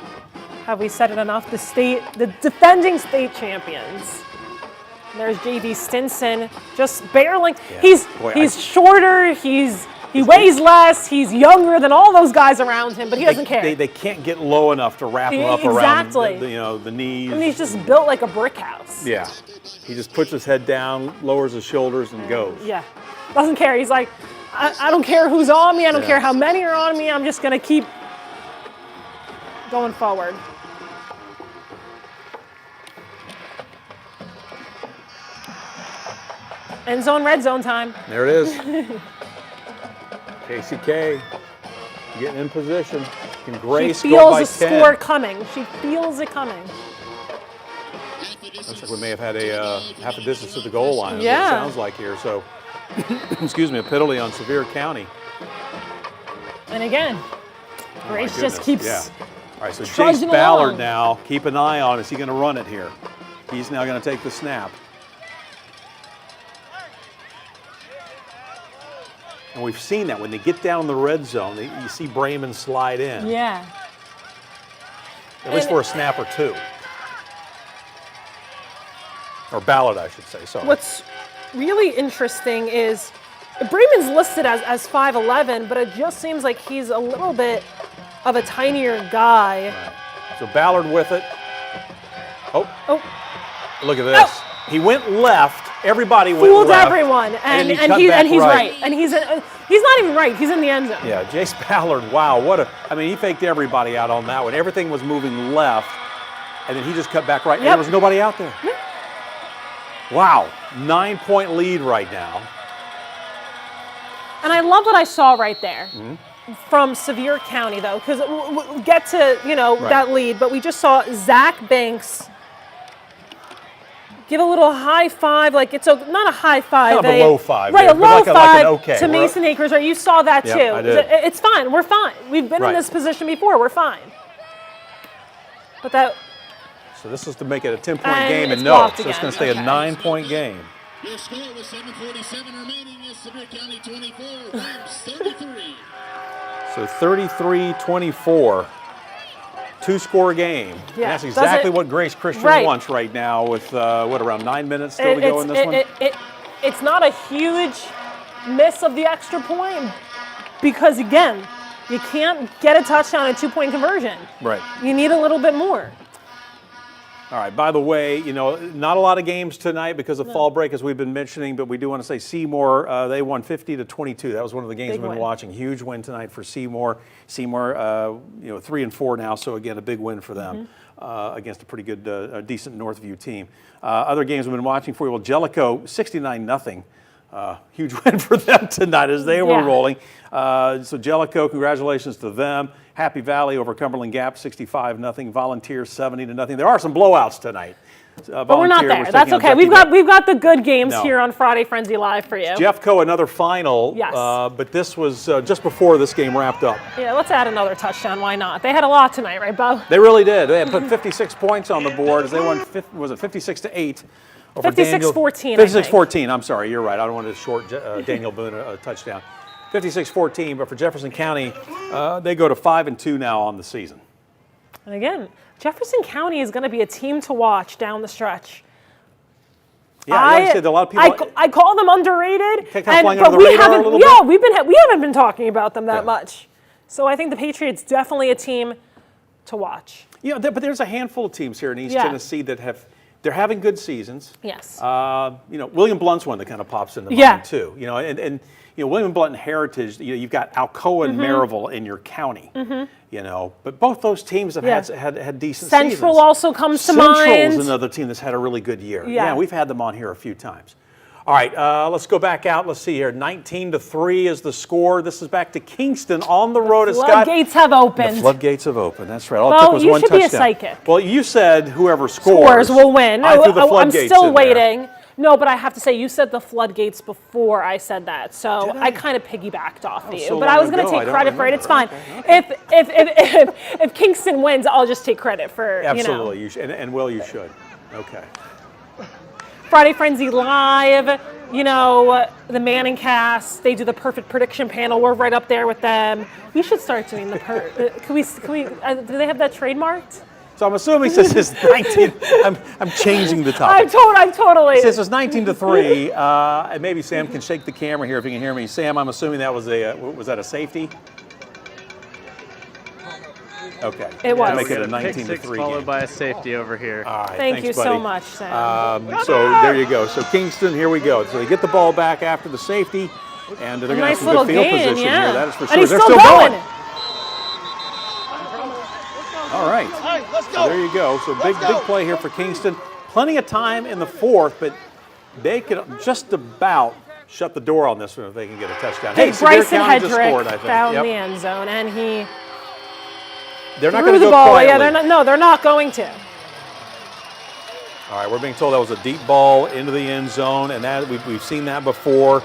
C: have we said it enough, the defending state champions. And there's J.D. Stinson, just barreling. Yeah. He's shorter, he weighs less, he's younger than all those guys around him, but he doesn't care.
B: They can't get low enough to wrap him up around the knees.
C: And he's just built like a brick house.
B: Yeah. He just puts his head down, lowers his shoulders, and goes.
C: Yeah. Doesn't care. He's like, I don't care who's on me. I don't care how many are on me. I'm just going to keep going forward. End zone, red zone time.
B: There it is. KCK getting in position. Can Grace go by 10?
C: She feels a score coming. She feels it coming.
B: Looks like we may have had a half a distance to the goal line.
C: Yeah.
B: It sounds like here. So, excuse me, a penalty on Sevier County.
C: And again, Grace just keeps.
B: Yeah. All right, so Jace Ballard now, keep an eye on. Is he going to run it here? He's now going to take the snap. And we've seen that when they get down in the red zone, you see Brayman slide in.
C: Yeah.
B: At least for a snap or two. Or Ballard, I should say. Sorry.
C: What's really interesting is Brayman's listed as 5'11", but it just seems like he's a little bit of a tinier guy.
B: Right. So Ballard with it. Oh. Look at this.
C: Oh.
B: He went left. Everybody went
C: Fooled
B: left.
C: Everyone, and he's right. And he's not even right. He's in the end zone.
B: Yeah, Jace Ballard. Wow, he faked everybody out on that one. Everything was moving left, and then he just cut back right. And there was nobody out there.
C: Yep.
B: Wow, 9-point lead right now.
C: And I love what I saw right there from Sevier County, though, because we'll get to that lead, but we just saw Zach Banks give a little high five, like it's not a high five,
B: kind of a low five,
C: right? A low five
B: okay.
C: to Mason Acres, right? You saw that too.
B: I did.
C: It's fine. We're fine. We've been in this position before. We're fine. But that.
B: So this is to make it a 10-point game, and no, so it's going to stay a 9-point game.
D: Your score with 7:47 remaining is Sevier County 24, Rams 33.
B: So 33-24. 2-score game. Yeah. And that's exactly what Grace Christian wants right now with, around 9 minutes still to go in this one?
C: It's not a huge miss of the extra point because, again, you can't get a touchdown and 2-point conversion. Right. You need a little bit more.
B: All right, by the way, not a lot of games tonight because of fall break, as we've been mentioning, but we do want to say Seymour, they won 50-22. That was one of the games we've been watching. Huge win tonight for Seymour. Seymour, 3-4 now, so again, a big win for them against a pretty good, decent Northview team. Other games we've been watching for you, well, Jellicoe, 69-0. Huge win for them tonight as they were rolling. So Jellicoe, congratulations to them. Happy Valley over Cumberland Gap, 65-0. Volunteers, 70-0. There are some blowouts tonight.
C: But we're not there. That's okay. We've got the good games here on Friday Frenzy Live for you.
B: Jeffco, another final.
C: Yes.
B: But this was just before this game wrapped up.
C: Yeah, let's add another touchdown. Why not? They had a lot tonight, right, Bo?
B: They really did. They had put 56 points on the board as they won. Was it 56-8?
C: 56-14.
B: 56-14. I'm sorry. You're right. I don't want to short Daniel Boone a touchdown. 56-14. But for Jefferson County, they go to 5-2 now on the season.
C: And again, Jefferson County is going to be a team to watch down the stretch.
B: Yeah, like I said, a lot of people.
C: I call them underrated,
B: but we
C: haven't been talking about them that much. So I think the Patriots definitely a team to watch.
B: Yeah, but there's a handful of teams here in East Tennessee that they're having good seasons.
C: Yes.
B: William Blunt's one that kind of pops in the mind too. And William Blunt and Heritage. You've got Alcoa and Maryville in your county. But both those teams have had decent seasons.
C: Central also comes to mind.
B: Central is another team that's had a really good year. Yeah, we've had them on here a few times. All right, let's go back out. Let's see here. 19-3 is the score. This is back to Kingston on the road.
C: The floodgates have opened.
B: The floodgates have opened. That's right. All it took was one touchdown.
C: You should be a psychic.
B: Well, you said whoever scores
C: will win. I'm still waiting.
B: There.
C: No, but I have to say, you said the floodgates before I said that, so I kind of piggybacked off of you.
B: So
C: but I was going to take credit for it. It's fine.
B: Okay.
C: If Kingston wins, I'll just take credit for
B: absolutely. You should, and Will, you should. Okay.
C: Friday Frenzy Live, the Manning cast, they do the perfect prediction panel. We're right up there with them. We should start doing the can we do they have that trademarked?
B: So I'm assuming since it's 19, I'm changing the topic.
C: I'm totally.
B: Since it's 19-3, and maybe Sam can shake the camera here if you can hear me. Sam, I'm assuming that was a safety? Okay.
C: It was.
B: Make it a 19-3
H: followed by a safety over here.
B: All right,
C: Thanks,
B: buddy.
C: so much, Sam.
B: So there you go. So Kingston, here we go. So they get the ball back after the safety, and they're going to have some good field position here. That is for sure.
C: And he's
B: they're
C: still going.
B: All right. So there you go. So big play here for Kingston. Plenty of time in the fourth, but they could just about shut the door on this one if they can get a touchdown.
C: Hey,
B: Sevier
C: Bryson
B: County just
C: Hedrick
B: scored, I think.
C: found the end zone, and he
B: they're not
C: threw
B: going to
C: the
B: go
C: ball.
B: quietly.
C: Yeah, they're not going to.
B: All right, we're being told that was a deep ball into the end zone, and that we've seen that before.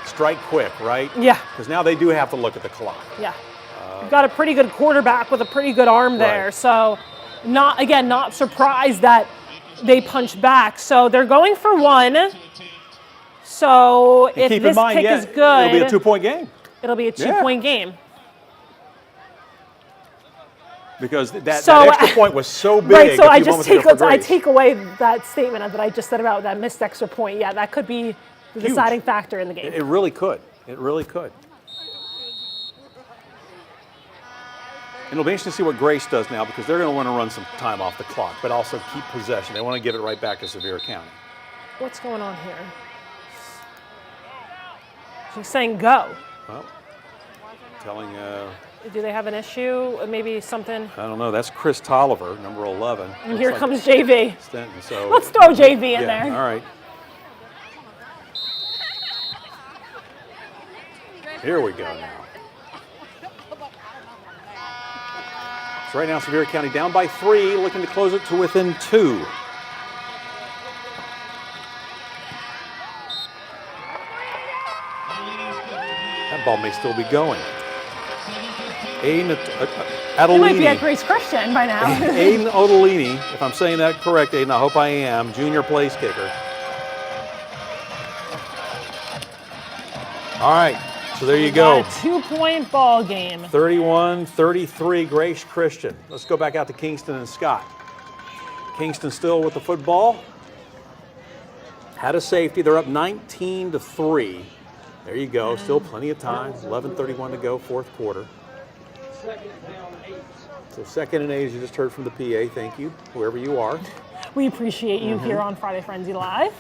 B: Strike quick, right?
C: Yeah.
B: Because now they do have to look at the clock.
C: Yeah. You've got a pretty good quarterback with a pretty good arm there.
B: Right.
C: So, not surprised that they punch back. So they're going for one. So if this kick is good,
B: it'll be a 2-point game.
C: It'll be a 2-point game.
B: Because that extra point was so big.
C: Right, so I take away that statement that I just said about that missed extra point. Yeah, that could be the deciding factor in the game.
B: It really could. It really could. And it'll be interesting to see what Grace does now because they're going to want to run some time off the clock, but also keep possession. They want to give it right back to Sevier County.
C: What's going on here? She's saying go.
B: Well, telling.
C: Do they have an issue? Maybe something?
B: I don't know. That's Chris Tolliver, number 11.
C: And here comes JV.
B: Stenton, so
C: let's throw JV in there.
B: All right. Here we go now. So right now, Sevier County down by 3, looking to close it to within 2. That ball may still be going. Aiden Adolini.
C: It might be at Grace Christian by now.
B: Aiden Odolini, if I'm saying that correct, Aiden, I hope I am, junior place kicker. All right, so there you go.
C: A 2-point ball game.
B: 31-33, Grace Christian. Let's go back out to Kingston and Scott. Kingston still with the football. Had a safety. They're up 19-3. There you go. Still plenty of time. 11:31 to go, fourth quarter. So 2nd and 8, as you just heard from the PA. Thank you, whoever you are.
C: We appreciate you here on Friday Frenzy Live.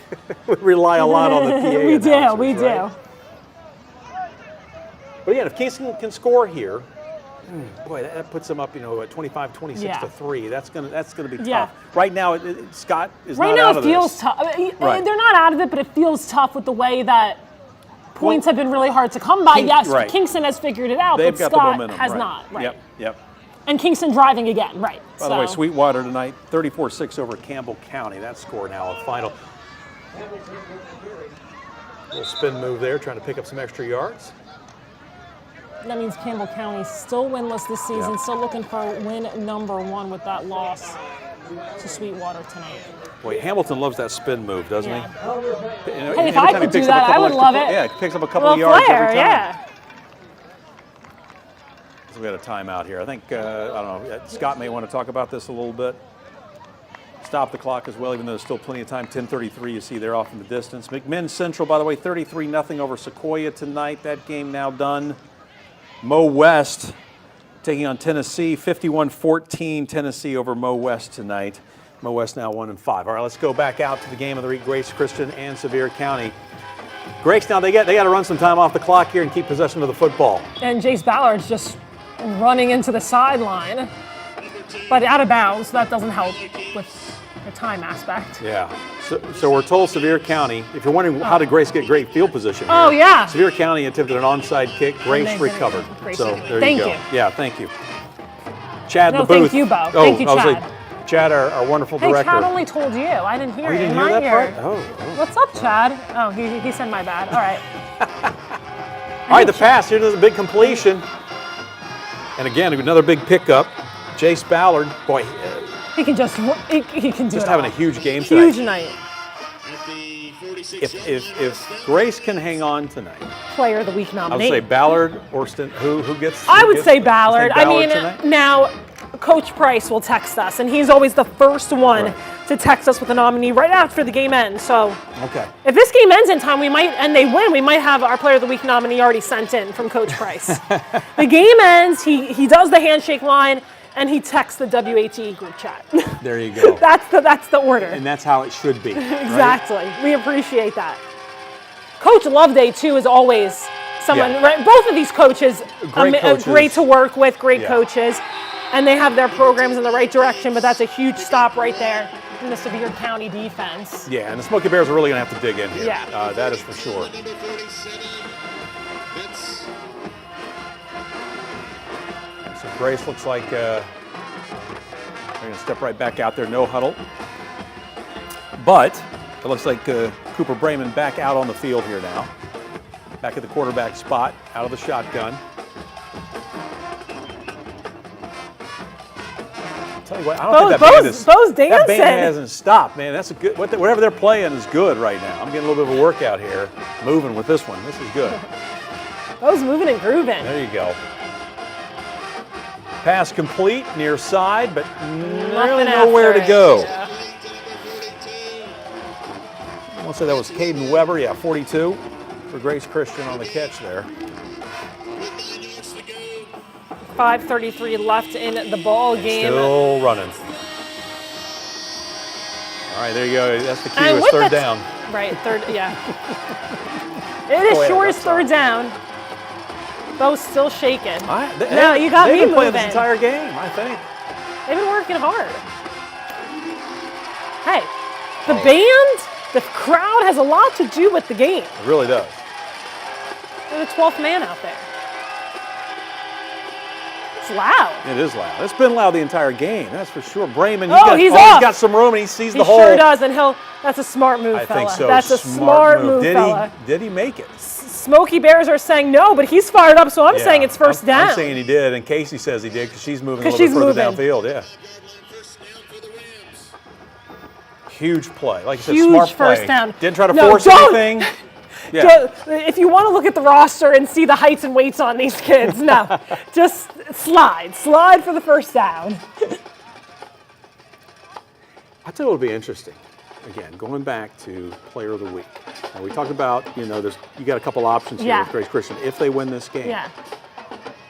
B: We rely a lot on the PA.
C: We do.
B: But again, if Kingston can score here, boy, that puts them up, at 25-26-3. That's gonna be tough.
C: Yeah.
B: Right now, Scott is
C: not
B: out of this.
C: Right now, it feels tough. They're not out of it, but it feels tough with the way that points have been really hard to come by. Yes, Kingston has figured it out, but Scott has not. Right.
B: Yep.
C: And Kingston driving again, right.
B: By the way, Sweetwater tonight, 34-6 over Campbell County. That score now a final. Little spin move there, trying to pick up some extra yards.
C: That means Campbell County still winless this season, still looking for win number 1 with that loss to Sweetwater tonight.
B: Boy, Hamilton loves that spin move, doesn't he?
C: Hey, if I could do that, I would love it.
B: Yeah, he picks up a couple of yards every time.
C: Yeah.
B: So we got a timeout here. I think, I don't know, Scott may want to talk about this a little bit. Stop the clock as well, even though there's still plenty of time. 10:33, you see there off in the distance. McMinn Central, by the way, 33-0 over Sequoia tonight. That game now done. Mo West taking on Tennessee, 51-14 Tennessee over Mo West tonight. Mo West now 1-5. All right, let's go back out to the game of the week, Grace Christian and Sevier County. Grace, now they got to run some time off the clock here and keep possession of the football.
C: And Jace Ballard's just running into the sideline, but out of bounds. That doesn't help with the time aspect.
B: Yeah. So we're told Sevier County, if you're wondering how did Grace get great field position here,
C: oh, yeah.
B: Sevier County attempted an onside kick. Grace recovered. So there you go.
C: Thank you.
B: Yeah, thank you. Chad
C: No,
B: in the booth.
C: thank you, Bo.
B: Oh,
C: Thank you, Chad.
B: Chad, our wonderful
C: Hey,
B: director.
C: Chad only told you. I didn't hear
B: Oh, you
C: it
B: didn't
C: in
B: hear
C: my
B: that
C: ear.
B: part? Oh.
C: What's up, Chad? Oh, he said my bad. All right.
B: All right, the pass. Here there's a big completion. And again, another big pickup. Jace Ballard, boy,
C: He can just he can do
B: just
C: it
B: having
C: all.
B: a huge game tonight.
C: Huge night.
B: If Grace can hang on tonight,
C: Player of the week
B: I
C: nominee.
B: would say Ballard or who gets.
C: I would say
B: you
C: Ballard.
B: think Ballard
C: I
B: tonight?
C: mean, now Coach Price will text us, and he's always the first one
B: Right.
C: to text us with a nominee right after the game ends. So
B: Okay.
C: if this game ends in time, and they win, we might have our Player of the Week nominee already sent in from Coach Price. The game ends, he does the handshake line, and he texts the WATE group chat.
B: There you go.
C: That's the order.
B: And that's how it should be.
C: Exactly. We appreciate that. Coach Loveday, too, is always someone,
B: Yeah.
C: right? Both of these coaches,
B: Great
C: great to work with, great
B: Yeah.
C: coaches, and they have their programs in the right direction, but that's a huge stop right there in the Sevier County defense.
B: Yeah, and the Smoky Bears are really going to have to dig in here.
C: Yeah.
B: That is for sure.
D: Number 47, Vince.
B: So Grace looks like they're going to step right back out there, no huddle. But it looks like Cooper Brayman back out on the field here now. Back at the quarterback spot, out of the shotgun. I'll tell you what, I don't think that band is.
C: Bo's
B: That
C: dancing.
B: band hasn't stopped, man. That's a good. Whatever they're playing is good right now. I'm getting a little bit of a workout here, moving with this one. This is good.
C: Bo's moving and grooving.
B: There you go. Pass complete, near side, but really nowhere to go.
C: Yeah.
B: I want to say that was Caden Weber, 42 for Grace Christian on the catch there.
C: 5:33 left in the ball game.
B: Still running. All right, there you go. That's the cue.
C: And
B: It's
C: with
B: third
C: the-
B: down.
C: Right, third, yeah. It is
B: Go ahead,
C: sure as
B: that's
C: third down. Bo's still shaking.
B: No,
C: you got
B: they've
C: me
B: been playing this
C: moving.
B: entire game, I think.
C: They've been working hard. Hey, the band, the crowd has a lot to do with the game.
B: It really does.
C: They're the 12th man out there. It's loud.
B: It is loud. It's been loud the entire game, that's for sure. Brayman,
C: He's off.
B: he's got some room and he sees
C: He
B: the hole.
C: sure does, and that's a smart move,
B: I
C: fella.
B: think so.
C: That's a smart move,
B: Did
C: fella.
B: Did he make it?
C: Smoky Bears are saying no, but he's fired up, so I'm saying it's first down.
B: I'm saying he did, and Casey says he did because she's moving a
C: 'Cause
B: little bit
C: she's
B: further
C: moving.
B: downfield. Yeah.
D: First down for the Rams.
B: Huge play. Like you said,
C: Huge
B: smart play.
C: first down.
B: Didn't try to
C: No,
B: force
C: don't.
B: anything. Yeah.
C: If you want to look at the roster and see the heights and weights on these kids, no. Just slide for the first down.
B: I tell you what would be interesting. Again, going back to Player of the Week. Now, we talked about, you got a couple options here
C: Yeah.
B: with Grace Christian if they win this game.
C: Yeah.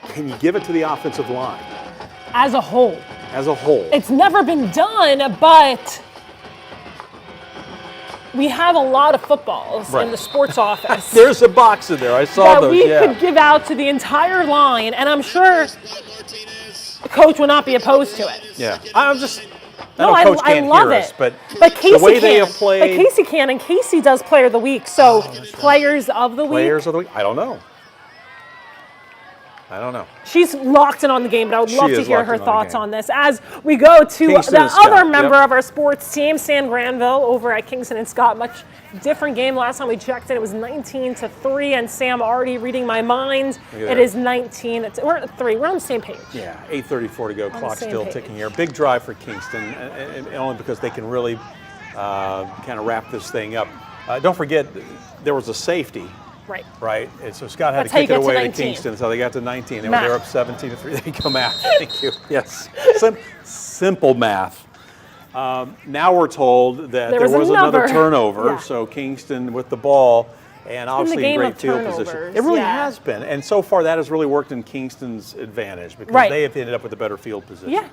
B: Can you give it to the offensive line
C: As a whole.
B: as a whole?
C: It's never been done, but we have a lot of footballs
B: Right.
C: in the sports office
B: There's a box in there. I saw
C: that
B: those.
C: we
B: Yeah.
C: could give out to the entire line, and I'm sure
D: Martinez.
C: the coach would not be opposed to it.
B: Yeah. I'm just.
C: No,
B: I know Coach can't
C: love
B: hear
C: it.
B: us, but
C: Casey
B: the way
C: can.
B: they have played.
C: But Casey can, and Casey does Player of the Week. So Players of the Week.
B: Players of the Week. I don't know. I don't know.
C: She's locked in on the game, but I would love to hear her thoughts
B: on
C: on this. As we go to
B: Kingston
C: the
B: and Scott,
C: other member of our sports team, Sam Granville, over at Kingston and Scott. Much different game. Last time we checked it was 19-3, and Sam already reading my mind. It is 19. We're at 3. We're on the same page.
B: Yeah, 8:34 to go. Clock still ticking here. Big drive for Kingston, and only because they can really kind of wrap this thing up. Don't forget, there was a safety. Right. And so Scott had to kick it away to Kingston, so they got to 19. They were up 17-3. There you go, math. Thank you. Yes. Simple math. Now we're told that there was another turnover, so Kingston with the ball, and obviously in great field position. It really has been. And so far that has really worked in Kingston's advantage because they have ended up with a better field position.
C: Yeah.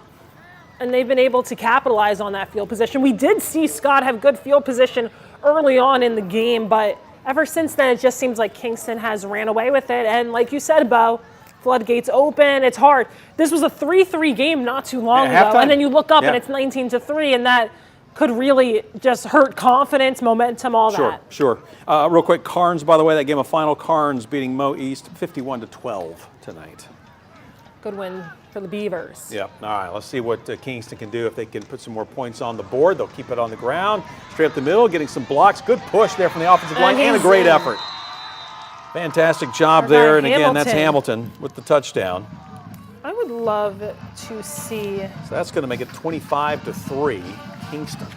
C: And they've been able to capitalize on that field position. We did see Scott have good field position early on in the game, but ever since then, it just seems like Kingston has ran away with it. And like you said, Bo, floodgates open. It's hard. This was a 3-3 game not too long ago. And then you look up and it's 19-3, and that could really just hurt confidence, momentum, all that.
B: Sure. Real quick, Carnes, by the way, that game of final, Carnes beating Mo East 51-12 tonight.
C: Good win for the Beavers.
B: Yep. All right, let's see what Kingston can do if they can put some more points on the board. They'll keep it on the ground, straight up the middle, getting some blocks. Good push there from the offensive line and a great effort. Fantastic job there, and again, that's Hamilton with the touchdown.
C: I would love to see.
B: So that's going to make it 25-3, Kingston.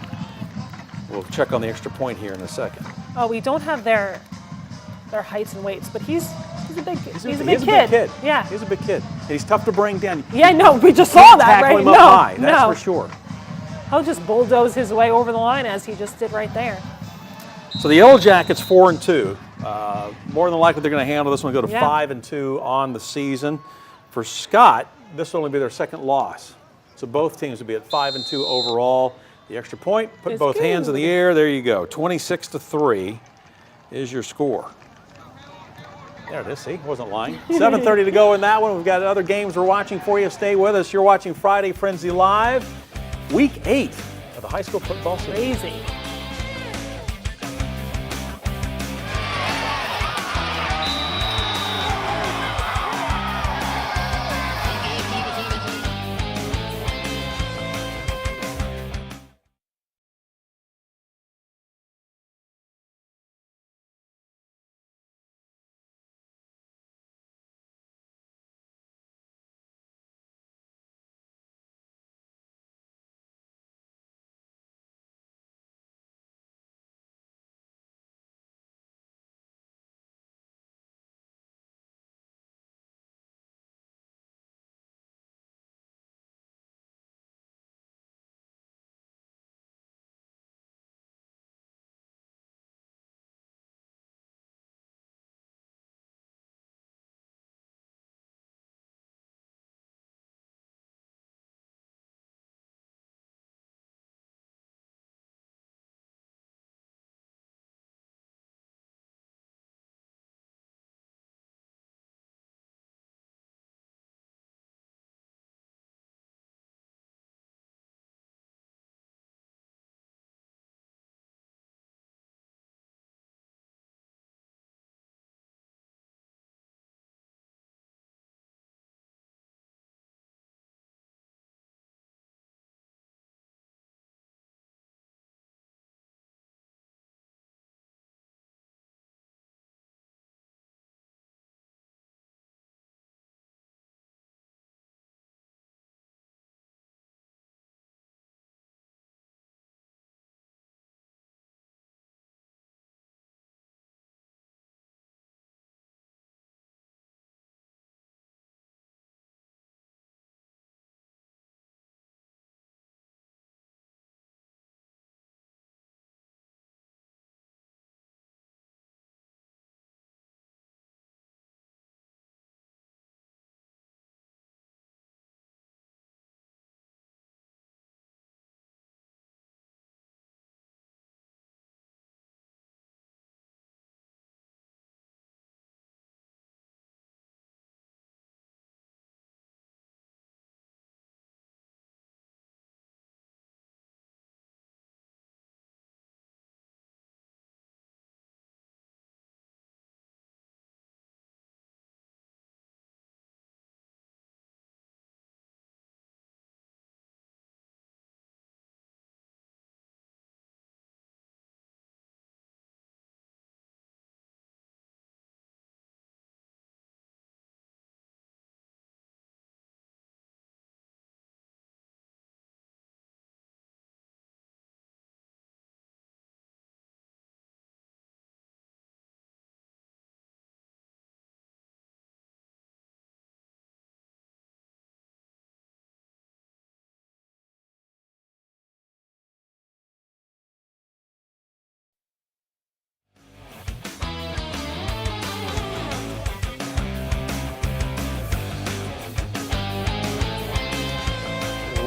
B: We'll check on the extra point here in a second.
C: Oh, we don't have their heights and weights, but he's a big kid. Yeah,
B: he's a big kid. He's tough to bring down.
C: Yeah, no, we just saw that,
B: tackle
C: right?
B: him up high, that's for sure.
C: He'll just bulldoze his way over the line as he just did right there.
B: So the Yellow Jackets 4-2. More than likely they're going to handle this one, go to 5-2 on the season. For Scott, this will only be their second loss. So both teams will be at 5-2 overall. The extra point, put both hands in the air. There you go. 26-3 is your score. There it is, see, wasn't lying. 7:30 to go in that one. We've got other games we're watching for you. Stay with us. You're watching Friday Frenzy Live, Week 8 of the high school football season.
C: Crazy.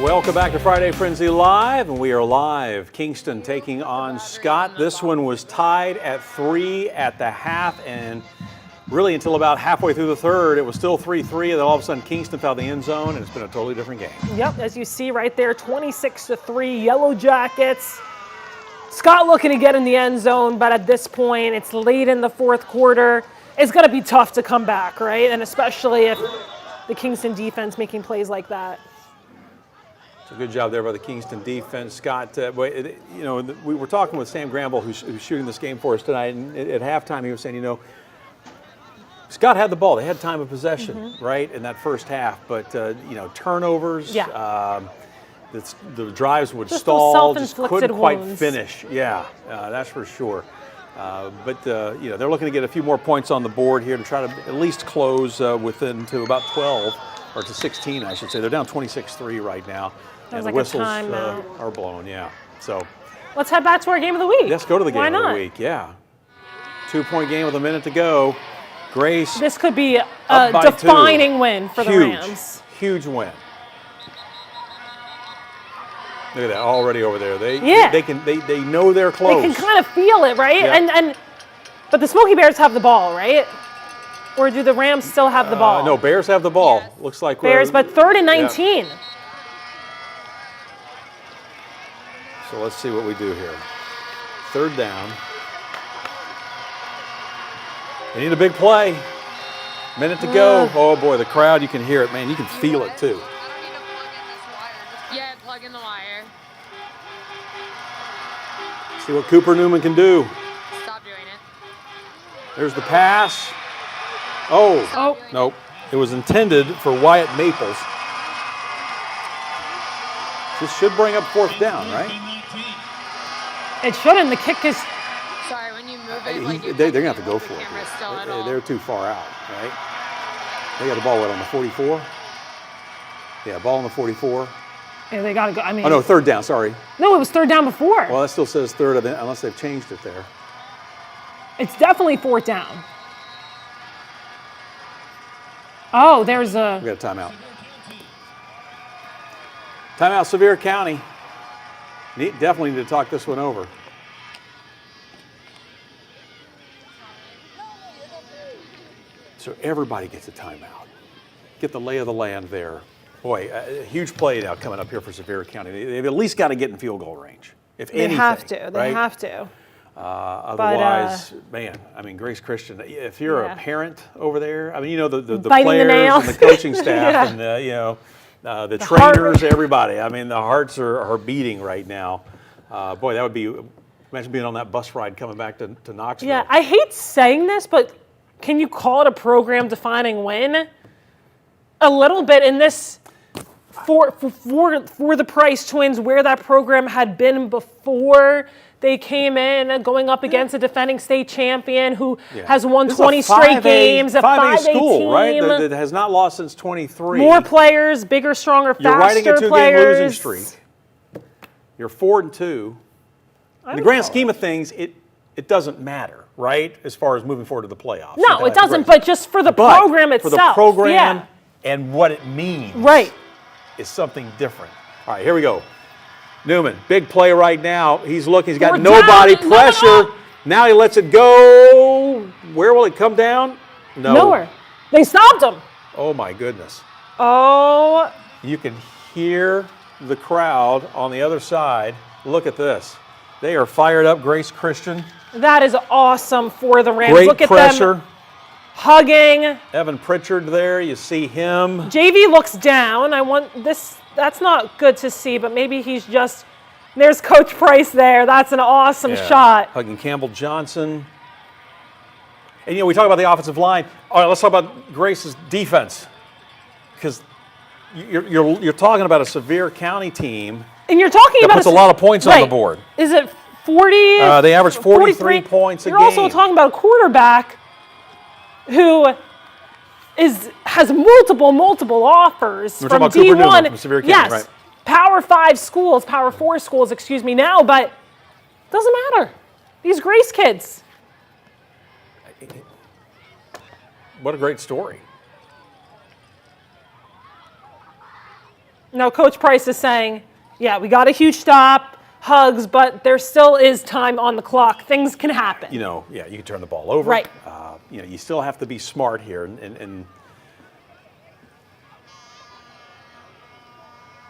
B: Welcome back to Friday Frenzy Live, and we are live. Kingston taking on Scott. This one was tied at 3 at the half, and really until about halfway through the third, it was still 3-3, and then all of a sudden Kingston found the end zone, and it's been a totally different game.
C: Yep, as you see right there, 26-3, Yellow Jackets. Scott looking to get in the end zone, but at this point, it's late in the fourth quarter. It's going to be tough to come back, right? And especially if the Kingston defense making plays like that.
B: It's a good job there by the Kingston defense. Scott, we were talking with Sam Gramble, who's shooting this game for us tonight, and at halftime he was saying, Scott had the ball. They had time of possession, right, in that first half. But, turnovers, the drives would
C: just
B: stall, just couldn't quite
C: wounds.
B: finish. Yeah, that's for sure. But they're looking to get a few more points on the board here to try to at least close within to about 12, or to 16, I should say. They're down 26-3 right now. And the whistles are blown, So
C: let's head back to our game of the week.
B: Let's go to the game
C: Why
B: of
C: not?
B: the week, 2-point game with a minute to go. Grace.
C: This could be a defining win for the Rams.
B: Huge win. Look at that, already over there. They know they're close.
C: They can kind of feel it, right?
B: Yeah.
C: But the Smoky Bears have the ball, right? Or do the Rams still have the ball?
B: No, Bears have the ball. Yes. Looks like
C: Bears, but 3rd and 19.
B: Yeah. So let's see what we do here. 3rd down. They need a big play. Minute to go. Oh boy, the crowd, you can hear it, man. You can feel it too.
F: Yeah, plug in the wire.
B: See what Cooper Newman can do.
F: Stop doing it.
B: There's the pass. Oh, nope. It was intended for Wyatt Maples. This should bring up 4th down, right?
C: It shouldn't. The kick is.
F: Sorry, when you move it,
B: they're going to have to go for it. They're too far out, right? They got the ball, on the 44? Yeah, ball on the 44.
C: Yeah, they got to go. I mean.
B: Oh, no, 3rd down, sorry.
C: No, it was 3rd down before.
B: Well, that still says 3rd, unless they've changed it there.
C: It's definitely 4th down. Oh, there's a.
B: We got a timeout. Timeout, Sevier County. Definitely need to talk this one over. So everybody gets a timeout. Get the lay of the land there. Boy, a huge play now coming up here for Sevier County. They've at least got to get in field goal range, if anything.
C: They have to. They
B: right?
C: have to.
B: Otherwise, man, I mean, Grace Christian, if you're a parent over there, I mean, the
C: Biting
B: players
C: the
B: and the coaching staff and, the trainers, everybody. I mean, the hearts are beating right now. Boy, that would be, imagine being on that bus ride coming back to Knoxville.
C: Yeah, I hate saying this, but can you call it a program-defining win? A little bit in this, for the Price twins, where that program had been before they came in, going up against a defending state champion who has won 20 straight games, a 5A
B: school,
C: team.
B: Right? That has not lost since 23.
C: More players, bigger, stronger, faster
B: You're riding a 2-game
C: players.
B: losing streak. You're 4-2. In the grand scheme of things, it doesn't matter, right? As far as moving forward to the playoffs.
C: No, it doesn't. But just for the program itself,
B: for the program and what it means,
C: right,
B: is something different. All right, here we go. Newman, big play right now. He's looking. He's got
C: We're
B: nobody.
C: Down.
B: Pressure.
C: No.
B: Now he lets it go. Where will it come down? No.
C: Nowhere. They stopped him.
B: Oh my goodness.
C: Oh.
B: You can hear the crowd on the other side. Look at this. They are fired up. Grace Christian.
C: That is awesome for the Rams.
B: Great
C: Look at
B: pressure.
C: them hugging.
B: Evan Pritchard there. You see him.
C: JV looks down. I want this. That's not good to see, but maybe he's just. There's Coach Price there. That's an awesome shot.
B: Hugging Campbell Johnson. And we talk about the offensive line. All right, let's talk about Grace's defense, because you're talking about a Sevier County team.
C: And you're talking
B: that
C: about
B: puts a lot of points on the board.
C: Is it 40?
B: They average 43 points a game.
C: You're also talking about a quarterback who has multiple offers
B: We're
C: from
B: talking about Cooper
C: D1.
B: Newman from Sevier County,
C: yes,
B: right?
C: Power 5 schools, Power 4 schools, excuse me now, but it doesn't matter. These Grace kids.
B: What a great story.
C: No, Coach Price is saying, yeah, we got a huge stop, hugs, but there still is time on the clock. Things can happen.
B: You know, yeah, you can turn the ball over.
C: Right.
B: You know, you still have to be smart here. And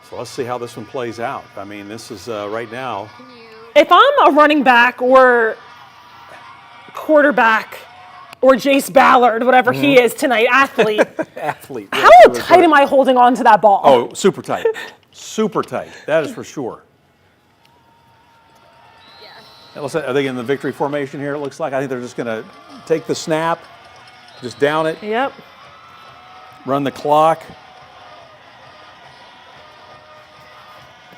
B: so let's see how this one plays out. I mean, this is right now.
C: If I'm a running back or quarterback or Jace Ballard, whatever he is tonight, athlete,
B: Athlete.
C: how tight am I holding on to that ball?
B: Oh, super tight. Super tight. That is for sure. Yeah. Are they in the victory formation here, it looks like? I think they're just going to take the snap, just down it,
C: Yep.
B: run the clock.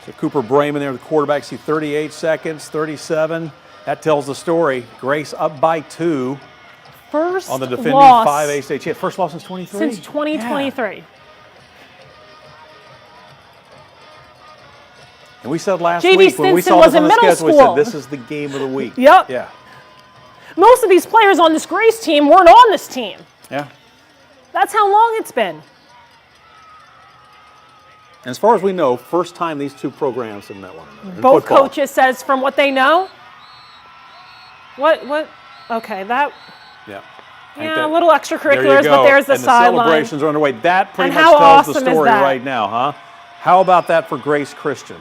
B: So Cooper Brayman there, the quarterback, see 38 seconds, 37. That tells the story. Grace up by 2
C: First
B: on the defending
C: loss
B: 5A state champ. First loss since 23?
C: since 2023.
B: Yeah. And we said last
C: J.D.
B: week when we
C: Stinson
B: saw
C: was
B: this on
C: in
B: the
C: middle
B: schedule, we
C: school.
B: said this is the game of the week.
C: Yep.
B: Yeah.
C: Most of these players on this Grace team weren't on this team.
B: Yeah.
C: That's how long it's been.
B: And as far as we know, first time these two programs have met one another. in
C: Both
B: football.
C: coaches says from what they know. What? Okay, that.
B: Yeah. I think
C: Yeah,
B: that-
C: a little
B: there you
C: extracurriculars,
B: go.
C: but there's the
B: and
C: sideline.
B: the celebrations are underway. That pretty
C: And
B: much
C: how
B: tells
C: awesome
B: the
C: is
B: story
C: that?
B: right now, huh? How about that for Grace Christian?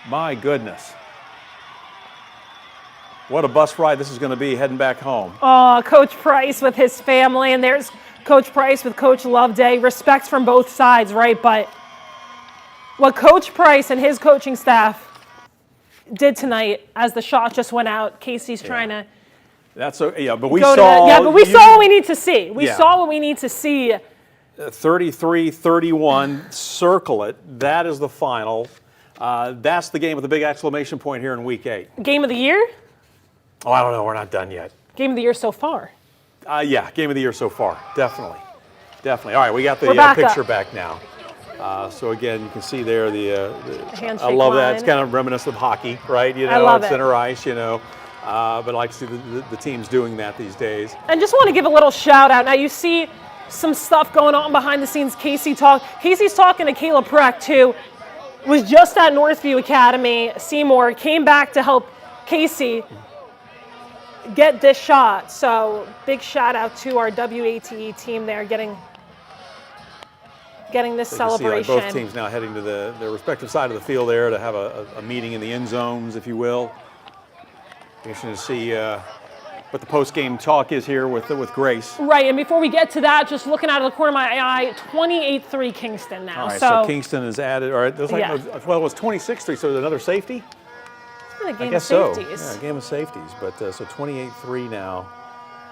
B: My goodness. What a bus ride this is going to be heading back home.
C: Coach Price with his family, and there's Coach Price with Coach Loveday. Respect from both sides, right? But what Coach Price and his coaching staff did tonight, as the shot just went out, Casey's trying to
B: That's yeah, but we
C: go
B: saw.
C: to yeah, but we saw what we need to see. We
B: Yeah.
C: saw what we need to see.
B: 33-31, circle it. That is the final. That's the game with the big exclamation point here in week 8.
C: Game of the year?
B: Oh, I don't know. We're not done yet.
C: Game of the year so far.
B: Yeah, game of the year so far. Definitely. Definitely. All right, we got the
C: We're back
B: picture
C: up.
B: back now. So again, you can see there the
C: handshake
B: I love that.
C: line.
B: It's kind of reminiscent of hockey, right? You know,
C: I love
B: it's
C: it.
B: center ice, you know. But I like to see the teams doing that these days.
C: And just want to give a little shout out. Now you see some stuff going on behind the scenes. Casey's talking to Caleb Preck too. Was just at Northview Academy. Seymour came back to help Casey get this shot. So big shout out to our WATE team there getting this
B: So you can see, like,
C: celebration.
B: both teams now heading to their respective side of the field there to have a meeting in the end zones, if you will. Interesting to see what the post-game talk is here with Grace.
C: Right, and before we get to that, just looking out of the corner of my eye, 28-3 Kingston now.
B: All right, so Kingston is added. All right, there's like,
C: Yeah.
B: well, it was 26-3, so there's another safety?
C: It's been a game
B: I guess
C: of
B: so.
C: safeties.
B: Yeah, a game of safeties. But so 28-3 now,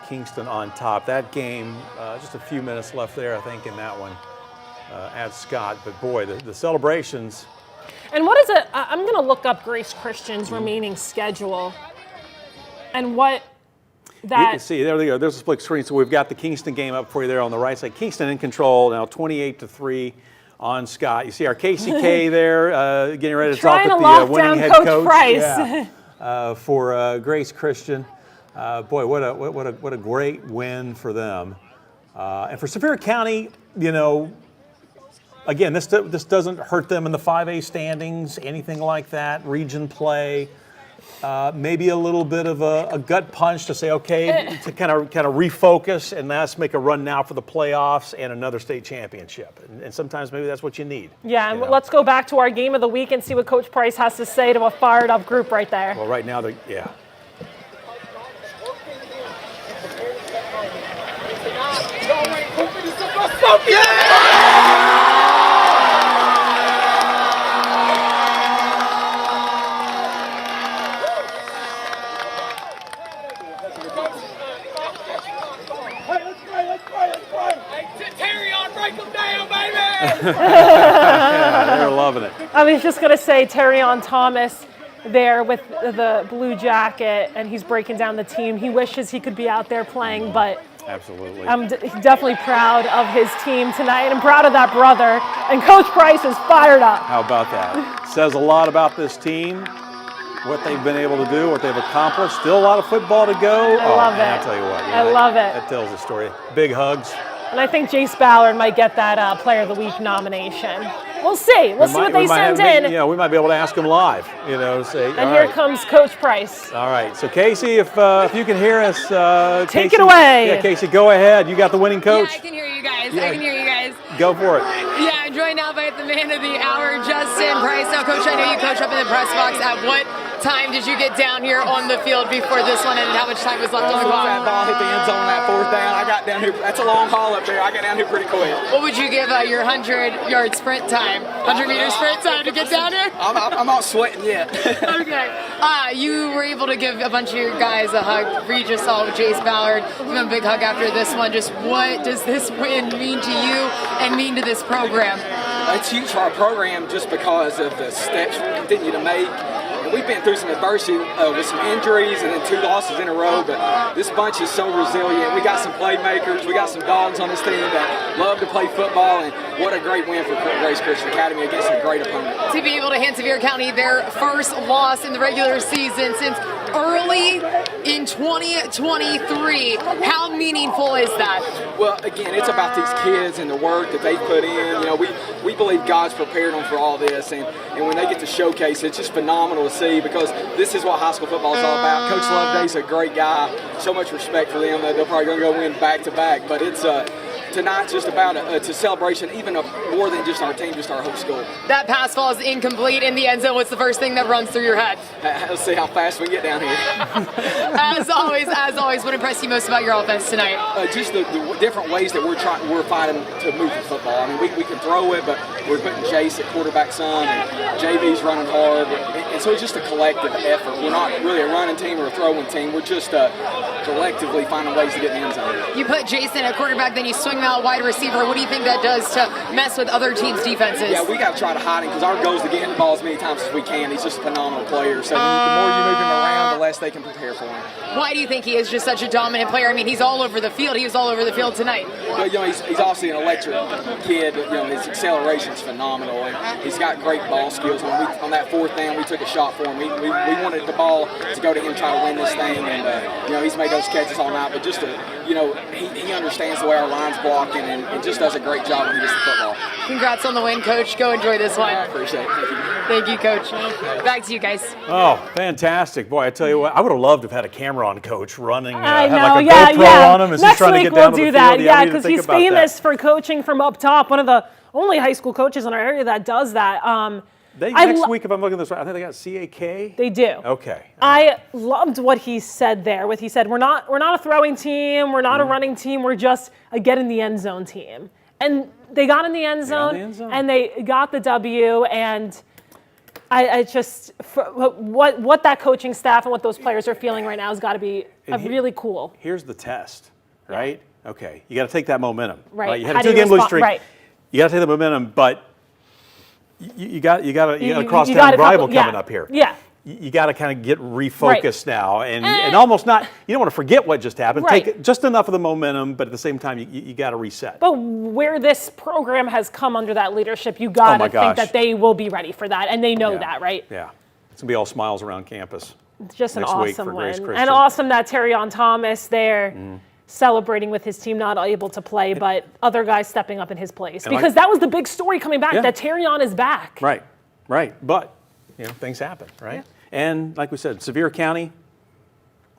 B: Kingston on top. That game, just a few minutes left there, I think, in that one at Scott. But boy, the celebrations.
C: And what is it? I'm going to look up Grace Christian's remaining schedule and what
B: You
C: that.
B: can see, there they go. There's a split screen. So we've got the Kingston game up for you there on the right side. Kingston in control now, 28-3 on Scott. You see our KCK there getting ready to talk
C: Trying
B: with
C: to
B: the
C: lock
B: winning
C: down
B: head
C: Coach
B: coach.
C: Price.
B: Yeah, for Grace Christian. Boy, what a great win for them. And for Sevier County, you know, again, this doesn't hurt them in the 5A standings, anything like that, region play. Maybe a little bit of a gut punch to say, okay, to kind of refocus, and let's make a run now for the playoffs and another state championship. And sometimes maybe that's what you need.
C: Yeah, and
B: you know?
C: let's go back to our game of the week and see what Coach Price has to say to a fired up group right there.
B: Well, right now, yeah. Yeah, they're loving it.
C: I was just going to say Terrion Thomas there with the blue jacket, and he's breaking down the team. He wishes he could be out there playing, but
B: Absolutely.
C: I'm definitely proud of his team tonight and proud of that brother. And Coach Price is fired up.
B: How about that? Says a lot about this team, what they've been able to do, what they've accomplished. Still a lot of football to go.
C: I love
B: and
C: it.
B: I'll tell you what.
C: I love it.
B: That tells the story. Big hugs.
C: And I think Jace Ballard might get that Player of the Week nomination. We'll see. We'll see what they send in.
B: We might be able to ask them live. Say.
C: And here comes Coach Price.
B: All right. So Casey, if you can hear us,
C: take
B: Casey,
C: it away.
B: Yeah, Casey, go ahead. You got the winning coach.
F: Yeah, I can hear you guys. I can hear you guys.
B: Go for it.
F: Yeah, I'm joined now by the man of the hour, Justin Price. Now, Coach, I know you coach up in the press box. At what time did you get down here on the field before this one, and how much time was left on the clock?
I: That ball hit the end zone on that 4th down. I got down here. That's a long haul up there. I got down here pretty quick.
F: What would you give your 100-yard sprint time, 100-meter sprint time to get down here?
I: I'm not sweating yet.
F: Okay. You were able to give a bunch of your guys a hug. We just saw Jace Ballard give him a big hug after this one. Just what does this win mean to you and mean to this program?
I: It's huge for our program just because of the steps we continue to make. And we've been through some adversity with some injuries and then 2 losses in a row, but this bunch is so resilient. We got some playmakers, we got some dogs on this team that love to play football, and what a great win for Grace Christian Academy against a great opponent.
F: To be able to hand Sevier County their first loss in the regular season since early in 2023, how meaningful is that?
I: Well, again, it's about these kids and the work that they've put in. We believe God's prepared them for all this, and when they get to showcase, it's just phenomenal to see, because this is what high school football is all about. Coach Loveday's a great guy. So much respect for them. They're probably going to go win back-to-back, but it's tonight's just about it's a celebration, even of more than just our team, just our whole school.
F: That pass falls incomplete in the end zone. What's the first thing that runs through your head?
I: Let's see how fast we get down here.
F: As always, what impressed you most about your offense tonight?
I: Just the different ways that we're finding to move the football. I mean, we can throw it, but we're putting Jace at quarterback some, and JV's running hard, and so it's just a collective effort. We're not really a running team or a throwing team. We're just collectively finding ways to get in the end zone.
F: You put Jason at quarterback, then you swing him out wide receiver. What do you think that does to mess with other teams' defenses?
I: Yeah, we got to try to hide him, because our goal is to get him the ball as many times as we can. He's just a phenomenal player. So the more you move him around, the less they can prepare for him.
F: Why do you think he is just such a dominant player? I mean, he's all over the field. He was all over the field tonight.
I: Well, he's obviously an electric kid. His acceleration is phenomenal, and he's got great ball skills. On that 4th down, we took a shot for him. We wanted the ball to go to him, try to win this thing, and he's made those catches all night. But just he understands the way our line's blocking, and just does a great job when he gets the football.
F: Congrats on the win, Coach. Go enjoy this one.
I: I appreciate it. Thank you.
F: Thank you, Coach. Back to you guys.
B: Oh, fantastic. Boy, I tell you what, I would have loved to have had a camera on Coach running,
C: I know,
B: had like a
C: yeah,
B: GoPro
C: yeah.
B: on him as
C: Next
B: he's trying
C: week
B: to get down
C: we'll
B: to the
C: do that,
B: field.
C: yeah, because he's famous for coaching from up top. One of the only high school coaches in our area that does that.
B: Next week, if I'm looking at this right, I think they got CAK.
C: They do.
B: Okay.
C: I loved what he said there. He said, we're not a throwing team, we're not a running team, we're just a get in the end zone team. And they got in the end zone, and they got the W, and I just, what that coaching staff and what those players are feeling right now has got to be really cool.
B: Here's the test, right? Yeah. Okay, you got to take that momentum.
C: Right.
B: You had a 2-game losing streak. Right. You got to take the momentum, but you got a crosstown rival coming up here.
C: Yeah.
B: You got to kind of get refocused now, and almost not. You don't want to forget what just happened.
C: Right.
B: Take just enough of the momentum, but at the same time, you got to reset.
C: But where this program has come under that leadership, you got to think that they will be ready for that, and they know that, right?
B: Yeah, it's gonna be all smiles around campus.
C: It's just an awesome win,
B: Christian.
C: and awesome that Terrion Thomas there. Celebrating with his team not able to play, but other guys stepping up in his place. Because that was the big story coming back, that Terrion is back.
B: Right. But, things happen, right? Yeah. And like we said, Sevier County,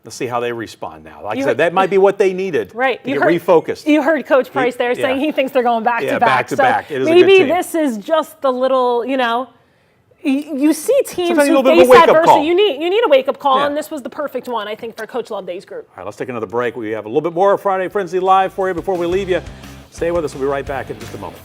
B: let's see how they respond now. Like I said, that might be what they needed to get refocused.
C: You heard Coach Price there saying he thinks they're going back to back.
B: Back to back. It is a good
C: maybe
B: team.
C: this is just the little, you see teams
B: Sometimes
C: who face adversity. You need a wake-up call, and this was the perfect one, I think, for Coach Loveday's group.
B: All right, let's take another break. We have a little bit more Friday Frenzy Live for you before we leave you. Stay with us. We'll be right back in just a moment.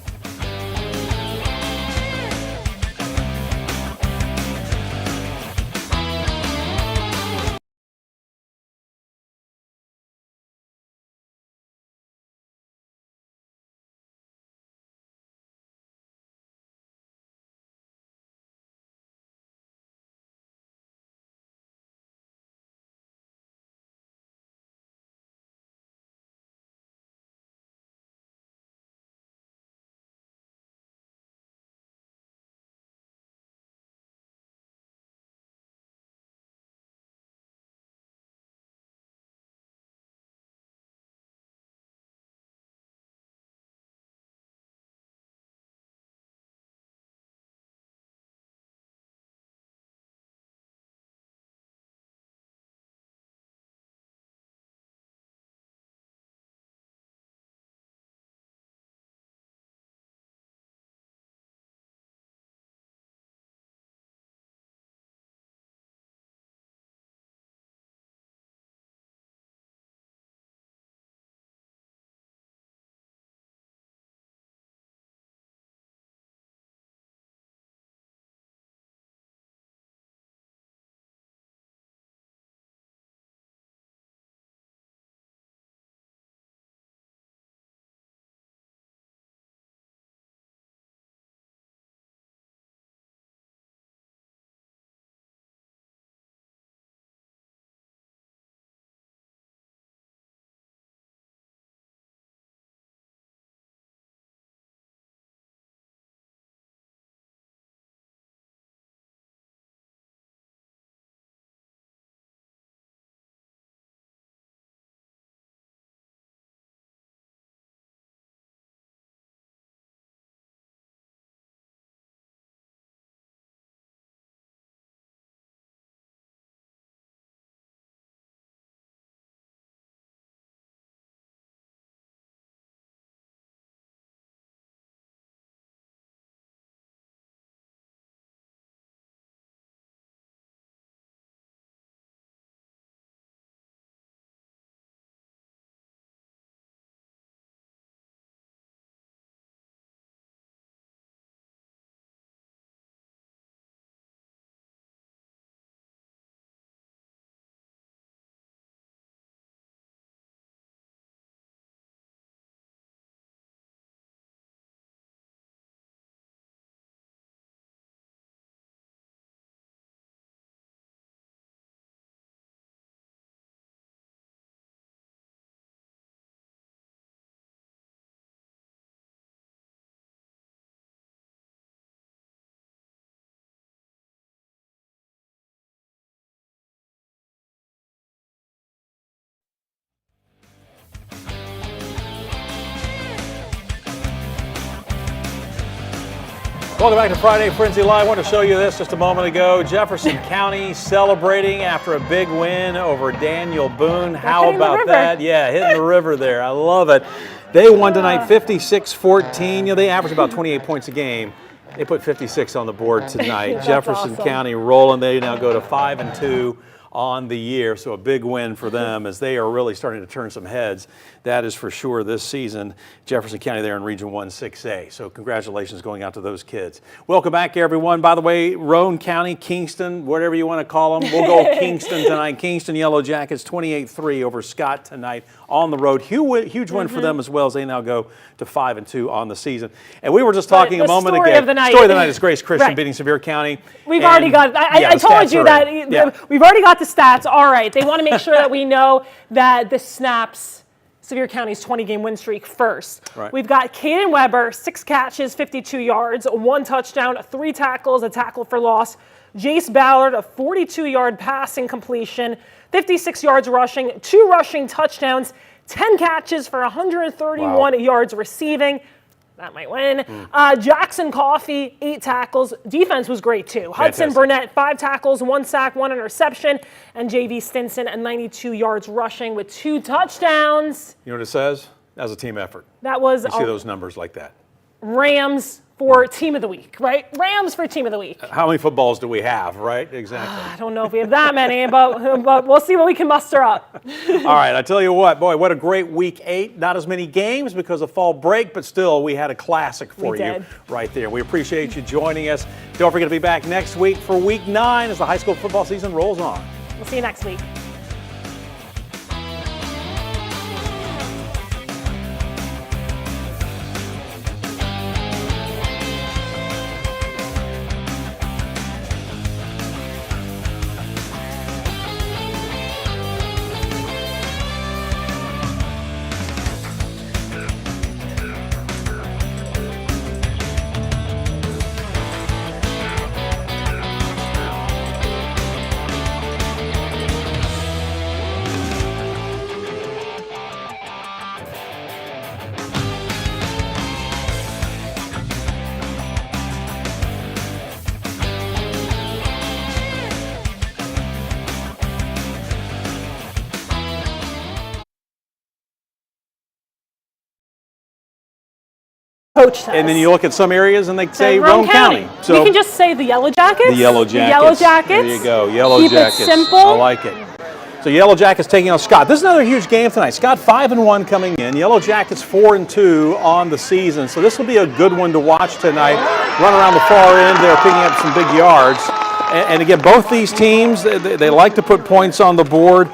B: Welcome back to Friday Frenzy Live. I want to show you this just a moment ago. Jefferson County celebrating after a big win over Daniel Boone. How about that? Yeah, hitting the river there. I love it. They won tonight 56-14. You know, they average about 28 points a game. They put 56 on the board tonight. Jefferson
C: awesome.
B: County rolling. They now go to 5-2 on the year, so a big win for them as they are really starting to turn some heads. That is for sure this season. Jefferson County there in Region 1 6A. So congratulations going out to those kids. Welcome back, everyone. By the way, Roane County, Kingston, whatever you want to call them. We'll go Kingston tonight. Kingston Yellow Jackets 28-3 over Scott tonight on the road. Huge win for them as well as they now go to 5-2 on the season. And we were just talking a moment ago.
C: Story of the night
B: is Grace Christian beating Sevier County.
C: We've already got, I told you that we've already got the stats. All right, they want to make sure that we know that this snaps Sevier County's 20-game win streak first.
B: Right.
C: We've got Caden Weber, 6 catches, 52 yards, 1 touchdown, 3 tackles, a tackle for loss. Jace Ballard, a 42-yard passing completion, 56 yards rushing, 2 rushing touchdowns, 10 catches for 131 yards receiving. That might win. Jackson Coffey, 8 tackles. Defense was great, too. Hudson Burnett, 5 tackles, 1 sack, 1 interception. And J.V. Stinson, 92 yards rushing with 2 touchdowns.
B: You know what it says? That was a team effort.
C: That was
B: you see those numbers like that.
C: Rams for Team of the Week, right? Rams for Team of the Week.
B: How many footballs do we have, right? Exactly.
C: I don't know if we have that many, but we'll see what we can muster up.
B: All right, I tell you what, boy, what a great week 8. Not as many games because of fall break, but still, we had a classic for you right there. We appreciate you joining us. Don't forget to be back next week for week 9 as the high school football season rolls on.
C: We'll see you next week. Coach says.
B: And then you look at some areas and they say Roane County.
C: So we can just say the Yellow Jackets.
B: The Yellow Jackets.
C: The Yellow Jackets.
B: There you go. Yellow
C: Keep
B: Jackets.
C: It simple.
B: I like it. So Yellow Jackets taking on Scott. This is another huge game tonight. Scott 5-1 coming in. Yellow Jackets 4-2 on the season. So this will be a good one to watch tonight. Run around the far end there, picking up some big yards. And again, both these teams, they like to put points on the board.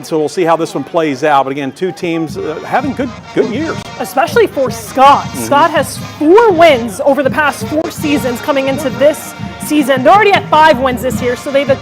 B: So we'll see how this one plays out. But again, 2 teams having good years.
C: Especially for Scott. Scott has 4 wins over the past 4 seasons coming into this season. They're already at 5 wins this year, so they've